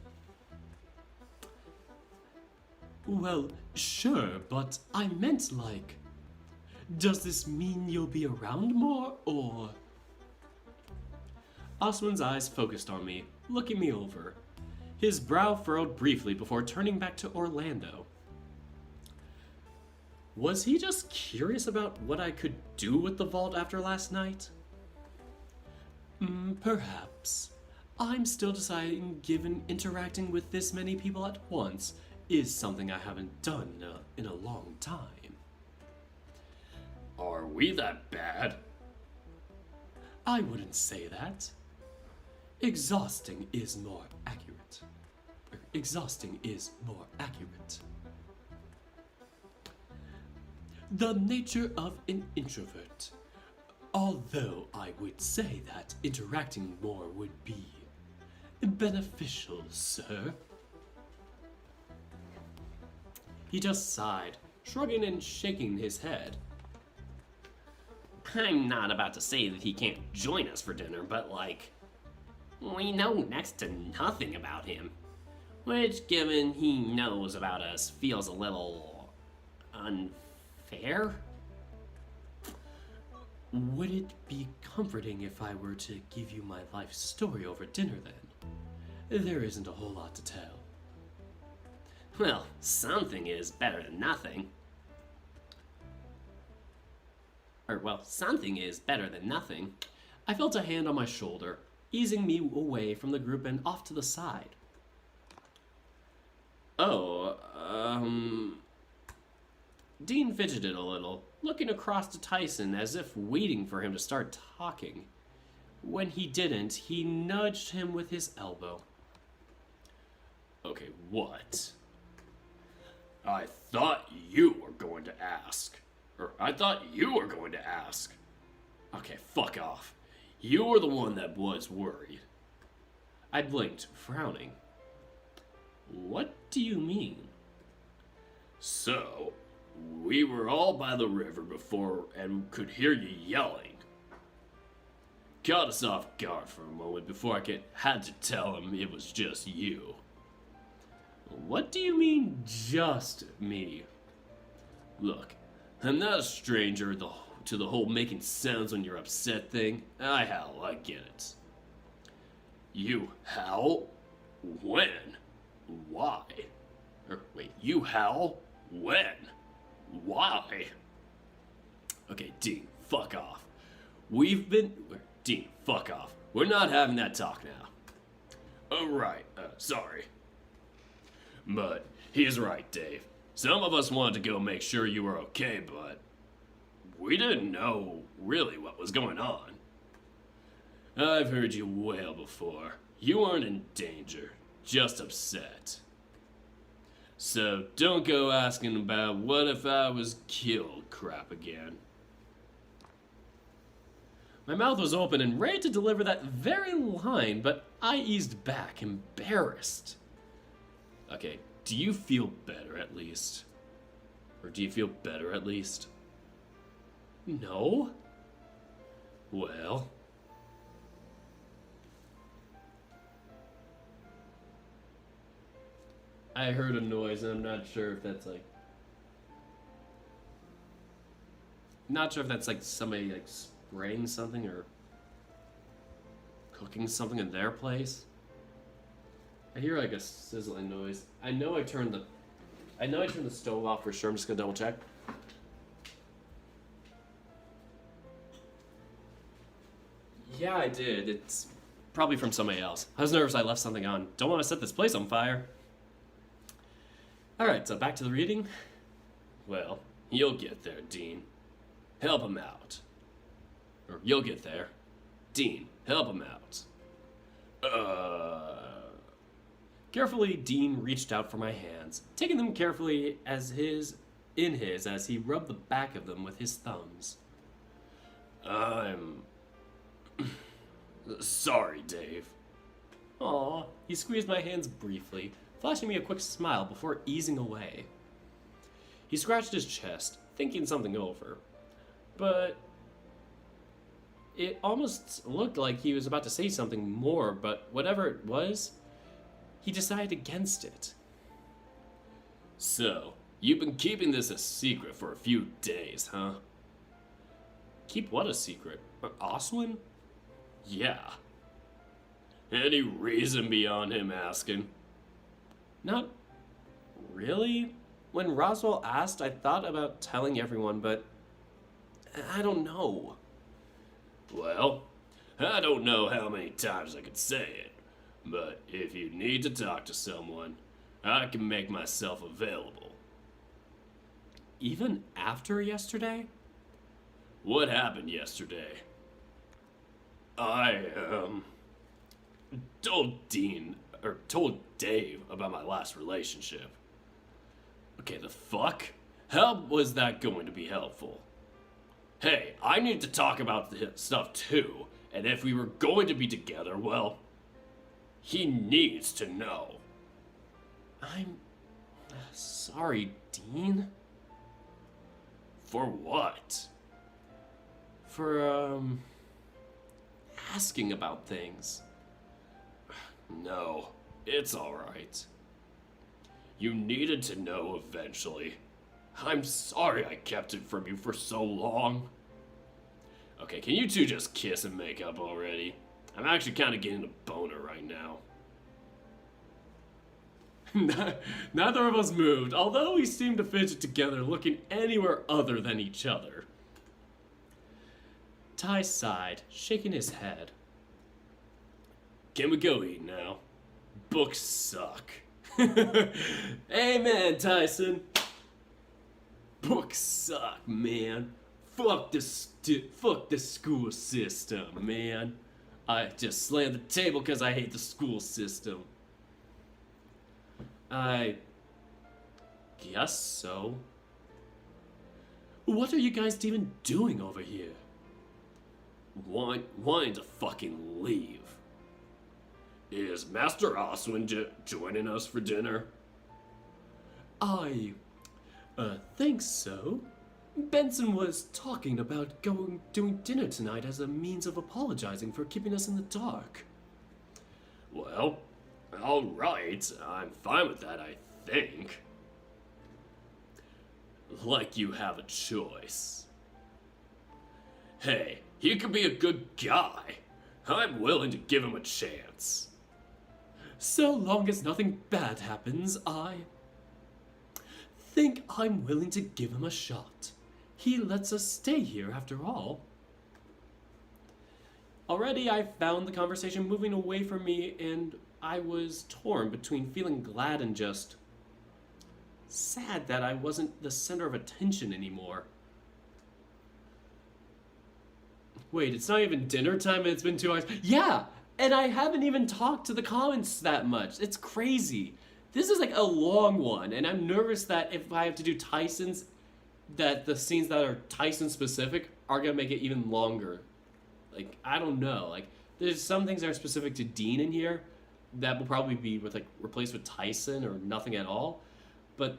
Well, sure, but I meant like... Does this mean you'll be around more, or... Oswin's eyes focused on me, looking me over. His brow furrowed briefly before turning back to Orlando. Was he just curious about what I could do with the vault after last night? Perhaps. I'm still deciding, given interacting with this many people at once is something I haven't done in a long time. Are we that bad? I wouldn't say that. Exhausting is more accurate. The nature of an introvert. Although I would say that interacting more would be beneficial, sir. He just sighed, shrugging and shaking his head. I'm not about to say that he can't join us for dinner, but like, we know next to nothing about him. Which, given he knows about us, feels a little unfair? Would it be comforting if I were to give you my life story over dinner then? There isn't a whole lot to tell. Well, something is better than nothing. Something is better than nothing. I felt a hand on my shoulder, easing me away from the group and off to the side. Dean fidgeted a little, looking across to Tyson as if waiting for him to start talking. When he didn't, he nudged him with his elbow. Okay, what? I thought you were going to ask. Or I thought you were going to ask. Okay, fuck off. You were the one that was worried. I blinked, frowning. What do you mean? So, we were all by the river before and could hear you yelling. Caught us off guard for a moment before I had to tell him it was just you. What do you mean, just me? Look, I'm not a stranger to the whole making sounds when you're upset thing. I howl, I get it. You howl? When? Why? Or wait, you howl? When? Why? Okay, Dean, fuck off. Dean, fuck off. We're not having that talk now. Oh, right, sorry. But he's right, Dave. Some of us wanted to go make sure you were okay, but we didn't know really what was going on. I've heard you wail before. You weren't in danger, just upset. So don't go asking about what if I was killed crap again. My mouth was open and ready to deliver that very line, but I eased back, embarrassed. Okay, do you feel better at least? Or do you feel better at least? No. Well... I heard a noise and I'm not sure if that's like... Not sure if that's like somebody like spraying something or cooking something in their place. I hear like a sizzling noise. I know I turned the stove off for sure. I'm just gonna double check. Yeah, I did. It's probably from somebody else. I was nervous I left something on. Don't want to set this place on fire. Alright, so back to the reading. Well, you'll get there, Dean. Help him out. Or you'll get there. Dean, help him out. Carefully, Dean reached out for my hands, taking them carefully as he rubbed the back of them with his thumbs. I'm... sorry, Dave. Aw, he squeezed my hands briefly, flashing me a quick smile before easing away. He scratched his chest, thinking something over, but it almost looked like he was about to say something more, but whatever it was, he decided against it. So, you've been keeping this a secret for a few days, huh? Keep what a secret? Oswin? Yeah. Any reason beyond him asking? Not really. When Roswell asked, I thought about telling everyone, but I don't know. Well, I don't know how many times I could say it, but if you need to talk to someone, I can make myself available. Even after yesterday? What happened yesterday? I, told Dave about my last relationship. Okay, the fuck? How was that going to be helpful? Hey, I need to talk about the stuff too, and if we were going to be together, well, he needs to know. I'm sorry, Dean. For what? For, asking about things. No, it's alright. You needed to know eventually. I'm sorry I kept it from you for so long. Okay, can you two just kiss and make up already? I'm actually kind of getting a boner right now. Neither of us moved, although we seemed to fidget together, looking anywhere other than each other. Ty sighed, shaking his head. Can we go eat now? Books suck. Amen, Tyson. Books suck, man. Fuck the school system, man. I just slammed the table because I hate the school system. I guess so. What are you guys even doing over here? Wanting to fucking leave. Is Master Oswin joining us for dinner? I think so. Benson was talking about doing dinner tonight as a means of apologizing for keeping us in the dark. Well, alright, I'm fine with that, I think. Like you have a choice. Hey, he could be a good guy. I'm willing to give him a chance. So long as nothing bad happens, I think I'm willing to give him a shot. He lets us stay here after all. Already I found the conversation moving away from me, and I was torn between feeling glad and just sad that I wasn't the center of attention anymore. Wait, it's not even dinner time and it's been 2 hours. Yeah, and I haven't even talked to the comments that much. It's crazy. This is like a long one, and I'm nervous that if I have to do Tyson's, that the scenes that are Tyson specific are gonna make it even longer. Like, I don't know. Like, there's some things that are specific to Dean in here that will probably be with like replaced with Tyson or nothing at all. But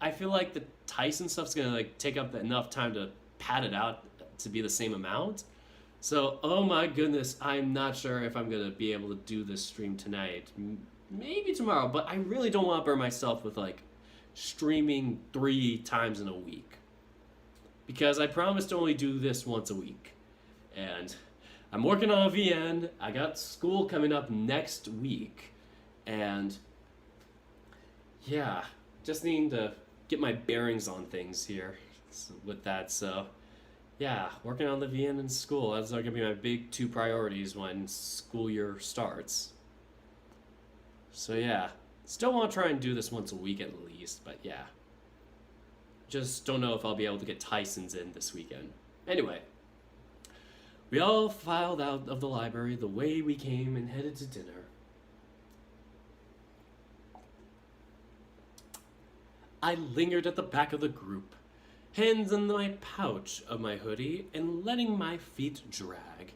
I feel like the Tyson stuff's gonna like take up enough time to pad it out to be the same amount. So, oh my goodness, I'm not sure if I'm gonna be able to do this stream tonight. Maybe tomorrow, but I really don't want to burn myself with like streaming 3 times in a week. Because I promised to only do this once a week. And I'm working on a VN. I got school coming up next week. And yeah, just needing to get my bearings on things here with that. So yeah, working on the VN and school. Those are going to be my big 2 priorities when school year starts. So yeah, still want to try and do this once a week at least, but yeah. Just don't know if I'll be able to get Tyson's in this weekend. Anyway, we all filed out of the library the way we came and headed to dinner. I lingered at the back of the group, hands in my pouch of my hoodie and letting my feet drag.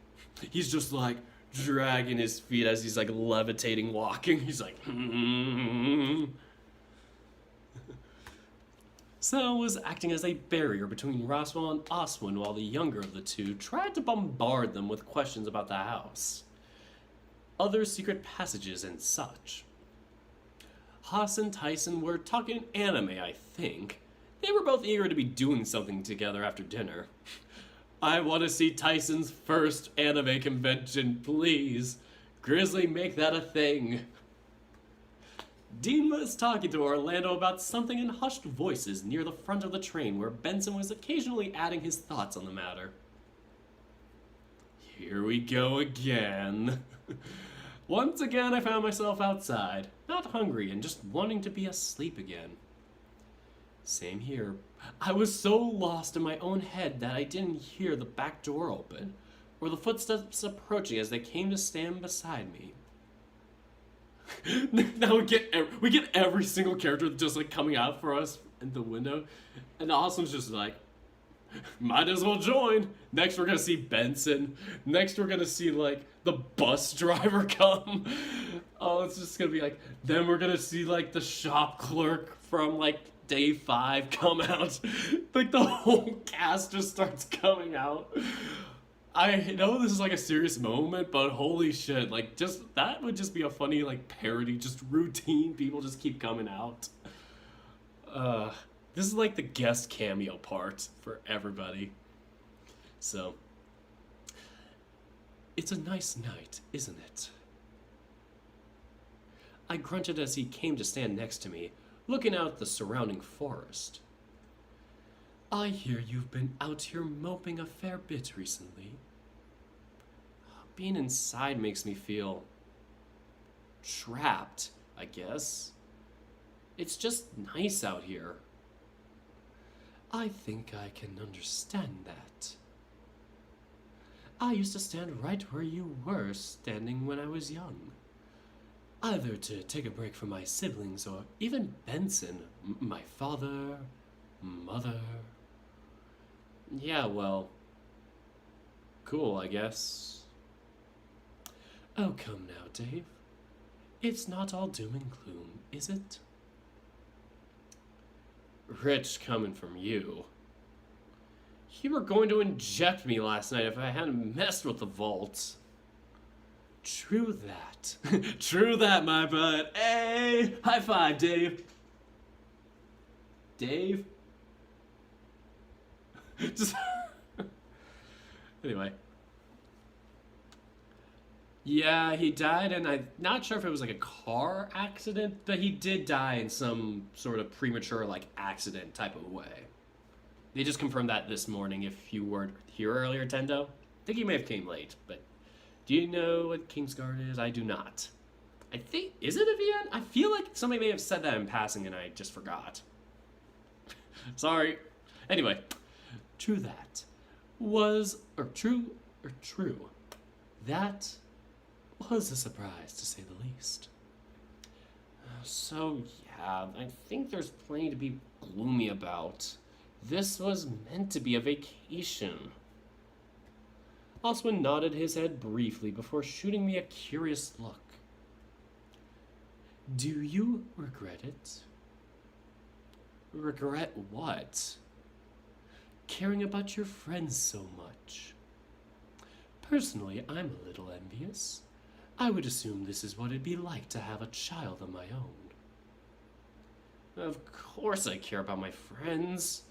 He's just like dragging his feet as he's like levitating walking. He's like, Sal was acting as a barrier between Roswell and Oswin while the younger of the two tried to bombard them with questions about the house, other secret passages and such. Haas and Tyson were talking anime, I think. They were both eager to be doing something together after dinner. I want to see Tyson's first anime convention, please. Grizzly, make that a thing. Dean was talking to Orlando about something in hushed voices near the front of the train where Benson was occasionally adding his thoughts on the matter. Here we go again. Once again, I found myself outside, not hungry and just wanting to be asleep again. Same here. I was so lost in my own head that I didn't hear the back door open, or the footsteps approaching as they came to stand beside me. Now we get every single character just like coming out for us in the window, and Awesome's just like, might as well join. Next we're gonna see Benson. Next we're gonna see like the bus driver come. Oh, it's just gonna be like, then we're gonna see like the shop clerk from like day 5 come out. Like the whole cast just starts coming out. I know this is like a serious moment, but holy shit, like just that would just be a funny like parody, just routine people just keep coming out. This is like the guest cameo part for everybody. So, it's a nice night, isn't it? I grunted as he came to stand next to me, looking out at the surrounding forest. I hear you've been out here moping a fair bit recently. Being inside makes me feel trapped, I guess. It's just nice out here. I think I can understand that. I used to stand right where you were standing when I was young. Either to take a break from my siblings or even Benson, my father, mother. Yeah, well, cool, I guess. Oh, come now, Dave. It's not all doom and gloom, is it? Rich coming from you. You were going to inject me last night if I hadn't messed with the vault. True that. True that, my bud. Hey! High five, Dave. Dave? Just... Anyway. Yeah, he died, and I'm not sure if it was like a car accident, but he did die in some sort of premature, like, accident type of way. They just confirmed that this morning if you weren't here earlier, Tendo. I think he may have came late, but do you know what Kingsguard is? I do not. I think, is it a VN? I feel like somebody may have said that in passing and I just forgot. Sorry. Anyway, true that. True. That was a surprise, to say the least. So, yeah, I think there's plenty to be gloomy about. This was meant to be a vacation. Oswin nodded his head briefly before shooting me a curious look. Do you regret it? Regret what? Caring about your friends so much. Personally, I'm a little envious. I would assume this is what it'd be like to have a child of my own. Of course I care about my friends.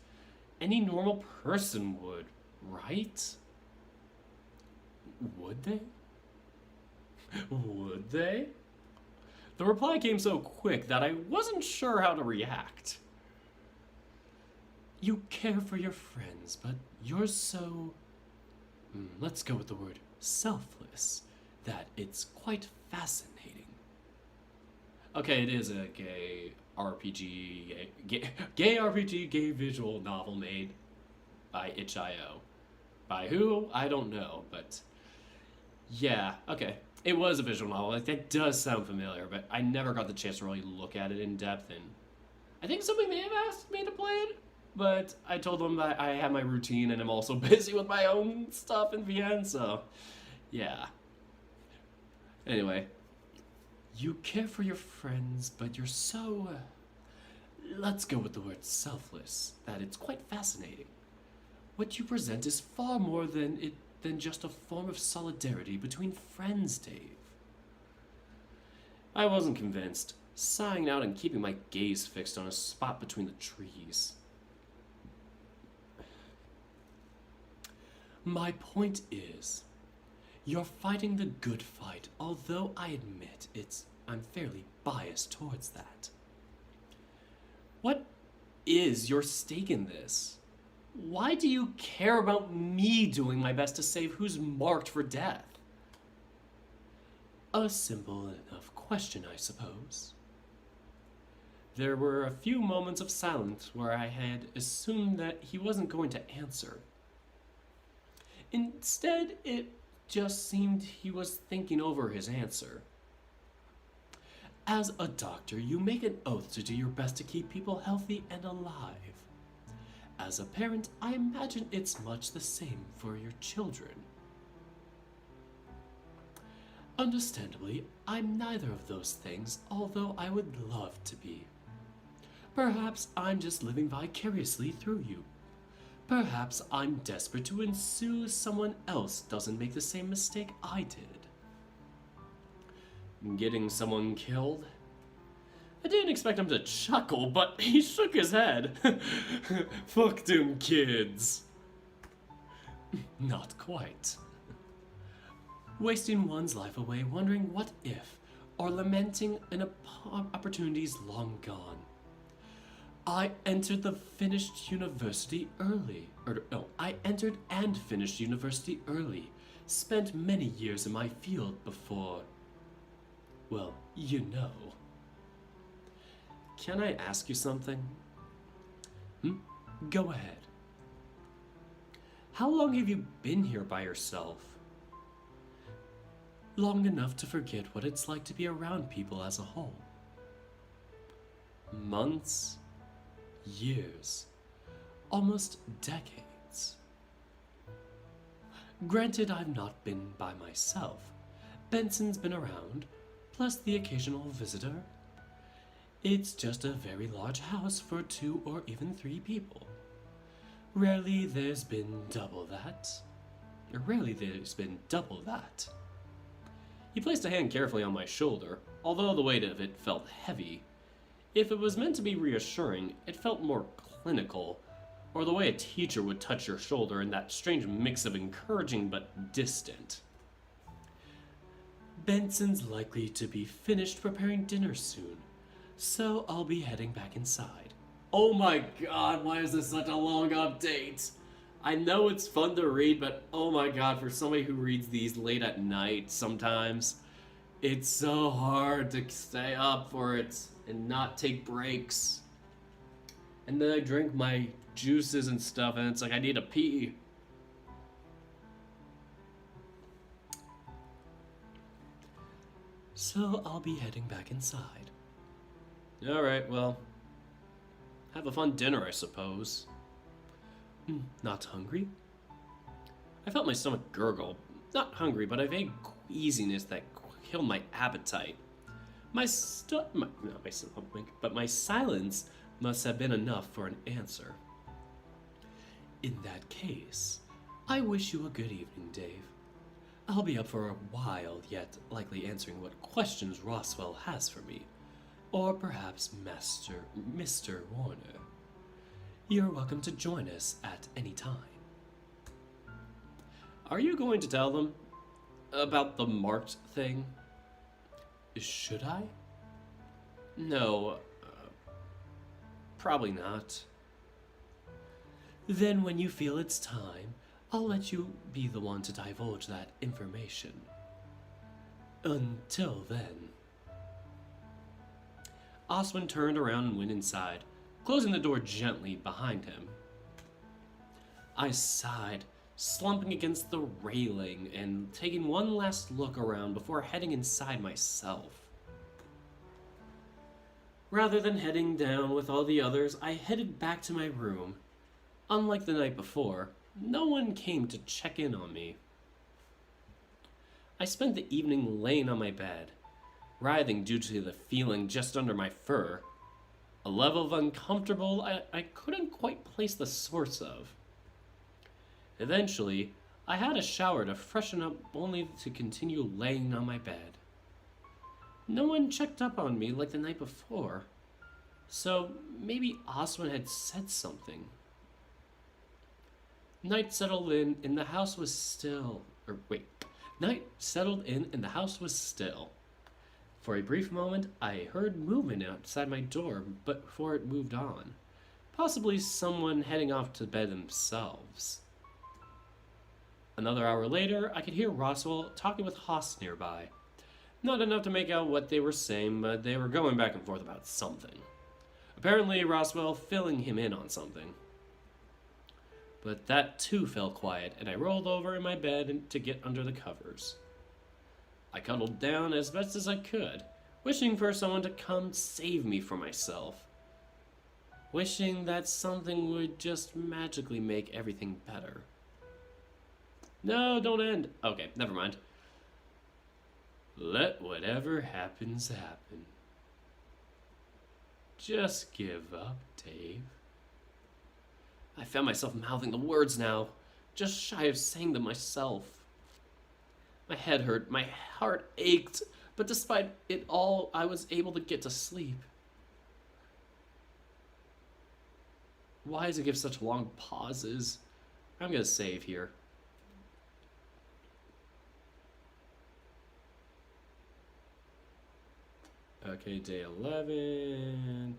Any normal person would, right? Would they? Would they? The reply came so quick that I wasn't sure how to react. You care for your friends, but you're so... let's go with the word selfless, that it's quite fascinating. Okay, it is a gay RPG, gay RPG, gay visual novel made by itch.io. By who? I don't know, but yeah, okay. It was a visual novel. That does sound familiar, but I never got the chance to really look at it in depth, and I think somebody may have asked me to play it, but I told them that I have my routine and I'm also busy with my own stuff in VN, so yeah. Anyway, you care for your friends, but you're so, let's go with the word selfless, that it's quite fascinating. What you present is far more than just a form of solidarity between friends, Dave. I wasn't convinced, sighing out and keeping my gaze fixed on a spot between the trees. My point is, you're fighting the good fight, although I admit I'm fairly biased towards that. What is your stake in this? Why do you care about me doing my best to save who's marked for death? A simple enough question, I suppose. There were a few moments of silence where I had assumed that he wasn't going to answer. Instead, it just seemed he was thinking over his answer. As a doctor, you make an oath to do your best to keep people healthy and alive. As a parent, I imagine it's much the same for your children. Understandably, I'm neither of those things, although I would love to be. Perhaps I'm just living vicariously through you. Perhaps I'm desperate to ensue someone else doesn't make the same mistake I did. Getting someone killed? I didn't expect him to chuckle, but he shook his head. Fuck them kids. Not quite. Wasting one's life away wondering what if, or lamenting an opportunities long gone. I entered the finished university early. I entered and finished university early. Spent many years in my field before. Well, you know. Can I ask you something? Go ahead. How long have you been here by yourself? Long enough to forget what it's like to be around people as a whole. Months? Years? Almost decades. Granted, I've not been by myself. Benson's been around, plus the occasional visitor. It's just a very large house for 2 or even 3 people. Rarely there's been double that. He placed a hand carefully on my shoulder, although the weight of it felt heavy. If it was meant to be reassuring, it felt more clinical, or the way a teacher would touch your shoulder in that strange mix of encouraging but distant. Benson's likely to be finished preparing dinner soon, so I'll be heading back inside. Oh my god, why is this such a long update? I know it's fun to read, but oh my god, for somebody who reads these late at night sometimes, it's so hard to stay up for it and not take breaks. And then I drink my juices and stuff, and it's like I need to pee. So I'll be heading back inside. Alright, well, have a fun dinner, I suppose. Not hungry? I felt my stomach gurgle. Not hungry, but a vague queasiness that killed my appetite. My silence must have been enough for an answer. In that case, I wish you a good evening, Dave. I'll be up for a while yet, likely answering what questions Roswell has for me. Or perhaps Mr. Warner. You're welcome to join us at any time. Are you going to tell them about the marked thing? Should I? No, probably not. Then when you feel it's time, I'll let you be the one to divulge that information. Until then. Oswin turned around and went inside, closing the door gently behind him. I sighed, slumping against the railing and taking one last look around before heading inside myself. Rather than heading down with all the others, I headed back to my room. Unlike the night before, no one came to check in on me. I spent the evening laying on my bed, writhing due to the feeling just under my fur, a level of uncomfortable I couldn't quite place the source of. Eventually, I had a shower to freshen up only to continue laying on my bed. No one checked up on me like the night before, so maybe Oswin had said something. Night settled in and the house was still. Night settled in and the house was still. For a brief moment, I heard movement outside my door, but before it moved on. Possibly someone heading off to bed themselves. Another hour later, I could hear Roswell talking with Haas nearby. Not enough to make out what they were saying, but they were going back and forth about something. Apparently, Roswell filling him in on something. But that too fell quiet, and I rolled over in my bed to get under the covers. I cuddled down as best as I could, wishing for someone to come save me from myself, wishing that something would just magically make everything better. No, don't end. Okay, never mind. Let whatever happens happen. Just give up, Dave. I found myself mouthing the words now, just shy of saying them myself. My head hurt, my heart ached, but despite it all, I was able to get to sleep. Why does it give such long pauses? I'm gonna save here. Okay, day 11.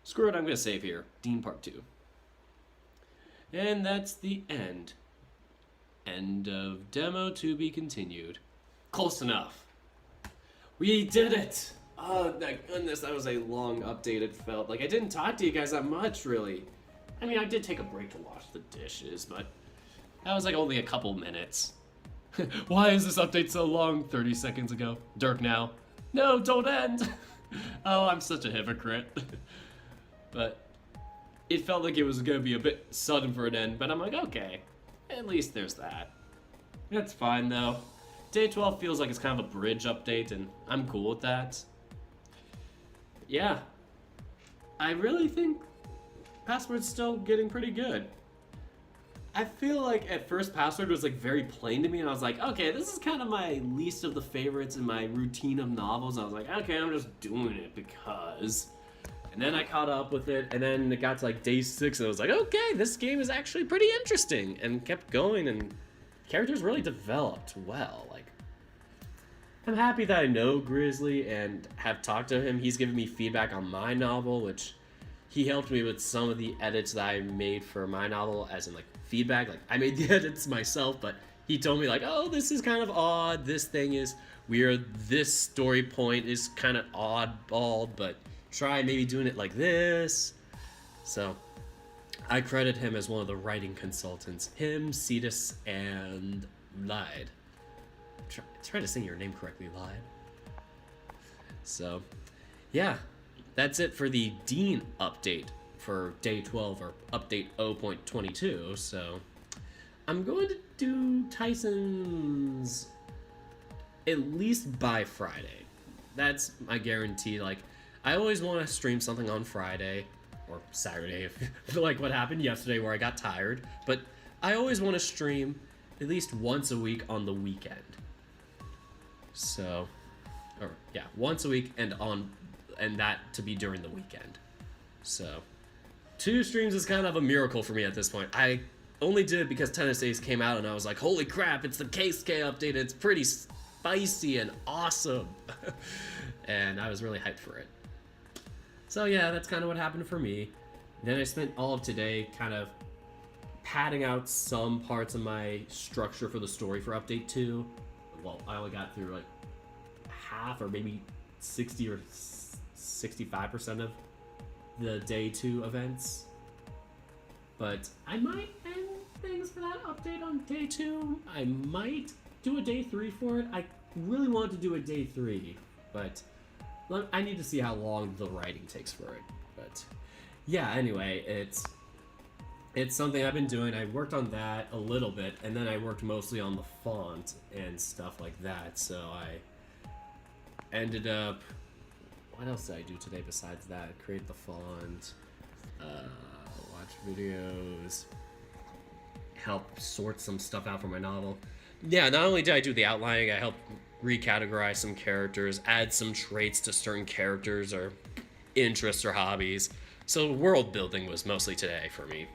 Screw it, I'm gonna save here. Dean Part 2. And that's the end. End of demo to be continued. Close enough. We did it! Oh my goodness, that was a long update. It felt like I didn't talk to you guys that much, really. I mean, I did take a break to wash the dishes, but that was like only a couple minutes. Why is this update so long? 30 seconds ago. Dirk now. No, don't end! Oh, I'm such a hypocrite. But it felt like it was gonna be a bit sudden for an end, but I'm like, okay, at least there's that. That's fine though. Day 12 feels like it's kind of a bridge update, and I'm cool with that. Yeah, I really think Password's still getting pretty good. I feel like at first Password was like very plain to me, and I was like, okay, this is kind of my least of the favorites in my routine of novels. I was like, okay, I'm just doing it because. And then I caught up with it, and then it got to like day 6, and I was like, okay, this game is actually pretty interesting, and kept going, and characters really developed well. Like, I'm happy that I know Grizzly and have talked to him. He's given me feedback on my novel, which he helped me with some of the edits that I made for my novel, as in like feedback. Like, I made the edits myself, but he told me like, oh, this is kind of odd, this thing is weird, this story point is kind of oddball, but try maybe doing it like this. So I credit him as one of the writing consultants. Him, Cetus, and Lied. Try to sing your name correctly, Lied. So yeah, that's it for the Dean update for day 12, or update 0.22. So I'm going to do Tyson's at least by Friday. That's my guarantee. Like, I always want to stream something on Friday or Saturday, if like what happened yesterday where I got tired, but I always want to stream at least once a week on the weekend. So, or yeah, once a week, and that to be during the weekend. So 2 streams is kind of a miracle for me at this point. I only did it because Tennis Ace came out, and I was like, holy crap, it's the KSK update, it's pretty spicy and awesome. And I was really hyped for it. So yeah, that's kind of what happened for me. Then I spent all of today kind of padding out some parts of my structure for the story for update 2. Well, I only got through like half, or maybe 60 or 65% of the day 2 events. But I might end things for that update on day 2. I might do a day 3 for it. I really want to do a day 3, but I need to see how long the writing takes for it. But yeah, anyway, it's something I've been doing. I worked on that a little bit, and then I worked mostly on the font and stuff like that. So I ended up, what else did I do today besides that? Create the font, watch videos, help sort some stuff out for my novel. Yeah, not only did I do the outlining, I helped recategorize some characters, add some traits to certain characters or interests or hobbies. So world building was mostly today for me.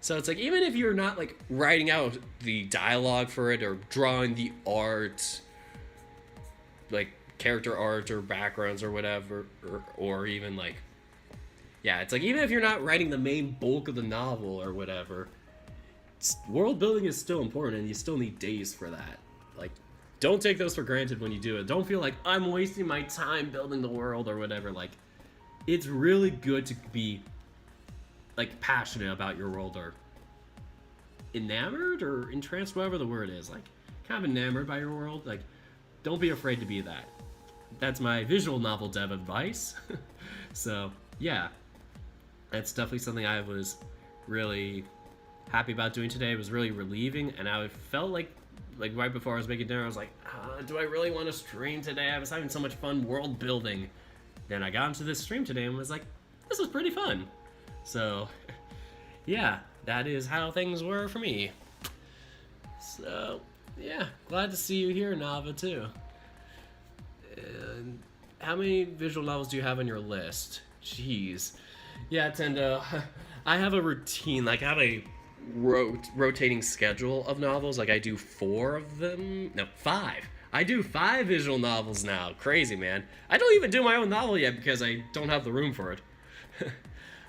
So it's like, even if you're not like writing out the dialogue for it or drawing the art, like character art or backgrounds or whatever, or even like, yeah, it's like, even if you're not writing the main bulk of the novel or whatever, world building is still important, and you still need days for that. Like, don't take those for granted when you do it. Don't feel like I'm wasting my time building the world or whatever. Like, it's really good to be like passionate about your world, or enamored or entranced, whatever the word is, like kind of enamored by your world. Like, don't be afraid to be that. that's my visual novel dev advice. So yeah, that's definitely something I was really happy about doing today. It was really relieving, and I felt like right before I was making dinner, I was like, do I really want to stream today? I was having so much fun world building. Then I got into this stream today and was like, this was pretty fun. So yeah, that is how things were for me. So yeah, glad to see you here, Nava, too. And how many visual novels do you have on your list? Jeez. Yeah, Tendo, I have a routine. Like, I have a rotating schedule of novels. Like, I do 4 of them. No, 5. I do 5 visual novels now. Crazy, man. I don't even do my own novel yet because I don't have the room for it.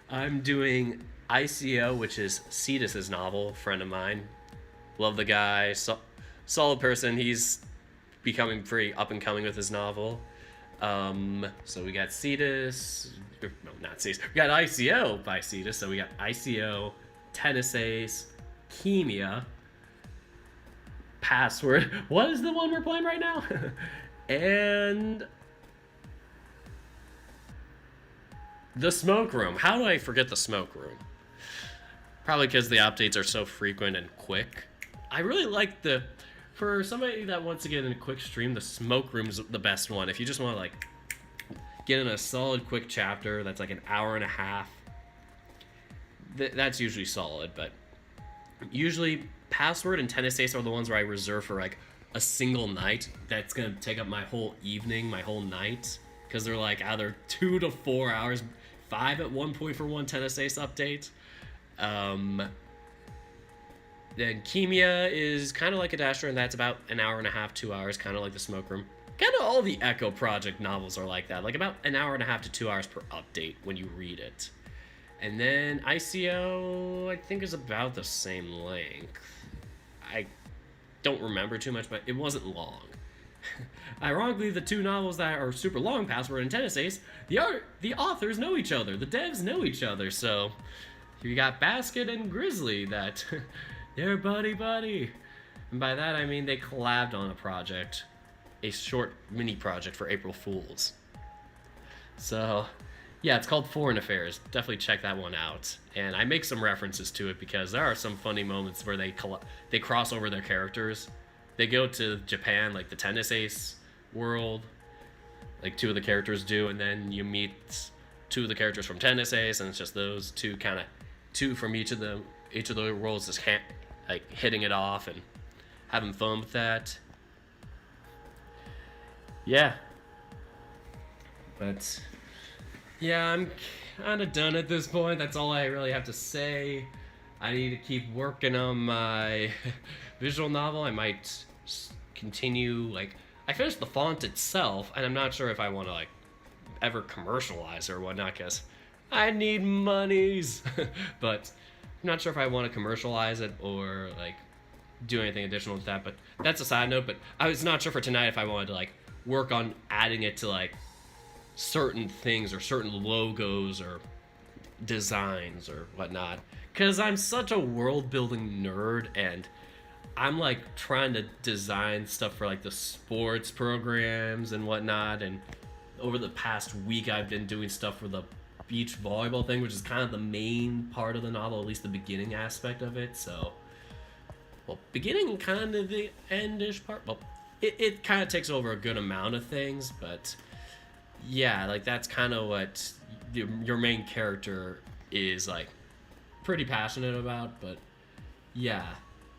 I'm doing ICO, which is Cetus's novel, friend of mine. Love the guy. Solid person. He's becoming pretty up and coming with his novel. So we got Cetus. No, not Cetus. We got ICO by Cetus. So we got ICO, Tennis Ace, Chemia, Password. What is the one we're playing right now? And The Smoke Room. How do I forget The Smoke Room? Probably because the updates are so frequent and quick. I really like for somebody that wants to get in a quick stream, The Smoke Room's the best one. If you just want to like get in a solid quick chapter that's like an hour and a half, that's usually solid. But usually Password and Tennis Ace are the ones where I reserve for like a single night. That's gonna take up my whole evening, my whole night, because they're like either 2 to 4 hours, 5 at one point for one Tennis Ace update. Then Chemia is kind of like a Dasher, and that's about an hour and a half, 2 hours, kind of like The Smoke Room. Kind of all the Echo Project novels are like that, like about an hour and a half to 2 hours per update when you read it. And then ICO, I think, is about the same length. I don't remember too much, but it wasn't long. Ironically, the 2 novels that are super long, Password and Tennis Ace, the authors know each other, the devs know each other, so you got Basket and Grizzly that they're buddy. And by that I mean they collabed on a project, a short mini project for April Fools. So yeah, it's called Foreign Affairs. Definitely check that one out. And I make some references to it because there are some funny moments where they cross over their characters. They go to Japan, like the Tennis Ace world, like 2 of the characters do, and then you meet 2 of the characters from Tennis Ace, and it's just those 2 from each of the worlds just like hitting it off and having fun with that. Yeah. But yeah, I'm kind of done at this point. That's all I really have to say. I need to keep working on my visual novel. I might continue, like, I finished the font itself, and I'm not sure if I want to, like, ever commercialize or whatnot, because I need monies. But I'm not sure if I want to commercialize it or, like, do anything additional with that. But that's a side note. But I was not sure for tonight if I wanted to, like, work on adding it to, like, certain things or certain logos or designs or whatnot, because I'm such a world building nerd, and I'm like trying to design stuff for like the sports programs and whatnot. And over the past week I've been doing stuff for the beach volleyball thing, which is kind of the main part of the novel, at least the beginning aspect of it. So, well, beginning and kind of the endish part, well, it kind of takes over a good amount of things, but yeah, like that's kind of what your main character is like pretty passionate about. But yeah,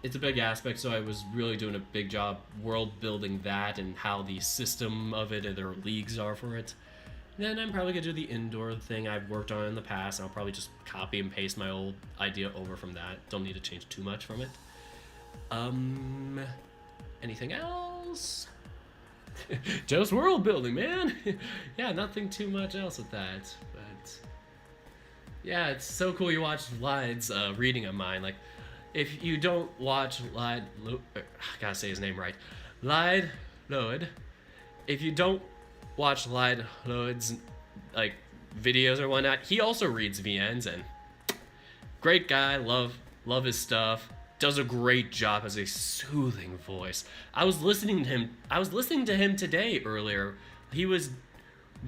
it's a big aspect, so I was really doing a big job world building that and how the system of it and their leagues are for it. Then I'm probably gonna do the indoor thing I've worked on in the past, and I'll probably just copy and paste my old idea over from that. Don't need to change too much from it. Anything else? Just world building, man. Yeah, nothing too much else with that. But yeah, it's so cool you watched Lide's reading of mine. Like, if you don't watch I gotta say his name right, Lide Loed. If you don't watch Lide Loed's like videos or whatnot, he also reads VNs, and great guy. Love his stuff. Does a great job as a soothing voice. I was listening to him today earlier he was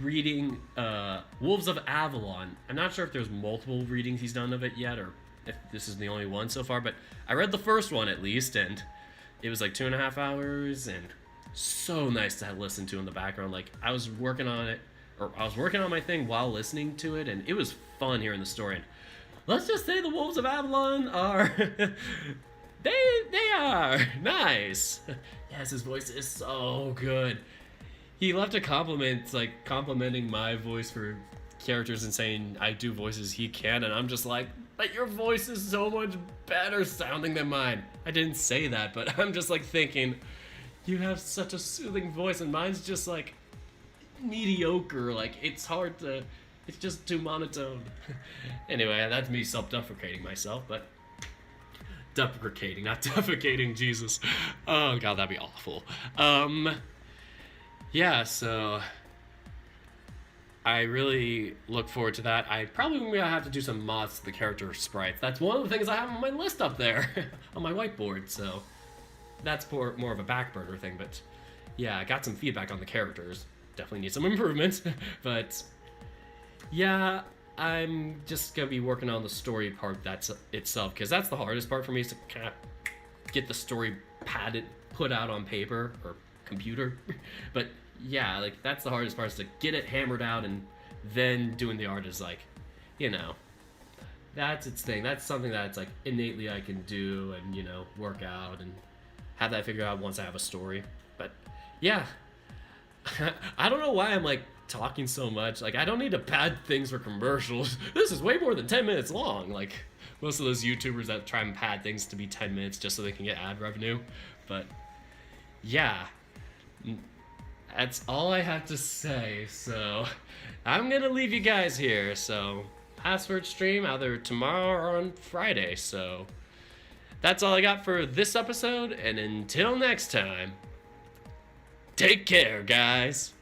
reading Wolves of Avalon. I'm not sure if there's multiple readings he's done of it yet, or if this is the only one so far, but I read the first one at least, and it was like 2.5 hours, and so nice to listen to in the background. Like, I was working on it, or I was working on my thing while listening to it, and it was fun hearing the story. And let's just say the Wolves of Avalon are they are nice. Yes, his voice is so good. He left a compliment, like complimenting my voice for characters and saying I do voices he can, and I'm just like, but your voice is so much better sounding than mine. I didn't say that, but I'm just like thinking, you have such a soothing voice, and mine's just like mediocre. Like, it's just too monotone. Anyway, that's me self-deprecating myself, but deprecating, not defecating, Jesus. Oh god, that'd be awful. Yeah, so I really look forward to that. I probably gonna have to do some mods to the character sprites. That's one of the things I have on my list up there on my whiteboard, so that's more of a back burner thing. But yeah, I got some feedback on the characters. Definitely need some improvements, but yeah, I'm just gonna be working on the story part that's itself, because that's the hardest part for me, is to kind of get the story put out on paper or computer. But yeah, like, that's the hardest part, is to get it hammered out, and then doing the art is like, you know, that's its thing. That's something that's like innately I can do, and, you know, work out and have that figured out once I have a story. But yeah, I don't know why I'm like talking so much. Like, I don't need to pad things for commercials. This is way more than 10 minutes long. Like most of those YouTubers that try and pad things to be 10 minutes just so they can get ad revenue. But yeah, that's all I have to say. So I'm gonna leave you guys here. So Password stream either tomorrow or on Friday. So that's all I got for this episode, and until next time, take care, guys.